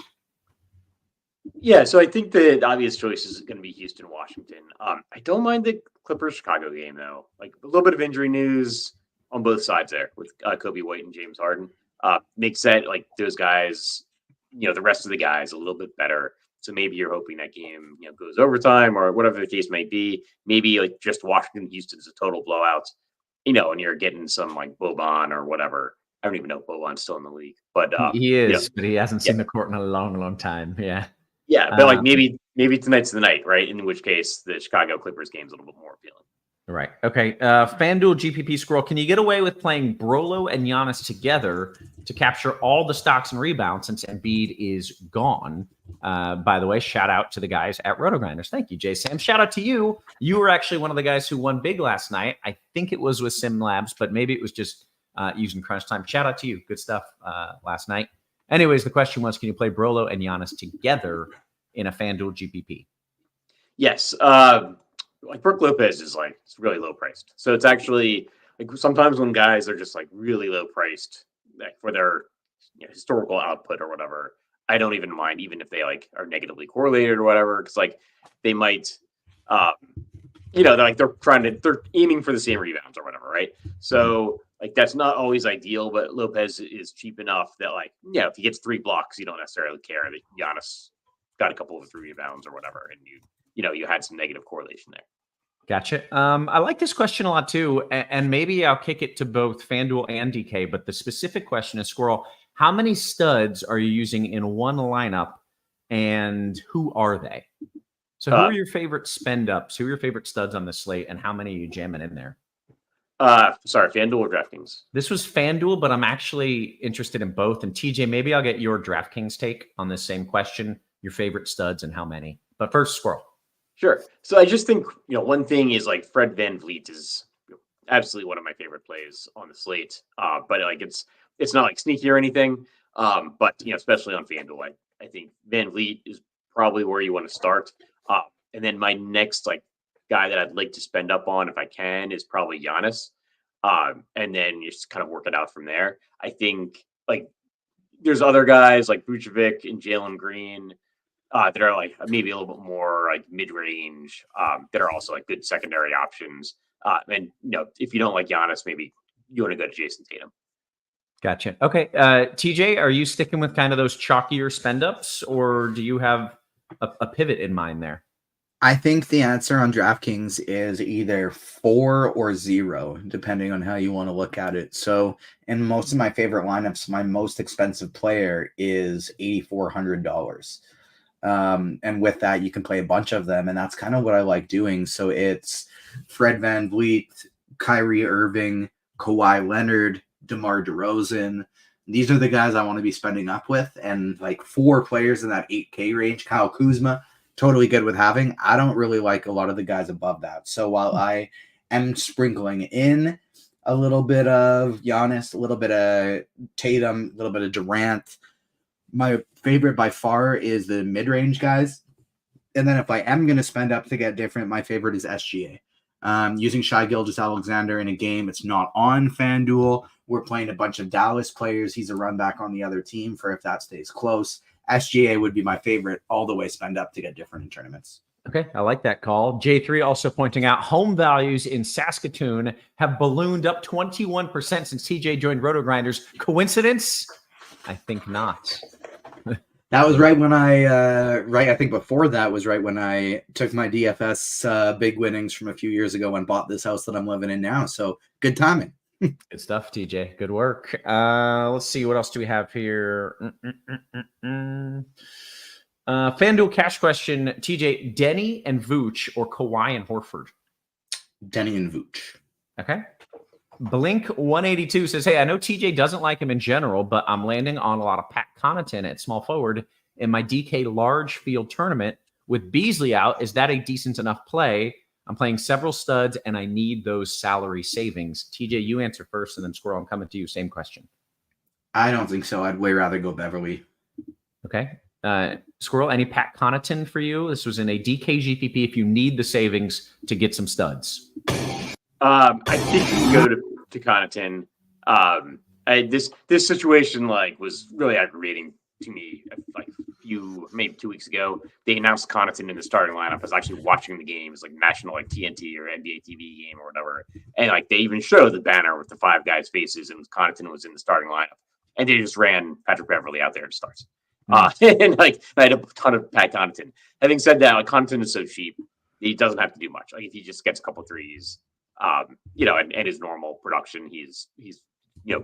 Yeah, so I think the obvious choice is going to be Houston, Washington. I don't mind the Clippers-Chicago game, though. Like a little bit of injury news on both sides there with Kobe White and James Harden. Makes that, like, those guys, the rest of the guys a little bit better. So maybe you're hoping that game, goes overtime or whatever the case may be. Maybe like just Washington, Houston is a total blowout, and you're getting some like Boban or whatever I don't even know if Boban's still in the league, but he is, you know, but he hasn't seen the court in a long, long time. Yeah. Yeah, but like maybe tonight's the night, right? In which case, the Chicago Clippers game is a little bit more appealing. Right. Okay. FanDuel GPP Squirrel. Can you get away with playing Brolo and Giannis together to capture all the stocks and rebounds since Embiid is gone? By the way, shout out to the guys at RotoGrinders. Thank you, Jay Sam. Shout out to you. You were actually one of the guys who won big last night. I think it was with SimLabs, but maybe it was just using crunch time. Shout out to you. Good stuff last night. Anyways, the question was, can you play Brolo and Giannis together in a FanDuel GPP? Yes. Like Brook Lopez is like, it's really low priced. So it's actually like sometimes when guys are just like really low priced, like for their historical output or whatever, I don't even mind, even if they like are negatively correlated or whatever. Cause like they might, they're aiming for the same rebounds or whatever. Right. So like, that's not always ideal, but Lopez is cheap enough that like, if he gets 3 blocks, you don't necessarily care that Giannis got a couple of 3 rebounds or whatever. And you had some negative correlation there. Gotcha. I like this question a lot too, and maybe I'll kick it to both FanDuel and DK, but the specific question is, Squirrel, how many studs are you using in one lineup, and who are they? So who are your favorite spend-ups? Who are your favorite studs on the slate, and how many are you jamming in there? Sorry, FanDuel or DraftKings? This was FanDuel, but I'm actually interested in both. And TJ, maybe I'll get your DraftKings take on this same question, your favorite studs and how many. But first, Squirrel. Sure. So I just think, one thing is like Fred VanVleet is absolutely one of my favorite plays on the slate. But like it's not like sneaky or anything. But especially on FanDuel, I think VanVleet is probably where you want to start. And then my next like guy that I'd like to spend up on if I can is probably Giannis. And then you just kind of work it out from there. I think like there's other guys like Vucevic and Jalen Green that are like maybe a little bit more like mid-range that are also like good secondary options. And if you don't like Giannis, maybe you want to go to Jason Tatum. Gotcha. Okay. TJ, are you sticking with kind of those chalkier spend ups, or do you have a pivot in mind there? I think the answer on DraftKings is either 4 or 0, depending on how you want to look at it. So in most of my favorite lineups, my most expensive player is $8,400. And with that, you can play a bunch of them. And that's kind of what I like doing. So it's Fred VanVleet, Kyrie Irving, Kawhi Leonard, DeMar DeRozan. These are the guys I want to be spending up with. And like 4 players in that 8K range, Kyle Kuzma, totally good with having. I don't really like a lot of the guys above that. So while I am sprinkling in a little bit of Giannis, a little bit of Tatum, a little bit of Durant, my favorite by far is the mid-range guys. And then if I am going to spend up to get different, my favorite is SGA. Using Shai Gilgeous-Alexander in a game, it's not on FanDuel. We're playing a bunch of Dallas players. He's a run back on the other team for if that stays close. SGA would be my favorite all the way spend up to get different in tournaments. Okay, I like that call. J3 also pointing out home values in Saskatoon have ballooned up 21% since TJ joined RotoGrinders. Coincidence? I think not. That was right when I think before that was right when I took my DFS big winnings from a few years ago and bought this house that I'm living in now. So good timing. Good stuff, TJ. Good work. Let's see. What else do we have here? FanDuel cash question. TJ, Denny and Vooch or Kawhi and Horford? Denny and Vooch. Okay. Blink 182 says, hey, I know TJ doesn't like him in general, but I'm landing on a lot of Pat Connaughton at small forward in my DK large field tournament with Beasley out. Is that a decent enough play? I'm playing several studs and I need those salary savings. TJ, you answer first and then Squirrel, I'm coming to you. Same question. I don't think so. I'd way rather go Beverly. Okay. Squirrel, any Pat Connaughton for you? This was in a DK GPP if you need the savings to get some studs. I think you can go to Connaughton. This situation like was really aggravating to me. Like maybe 2 weeks ago, they announced Connaughton in the starting lineup. I was actually watching the game. It was like national like TNT or NBA TV game or whatever, and like they even showed the banner with the 5 guys' faces, and Connaughton was in the starting lineup, and they just ran Patrick Beverly out there to start. And like I had a ton of Pat Connaughton. Having said that, like Connaughton is so cheap, he doesn't have to do much. Like if he just gets a couple threes. And his normal production, he's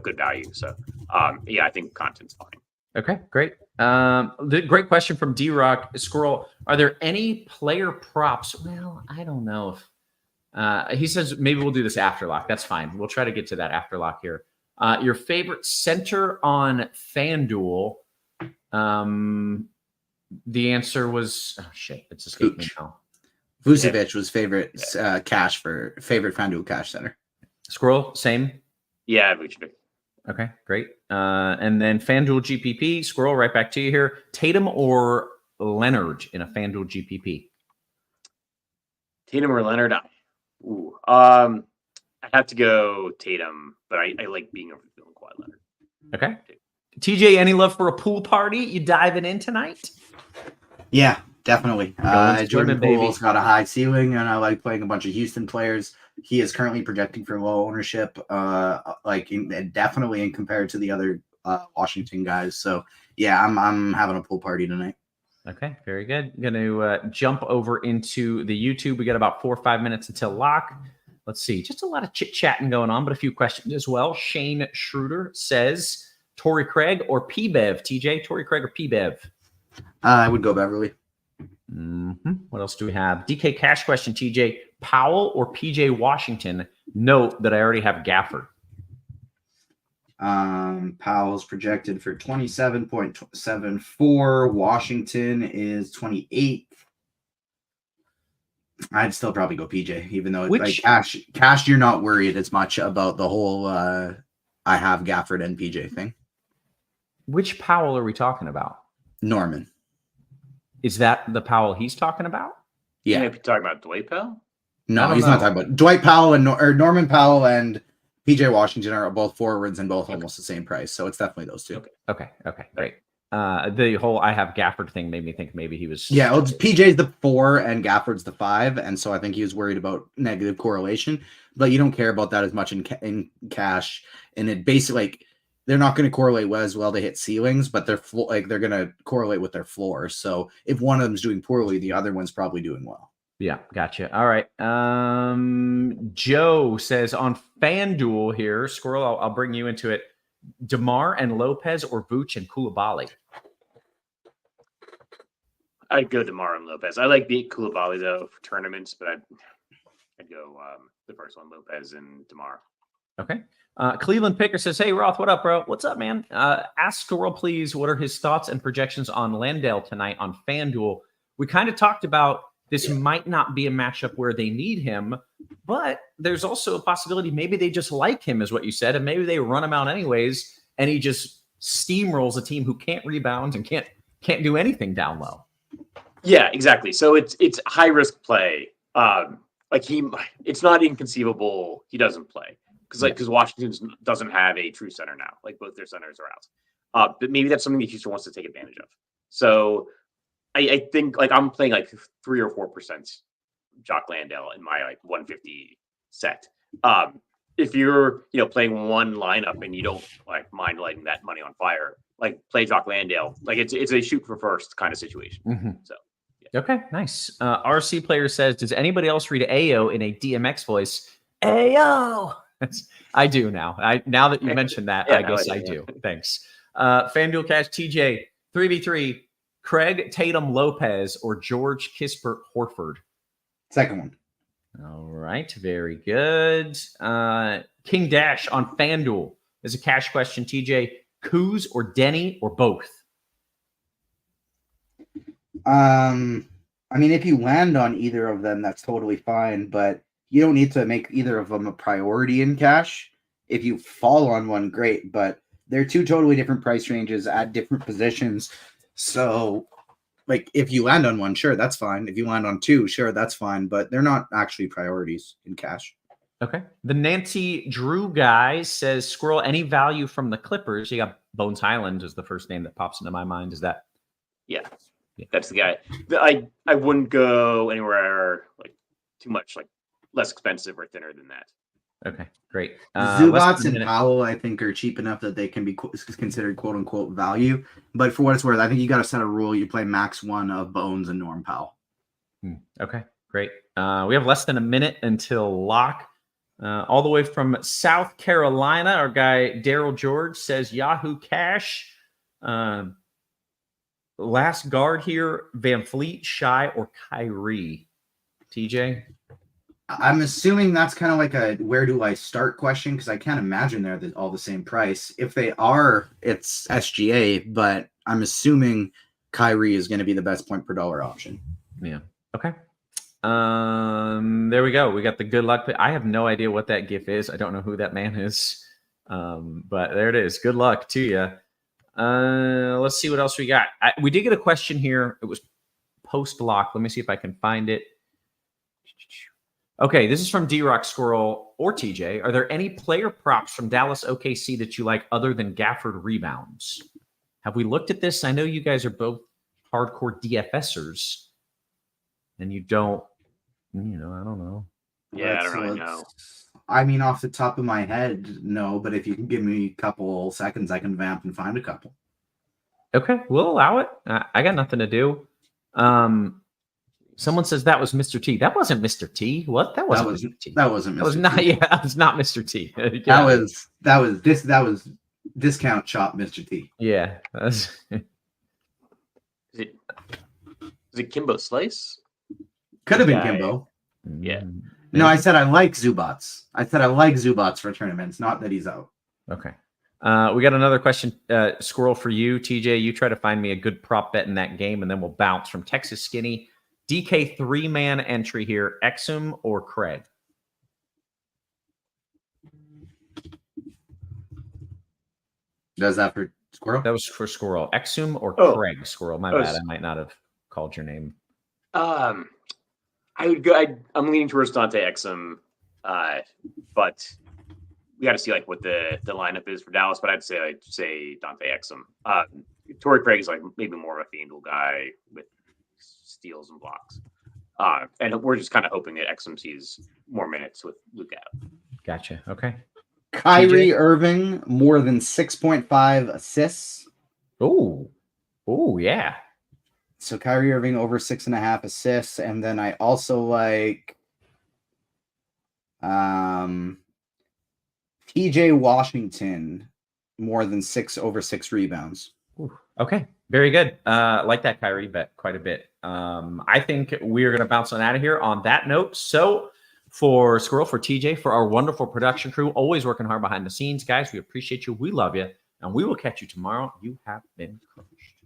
good value. So yeah, I think content's fine. Okay, great. Great question from D-Rock. Squirrel, are there any player props? Well, I don't know if he says maybe we'll do this after lock. That's fine. We'll try to get to that after lock here. Your favorite center on FanDuel? The answer was it's escaped me now. Vucevic was favorite favorite FanDuel cash center. Squirrel, same. Yeah, Vucevic. Okay, great. And then FanDuel GPP, Squirrel, right back to you here. Tatum or Leonard in a FanDuel GPP? Tatum or Leonard? I have to go Tatum, but I like being over feeling Kawhi Leonard. Okay. TJ, any love for a pool party? You diving in tonight? Yeah, definitely. Jordan Poole's got a high ceiling, and I like playing a bunch of Houston players. He is currently projecting for low ownership, definitely in compared to the other Washington guys. So yeah, I'm having a pool party tonight. Okay, very good. I'm going to jump over into the YouTube. We got about 4 or 5 minutes until lock. Let's see, just a lot of chit-chatting going on, but a few questions as well. Shane Schroeder says, Torrey Craig or P-Bev? TJ, Torrey Craig or P-Bev? I would go Beverly. What else do we have? DK Cash question, TJ. Powell or PJ Washington? Note that I already have Gafford. Powell's projected for 27.74. Washington is 28th. I'd still probably go PJ, even though it's cash, you're not worried as much about the whole I have Gafford and PJ thing. Which Powell are we talking about? Norman. Is that the Powell he's talking about? Yeah. You might be talking about Dwight Powell? No, he's not talking about Dwight Powell or Norman Powell and PJ Washington are both forwards and both almost the same price. So it's definitely those two. Okay, great. The whole I have Gafford thing made me think maybe he was. Yeah, well, PJ's the 4 and Gafford's the 5. And so I think he was worried about negative correlation, but you don't care about that as much in cash. And it basically they're not going to correlate as well. They hit ceilings, but they're going to correlate with their floor. So if one of them's doing poorly, the other one's probably doing well. Yeah, gotcha. All right. Joe says on FanDuel here, Squirrel, I'll bring you into it. DeMar and Lopez or Vooch and Koulibaly? I'd go DeMar and Lopez. I like beat Koulibaly though for tournaments, but I'd go the first one, Lopez and DeMar. Okay. Cleveland Picker says, hey, Roth, what up, bro? What's up, man? Ask Squirrel, please, what are his thoughts and projections on Landale tonight on FanDuel? We kind of talked about this might not be a matchup where they need him, but there's also a possibility maybe they just like him, is what you said, and maybe they run him out anyways, and he just steamrolls a team who can't rebound and can't do anything down low. Yeah, exactly. So it's high risk play. It's not inconceivable he doesn't play because Washington doesn't have a true center now. Like both their centers are out. But maybe that's something that Houston wants to take advantage of. So I think I'm playing 3 or 4% Jock Landale in my 150 set. If you're playing one lineup and you don't mind lighting that money on fire, play Jock Landale. It's a shoot for first kind of situation. Mm-hmm. So okay, nice. RC player says, does anybody else read AO in a DMX voice? AO. I do now. Now that you mentioned that, yeah, I guess I do. Thanks. FanDuel Cash TJ 3v3. Craig Tatum Lopez or George Kispert Horford? Second one. All right. Very good. King Dash on FanDuel is a cash question. TJ, Kuz or Denny or both? If you land on either of them, that's totally fine, but you don't need to make either of them a priority in cash. If you fall on one, great, but they're two totally different price ranges at different positions. So, if you land on one, sure, that's fine. If you land on two, sure, that's fine. But they're not actually priorities in cash. Okay. The Nancy Drew guy says, Squirrel, any value from the Clippers? You got Bones Highland is the first name that pops into my mind. Is that? Yeah, that's the guy. I wouldn't go anywhere too much less expensive or thinner than that. Okay, great. Zubats and Powell, I think, are cheap enough that they can be considered "quote unquote" value. But for what it's worth, I think you got to set a rule: you play max one of Bones and Norm Powell. Okay, great. We have less than a minute until lock. All the way from South Carolina, our guy Daryl George says Yahoo Cash. Last guard here, Van Fleet, Shai, or Kyrie? TJ? I'm assuming that's kind of like a where do I start question because I can't imagine they're all the same price. If they are, it's SGA, but I'm assuming Kyrie is going to be the best point per dollar option. Yeah. Okay. There we go. We got the good luck. I have no idea what that GIF is. I don't know who that man is. But there it is. Good luck to you. Let's see what else we got. We did get a question here. It was post lock. Let me see if I can find it. Okay, this is from D-Rock Squirrel or TJ. Are there any player props from Dallas OKC that you like other than Gafford rebounds? Have we looked at this? I know you guys are both hardcore DFSers, and you don't, I don't know. Yeah, I don't really know. I mean, off the top of my head, no, but if you can give me a couple seconds, I can vamp and find a couple. Okay, we'll allow it. I got nothing to do. Someone says that was Mr. T. That wasn't Mr. T. What? That wasn't Mr. T. That wasn't Mr. That was not. T. Yeah, that was not Mr. T. That was discount shop Mr. T. Yeah. Is it Kimbo Slice? Could have been Kimbo. Yeah. No, I said I like Zubats. I said I like Zubats for tournaments, not that he's out. Okay. We got another question, Squirrel, for you. TJ, you try to find me a good prop bet in that game, and then we'll bounce from Texas Skinny. DK 3-man entry here, Exum or Craig? Does that for Squirrel? That was for Squirrel. Exum or Craig? Squirrel. My bad. I might not have called your name. I would go. I'm leaning towards Dante Exum, but we got to see like what the lineup is for Dallas. But I'd say Dante Exum. Torrey Craig is like maybe more of a FanDuel guy with steals and blocks, and we're just kind of hoping that Exum sees more minutes with Luke out. Gotcha. Okay. Kyrie Irving more than 6.5 assists. Oh, yeah. So Kyrie Irving over 6.5 assists, and then I also like TJ Washington more than 6 rebounds. Ooh, okay, very good. Like that Kyrie bet quite a bit. I think we're going to bounce on out of here on that note. So for Squirrel, for TJ, for our wonderful production crew, always working hard behind the scenes, guys, we appreciate you. We love you, and we will catch you tomorrow. You have been crushed.